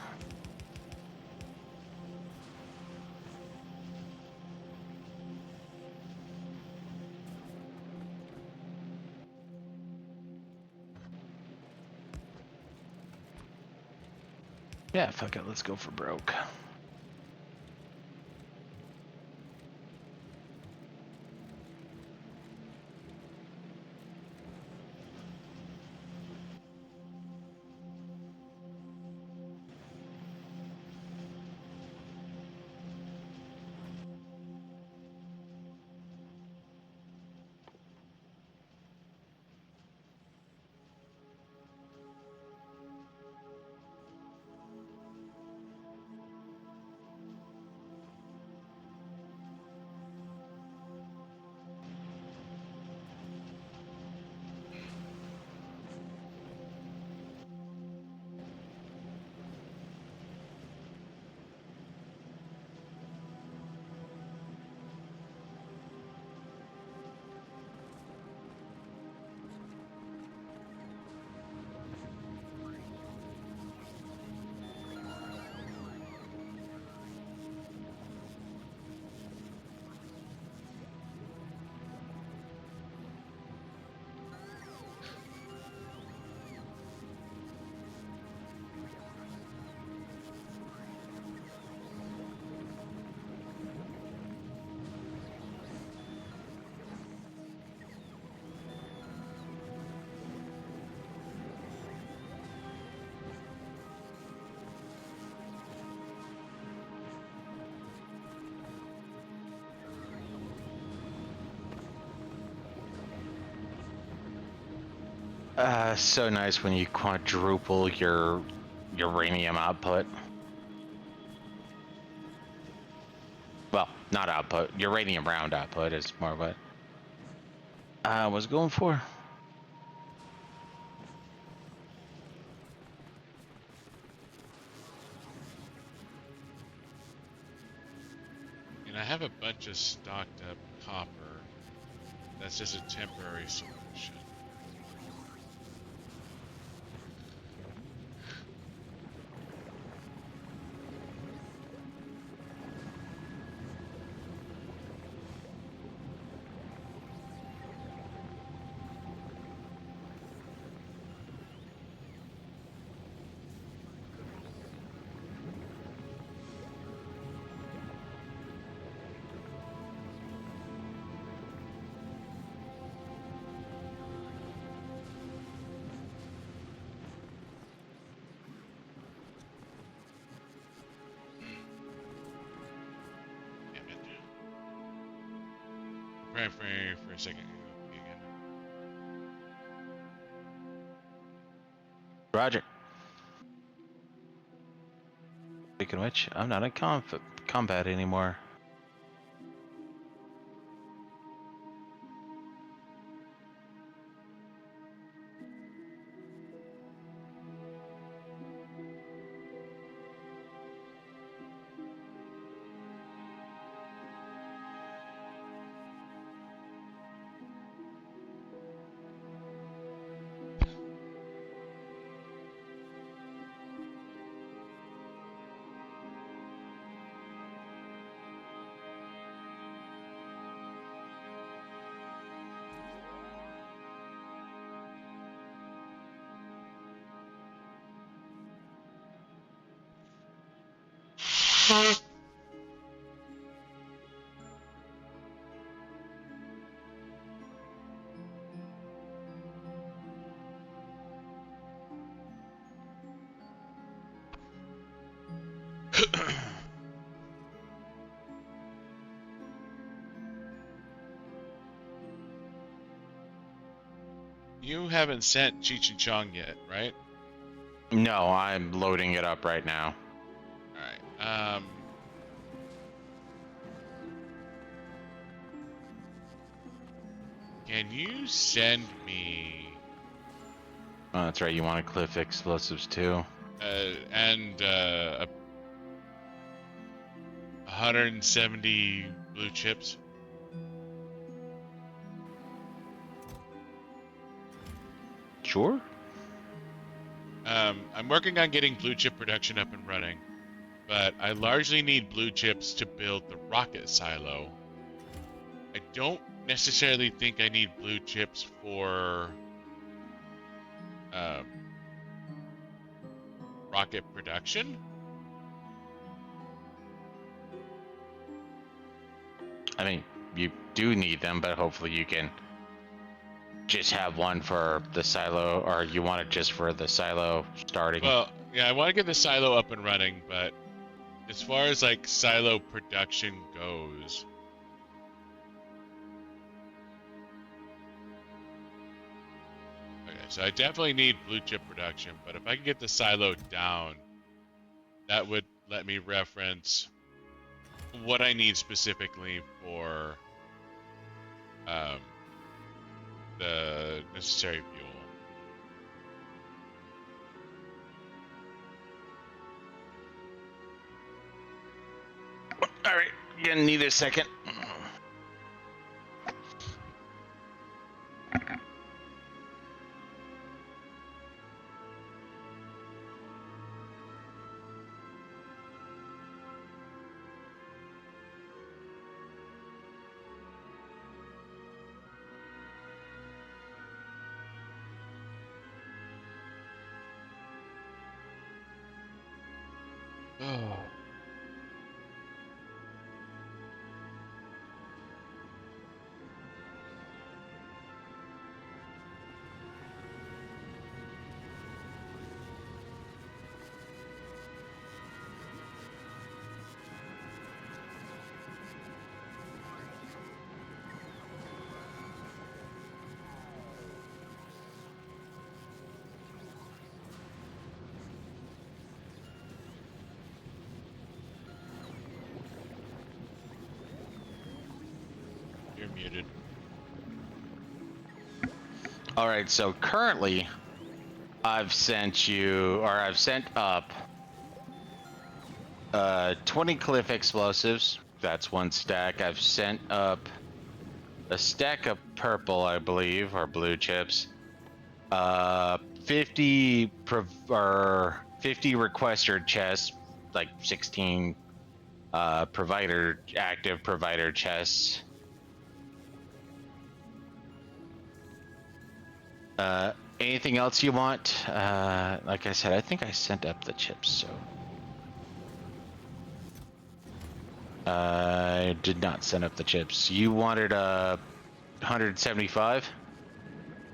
[SPEAKER 2] Yeah, fuck it, let's go for broke. So nice when you quadruple your uranium output. Well, not output. Uranium round output is more what I was going for.
[SPEAKER 1] And I have a bunch of stocked up copper. That's just a temporary solution. Damn it. Right for a second. Again.
[SPEAKER 2] Roger. Speaking of which, I'm not in combat anymore.
[SPEAKER 1] You haven't sent Cheech and Chong yet, right?
[SPEAKER 2] No, I'm loading it up right now.
[SPEAKER 1] All right. Can you send me?
[SPEAKER 2] Oh, that's right. You want to cliff explosives too?
[SPEAKER 1] And 170 blue chips.
[SPEAKER 2] Sure.
[SPEAKER 1] I'm working on getting blue chip production up and running, but I largely need blue chips to build the rocket silo. I don't necessarily think I need blue chips for rocket production.
[SPEAKER 2] I mean, you do need them, but hopefully you can just have one for the silo, or you want it just for the silo starting.
[SPEAKER 1] Well, yeah, I want to get the silo up and running, but as far as like silo production goes, okay, so I definitely need blue chip production, but if I can get the silo down, that would let me reference what I need specifically for the necessary fuel.
[SPEAKER 2] All right, you're gonna need a second.
[SPEAKER 1] Oh. You're muted.
[SPEAKER 2] All right, so currently I've sent up 20 cliff explosives. That's one stack. I've sent up a stack of purple, I believe, or blue chips. 50 50 requester chests, like 16 active provider chests. Anything else you want? Like I said, I think I sent up the chips, so I did not send up the chips. You wanted 175?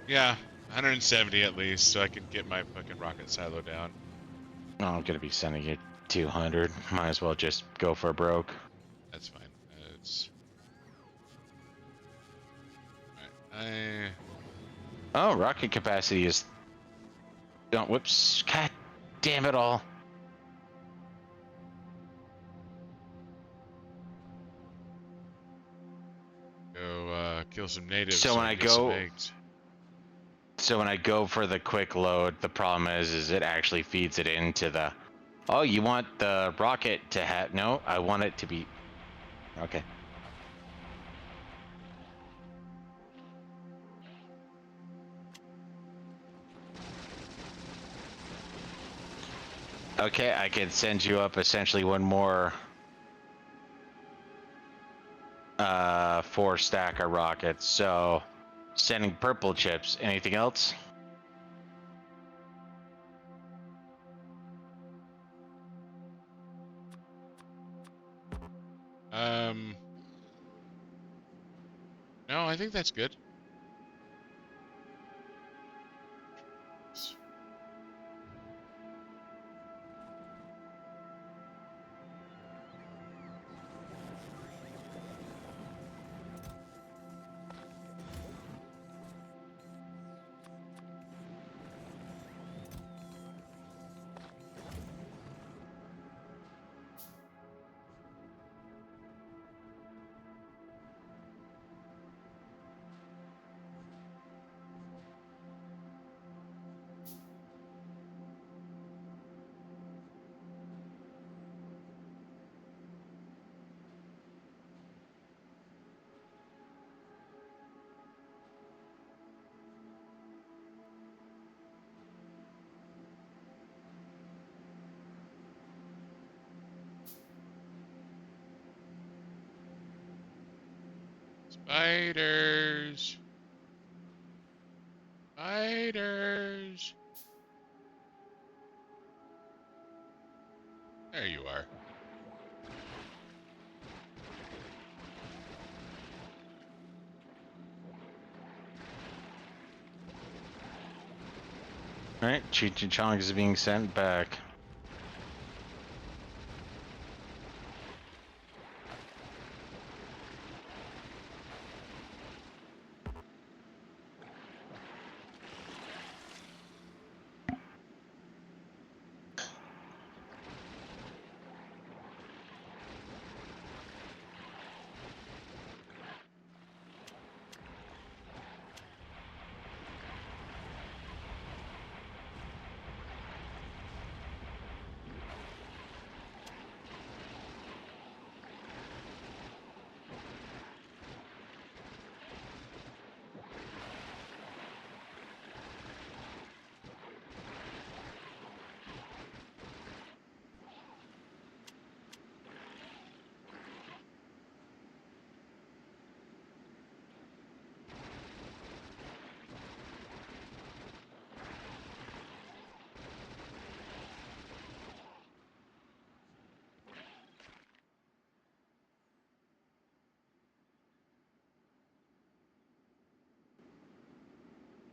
[SPEAKER 1] Yeah, 170 at least, so I can get my fucking rocket silo down.
[SPEAKER 2] Oh, I'm gonna be sending you 200. Might as well just go for broke.
[SPEAKER 1] That's fine. It's alright.
[SPEAKER 2] Oh, rocket capacity is. Don't. Whoops. God damn it all.
[SPEAKER 1] Go kill some natives.
[SPEAKER 2] So when
[SPEAKER 1] I
[SPEAKER 2] I
[SPEAKER 1] get some
[SPEAKER 2] go.
[SPEAKER 1] eggs.
[SPEAKER 2] So when I go for the quick load, the problem is it actually feeds it into the. Oh, you want the rocket to have? No, I want it to be. Okay. Okay, I can send you up essentially one more 4 stack of rockets. So sending purple chips. Anything else?
[SPEAKER 1] No, I think that's good. Spiders. Spiders. There you are.
[SPEAKER 2] Alright, XioniX is being sent back.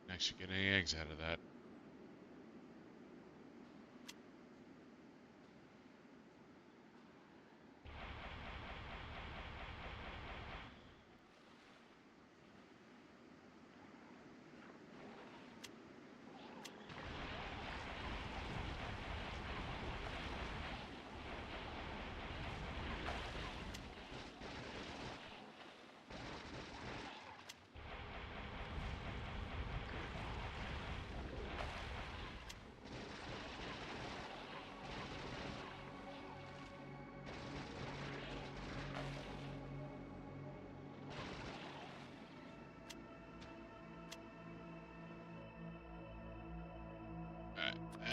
[SPEAKER 1] Actually get any eggs out of that.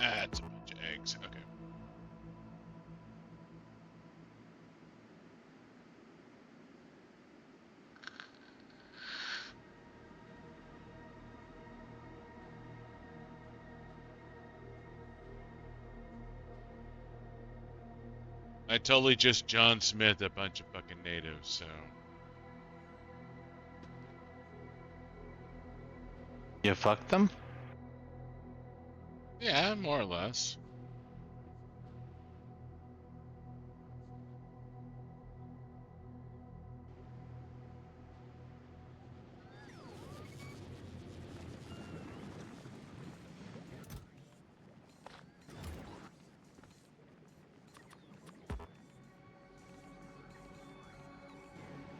[SPEAKER 1] That's a bunch of eggs. Okay. I totally just John Smith a bunch of fucking natives, so.
[SPEAKER 2] You fucked them?
[SPEAKER 1] Yeah, more or less.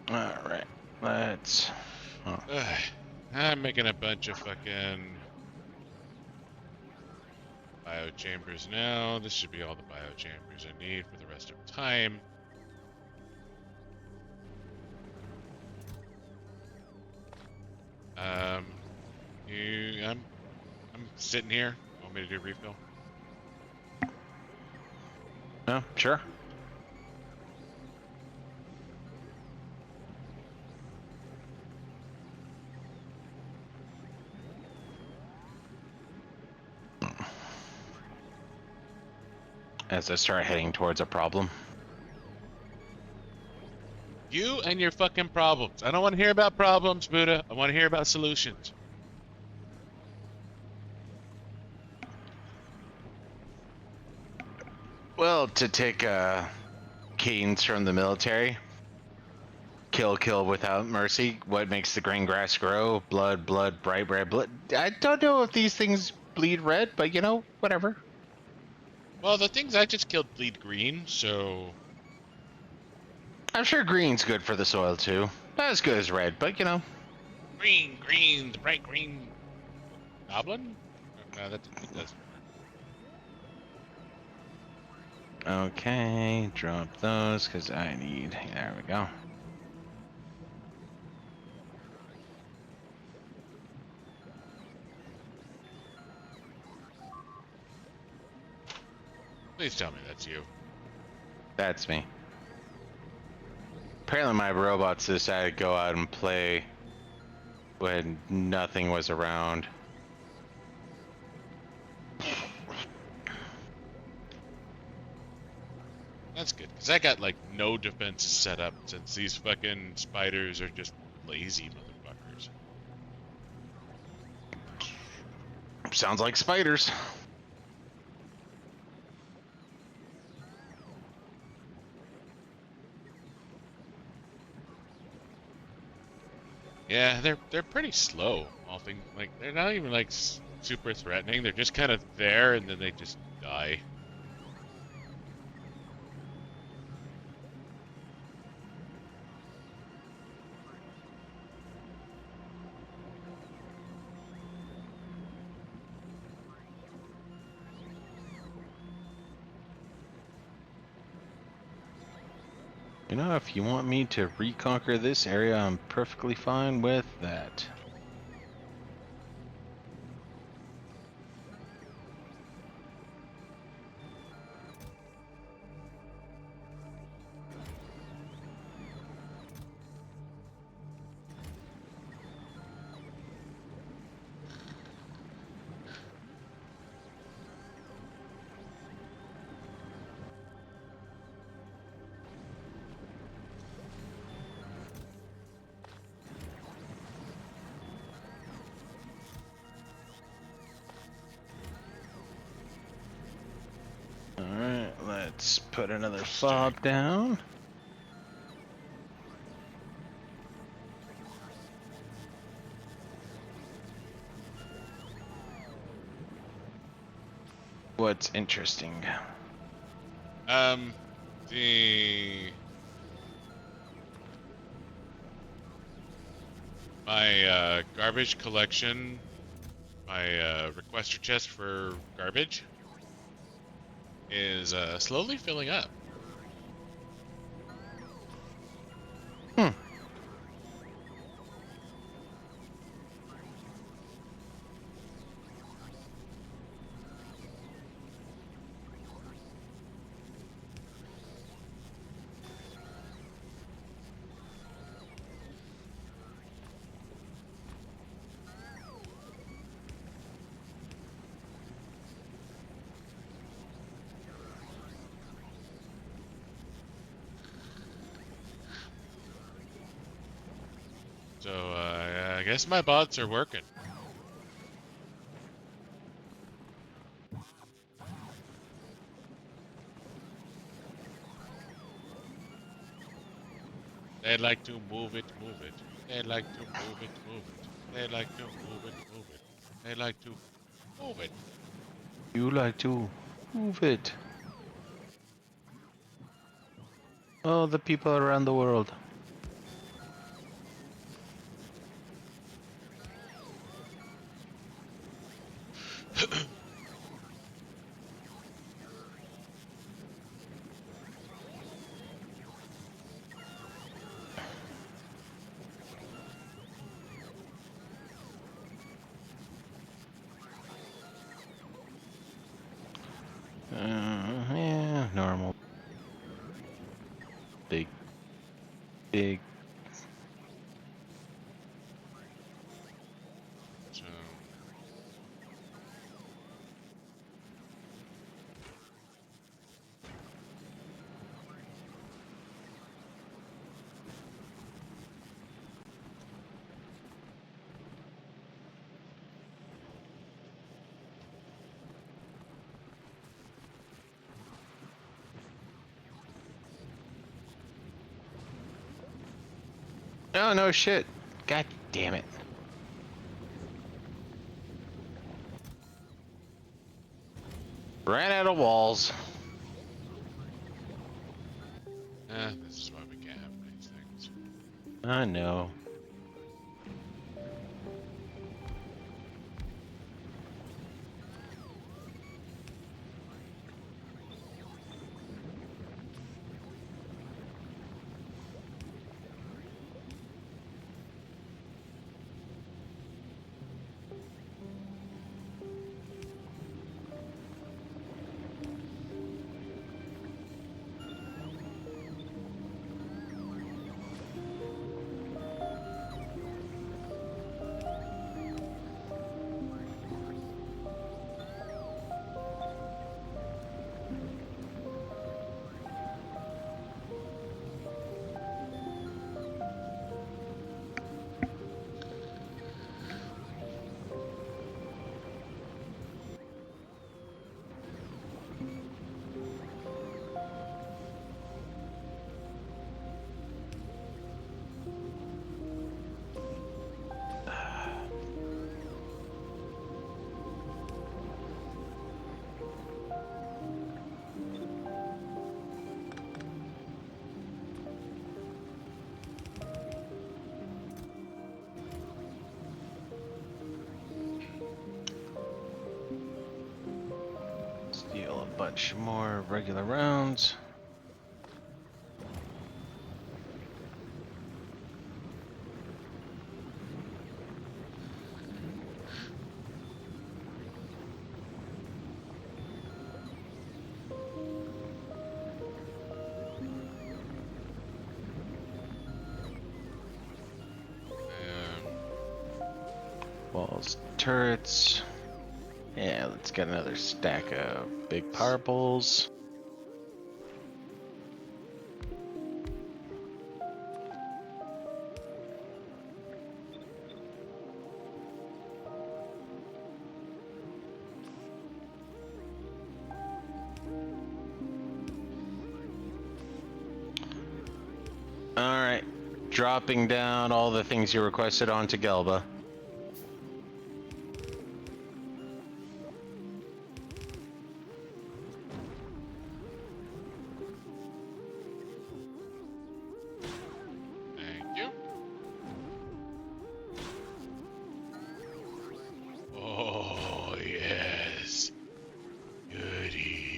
[SPEAKER 2] Alright, let's... Oh.
[SPEAKER 1] Ugh. I'm making a bunch of fucking biochambers now. This should be all the biochambers I need for the rest of time. I'm sitting here. Want me to do refill?
[SPEAKER 2] No, sure. As I start heading towards a problem.
[SPEAKER 1] You and your fucking problems. I don't want to hear about problems, Buddha. I want to hear about solutions.
[SPEAKER 2] Well, to take cadence from the military, kill without mercy. What makes the green grass grow? Blood, bright red blood. I don't know if these things bleed red, but you know, whatever.
[SPEAKER 1] Well, the things I just killed bleed green, so...
[SPEAKER 2] I'm sure green's good for the soil too. Not as good as red, but you know.
[SPEAKER 1] Green, the bright green... Goblin? No, that doesn't work.
[SPEAKER 2] Okay, drop those because I need. There we go.
[SPEAKER 1] Please tell me that's you.
[SPEAKER 2] That's me. Apparently, my robots decided to go out and play when nothing was around.
[SPEAKER 1] That's good, because I got, like, no defenses set up since these fucking spiders are just lazy motherfuckers.
[SPEAKER 2] Sounds like spiders.
[SPEAKER 1] Yeah, they're pretty slow. All things like they're not even like super threatening. They're just kind of there, and then they just die.
[SPEAKER 2] You know, if you want me to reconquer this area, I'm perfectly fine with that. Alright, let's put another fob down. What's interesting?
[SPEAKER 1] The my garbage collection, my requester chest for garbage is slowly filling up.
[SPEAKER 2] Hmm.
[SPEAKER 1] So I guess my bots are working. They like to move it, move it. They like to move it, move it. They like to move it, move it. They like to move it.
[SPEAKER 2] You like to move it. Oh, the people around the world. Yeah, normal. Big.
[SPEAKER 1] So
[SPEAKER 2] Oh, no shit. God damn it. Ran out of walls.
[SPEAKER 1] This is why we can't have nice things.
[SPEAKER 2] I know. Steal a bunch more regular rounds. Walls, turrets. Yeah, let's get another stack of big power poles. Alright, dropping down all the things you requested onto Gelba.
[SPEAKER 1] Thank you. Oh, yes. Goodies.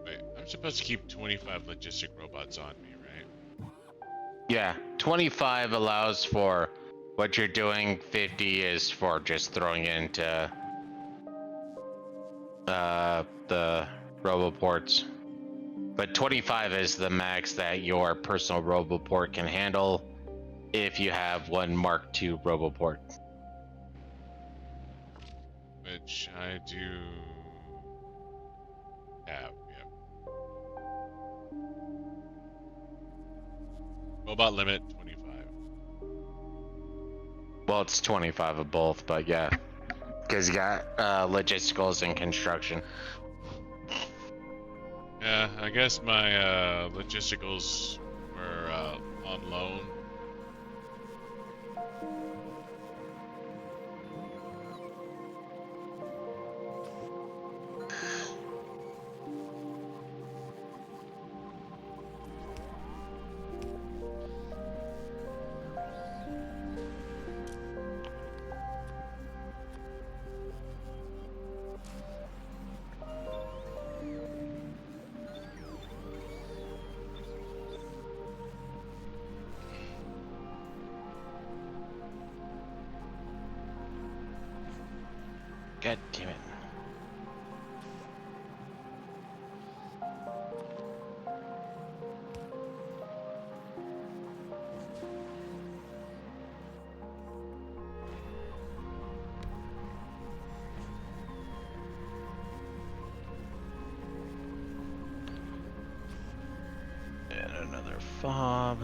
[SPEAKER 1] Wait, I'm supposed to keep 25 logistic robots on me, right?
[SPEAKER 2] Yeah, 25 allows for what you're doing, 50 is for just throwing it into the roboports. But 25 is the max that your personal roboport can handle if you have one Mark II roboport.
[SPEAKER 1] Which I do have, yep. Robot limit 25.
[SPEAKER 2] Well, it's 25 of both, but yeah. Because you got logisticals and construction.
[SPEAKER 1] Yeah, I guess my logisticals were on loan.
[SPEAKER 2] God damn it. fob.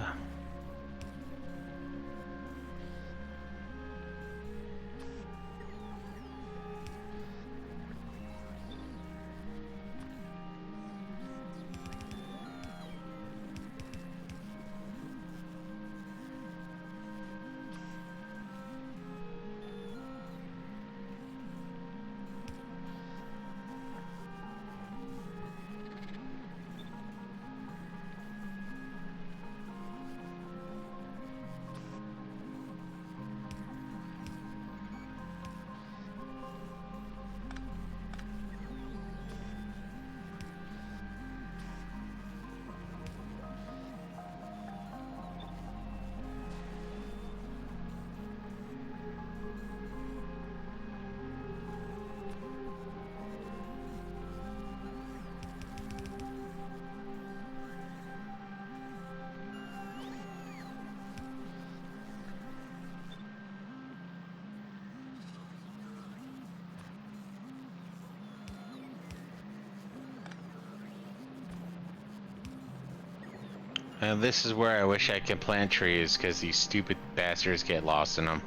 [SPEAKER 2] And this is where I wish I could plant trees, because these stupid bastards get lost in them.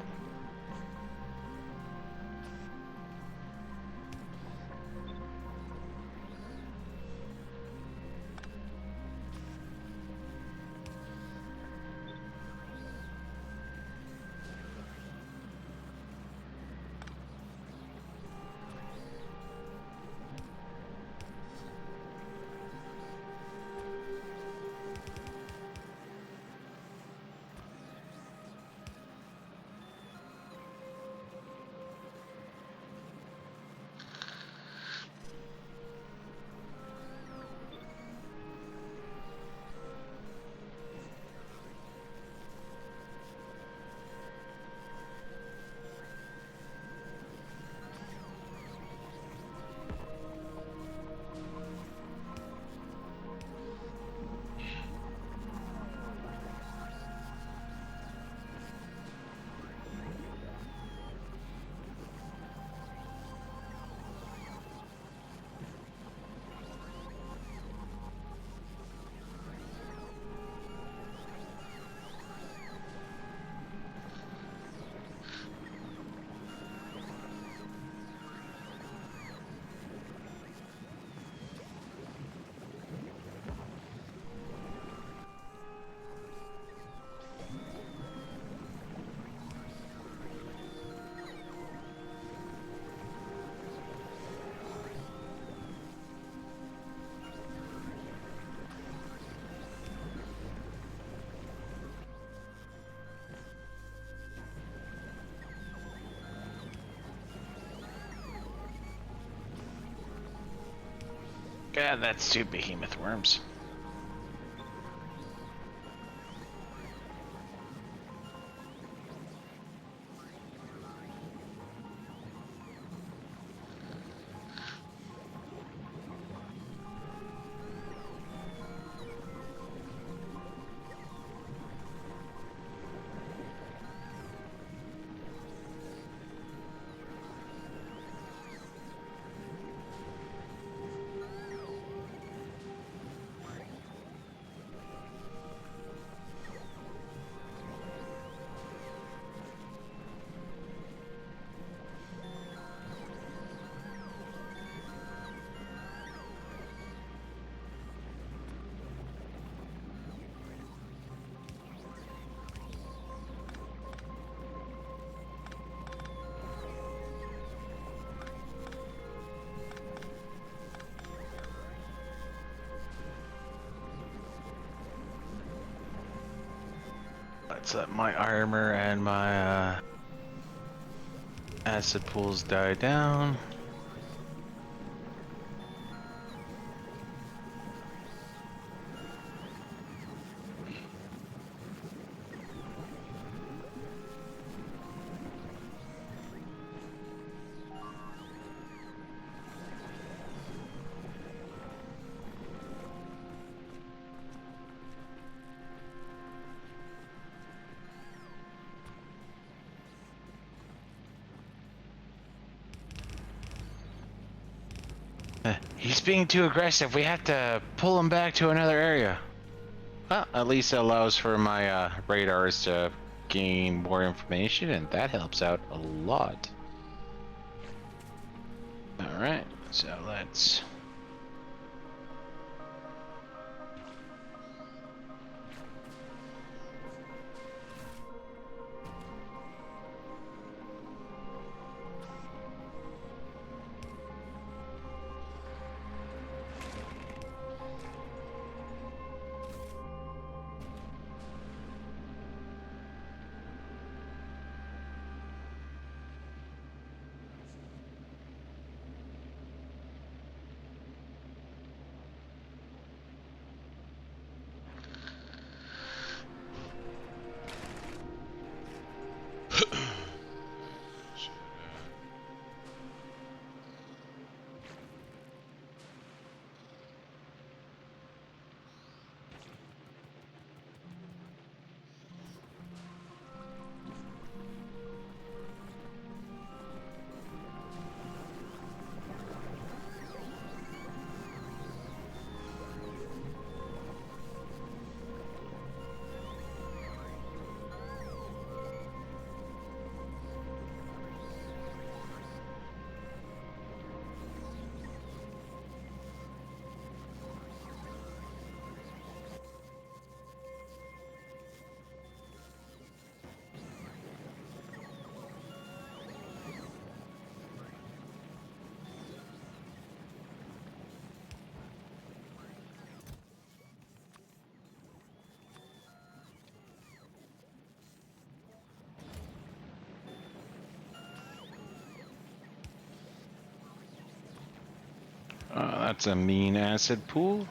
[SPEAKER 2] God, that's two behemoth worms. Let's let my armor and my acid pools die down. He's being too aggressive. We have to pull him back to another area. Well, at least it allows for my radars to gain more information, and that helps out a lot. All right, so let's. That's a mean acid pool.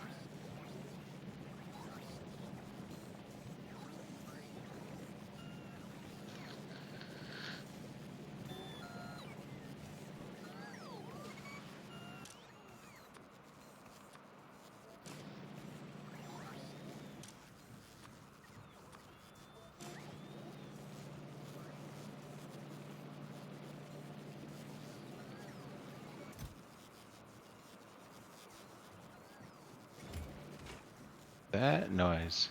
[SPEAKER 2] That noise.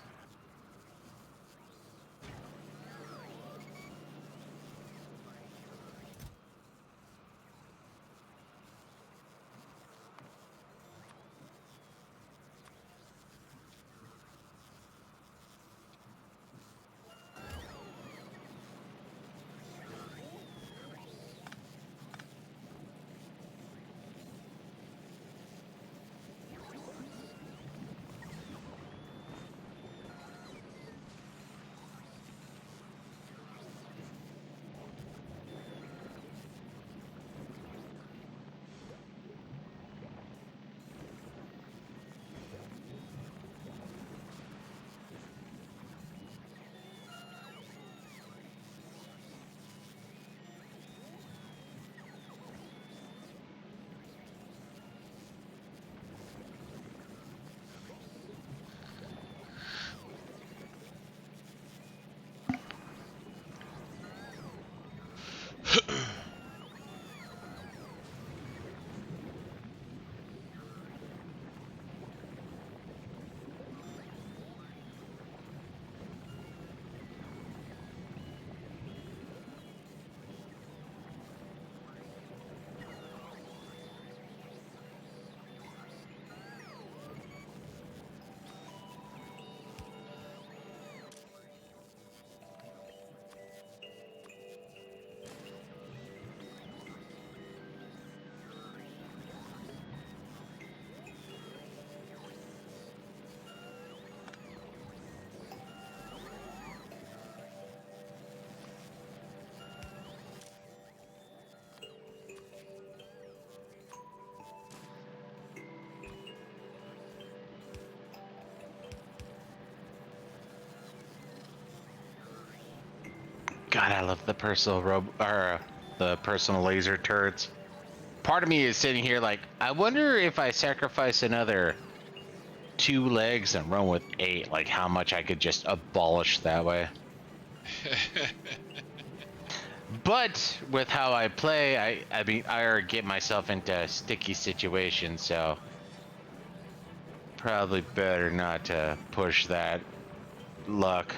[SPEAKER 2] God, I love the the personal laser turrets. Part of me is sitting here like, I wonder if I sacrifice another 2 legs and run with 8, like how much I could just abolish that way. But with how I play, I mean, I get myself into sticky situations, so Probably better not to push that luck.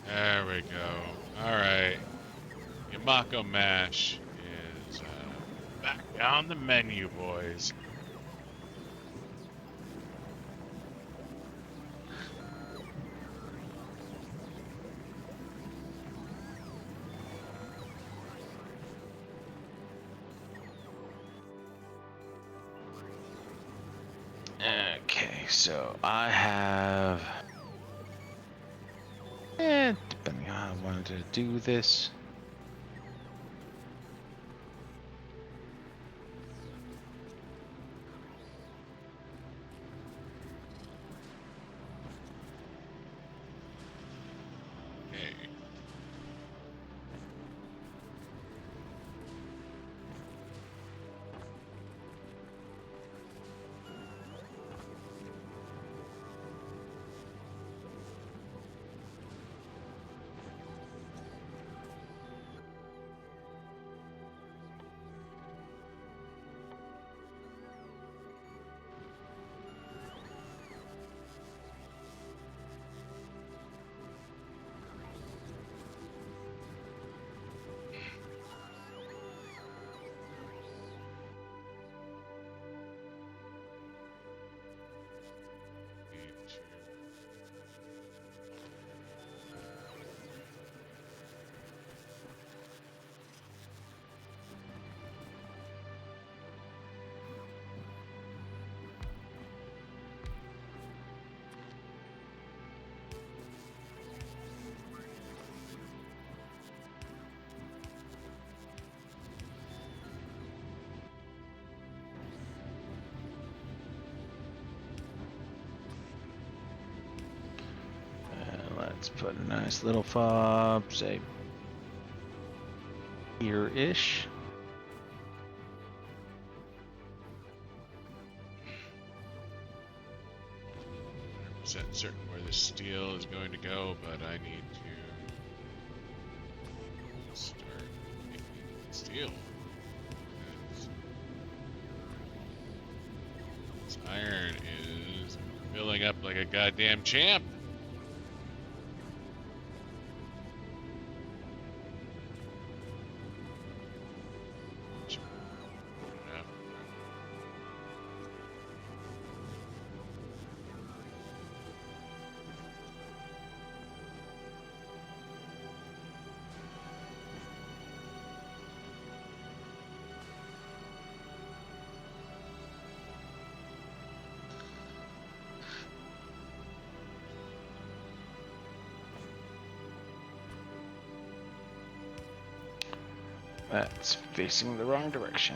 [SPEAKER 1] There we go. All right. Yamako Mash is back on the menu, boys.
[SPEAKER 2] Okay, so I have... depending on how I wanted to do this.
[SPEAKER 1] Okay.
[SPEAKER 2] Let's put a nice little fob, say here-ish.
[SPEAKER 1] Certain where the steel is going to go, but I need to start making steel. This iron is filling up like a goddamn champ.
[SPEAKER 2] That's facing the wrong direction.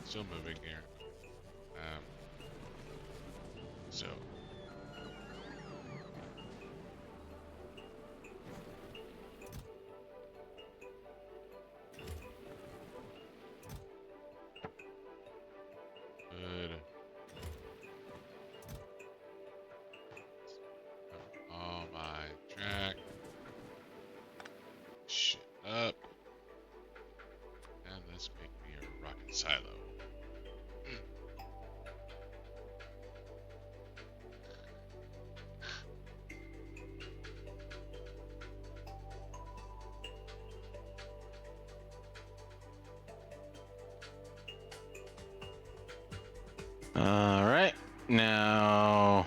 [SPEAKER 2] Still moving here. So. Good. All my track. Shit up. And let's make me a rocket silo. Now,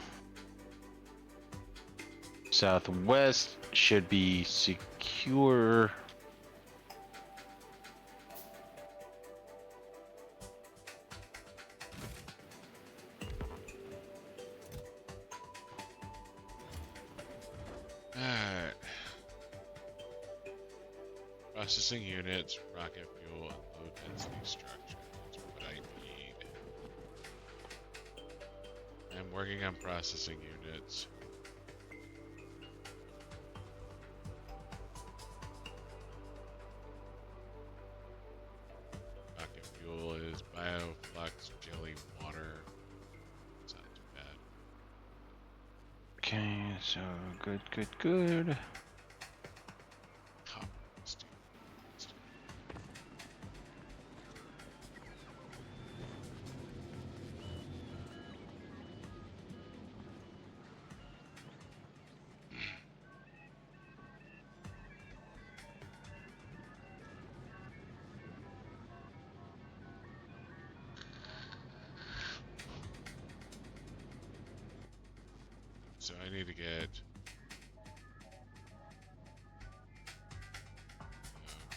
[SPEAKER 2] southwest should be secure.
[SPEAKER 1] Alright. Processing units, rocket fuel, and low density structure. That's what I need. I'm working on processing units. Rocket fuel is bioflux, jelly, water. It's not too bad.
[SPEAKER 2] Okay, so good.
[SPEAKER 1] Copper, steel. So I need to get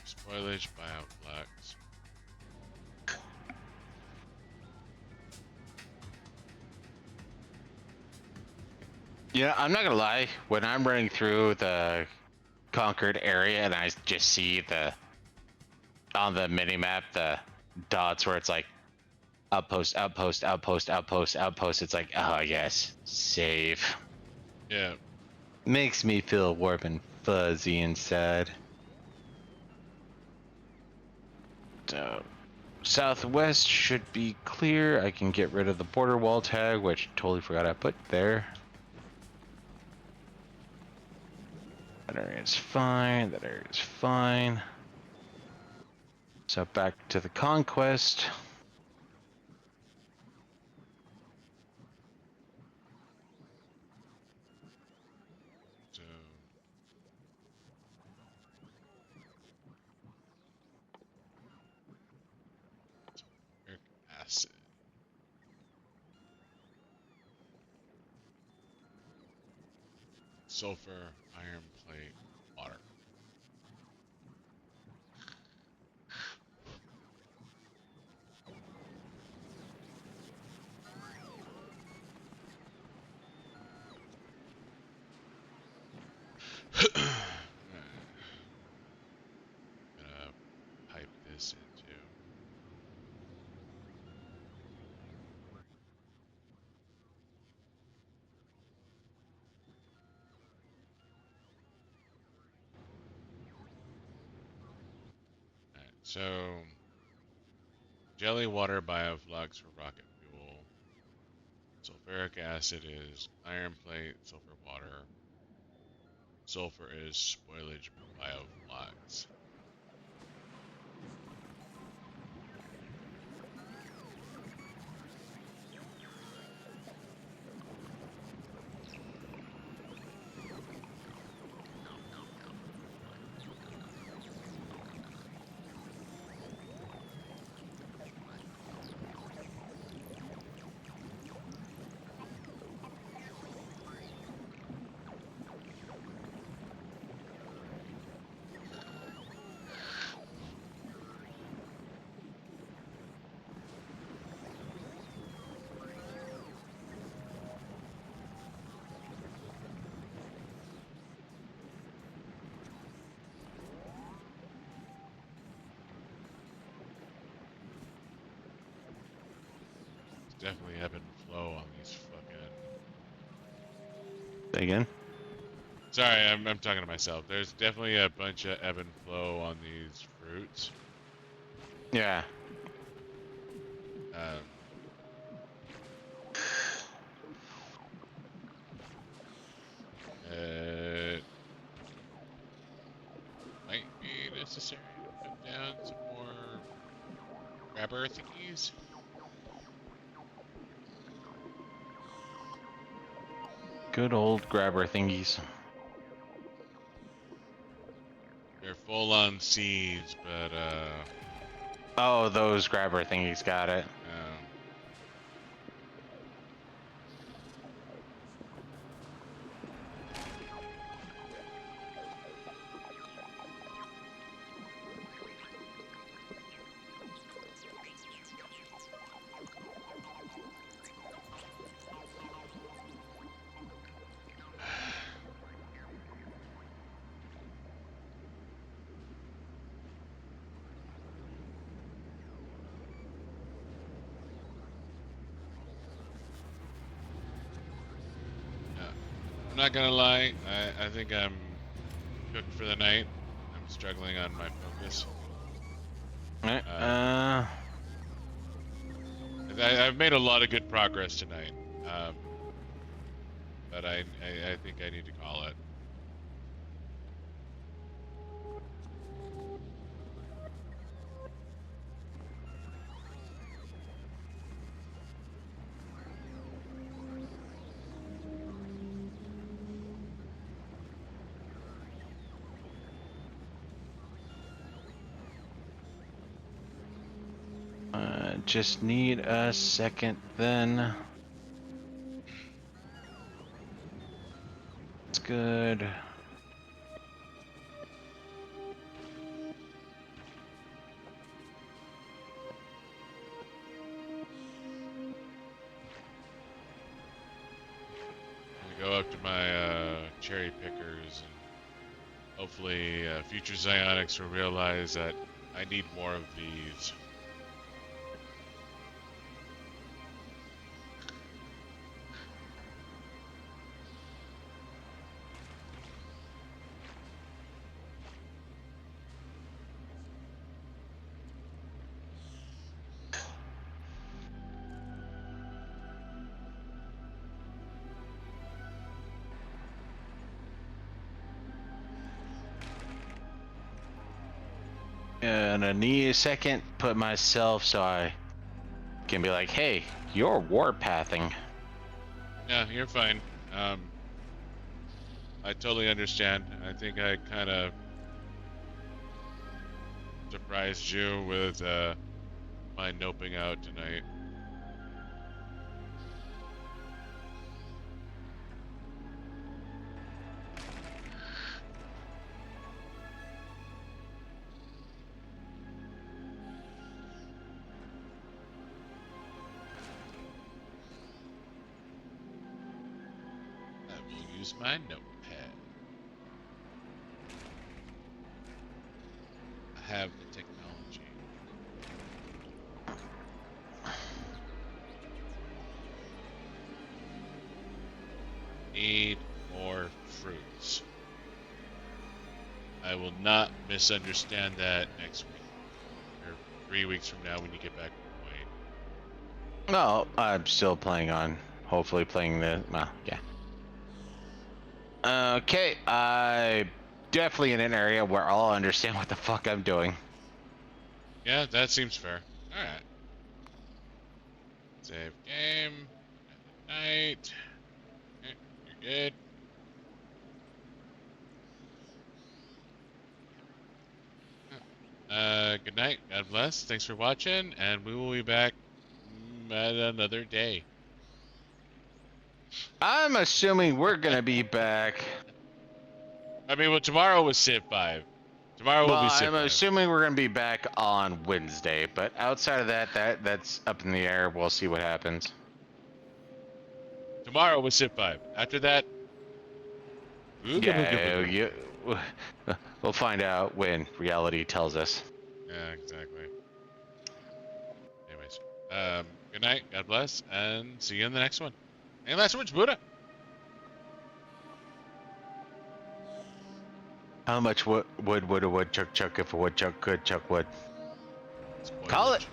[SPEAKER 1] spoilage, bioflux.
[SPEAKER 2] Yeah, I'm not gonna lie. When I'm running through the conquered area and I just see on the mini map the dots where it's like outpost, outpost, outpost, outpost, outpost, it's like, oh yes, save.
[SPEAKER 1] Yeah.
[SPEAKER 2] Makes me feel warm and fuzzy inside. So, southwest should be clear. I can get rid of the border wall tag, which totally forgot I put there. That area is fine. That area is fine. So back to the conquest.
[SPEAKER 1] So sulfuric acid. Sulfur, iron plate, water. Gonna pipe this into. Alright, so jelly water bioflux for rocket fuel. Sulfuric acid is iron plate, sulfur water. Sulfur is spoilage bioflux. Definitely ebb and flow on these fucking.
[SPEAKER 2] Say again?
[SPEAKER 1] Sorry, I'm talking to myself. There's definitely a bunch of ebb and flow on these fruits.
[SPEAKER 2] Yeah.
[SPEAKER 1] Um, it might be necessary to put down some more grabber thingies.
[SPEAKER 2] Good old grabber thingies.
[SPEAKER 1] They're full on seeds, but
[SPEAKER 2] Oh, those grabber thingies, got it.
[SPEAKER 1] um, I'm not gonna lie. I think I'm cooked for the night. I'm struggling on my focus.
[SPEAKER 2] Alright,
[SPEAKER 1] I've made a lot of good progress tonight, but I think I need to call it.
[SPEAKER 2] just need a second then. It's good.
[SPEAKER 1] I'm gonna go up to my cherry pickers, and hopefully future XioniX will realize that I need more of these.
[SPEAKER 2] And I need a second, put myself so I can be like, hey, you're warpathing.
[SPEAKER 1] Yeah, you're fine. I totally understand. I think I kind of surprised you with my noping out tonight. I will use my notepad. I have the technology. Need more fruits. I will not misunderstand that next week. Or 3 weeks from now when you get back from Kuwait.
[SPEAKER 2] No, I'm still playing on, hopefully playing the, well, yeah. Okay, I definitely in an area where I'll understand what the fuck I'm doing.
[SPEAKER 1] Yeah, that seems fair. Alright. Save game. Night. Okay, you're good. Good night. God bless. Thanks for watching, and we will be back at another day.
[SPEAKER 2] I'm assuming we're gonna be back.
[SPEAKER 1] I mean, well, tomorrow was Civ 5. Tomorrow
[SPEAKER 2] Well,
[SPEAKER 1] will be Civ
[SPEAKER 2] I'm
[SPEAKER 1] 5.
[SPEAKER 2] assuming we're gonna be back on Wednesday, but outside of that's up in the air. We'll see what happens.
[SPEAKER 1] Tomorrow was Civ 5. After that,
[SPEAKER 2] Yeah, we'll find out when reality tells us.
[SPEAKER 1] yeah, exactly. Anyways, good night. God bless, and see you in the next one. And last words, Buddha.
[SPEAKER 2] How much would a woodchuck chuck if a woodchuck could chuck wood? Call it.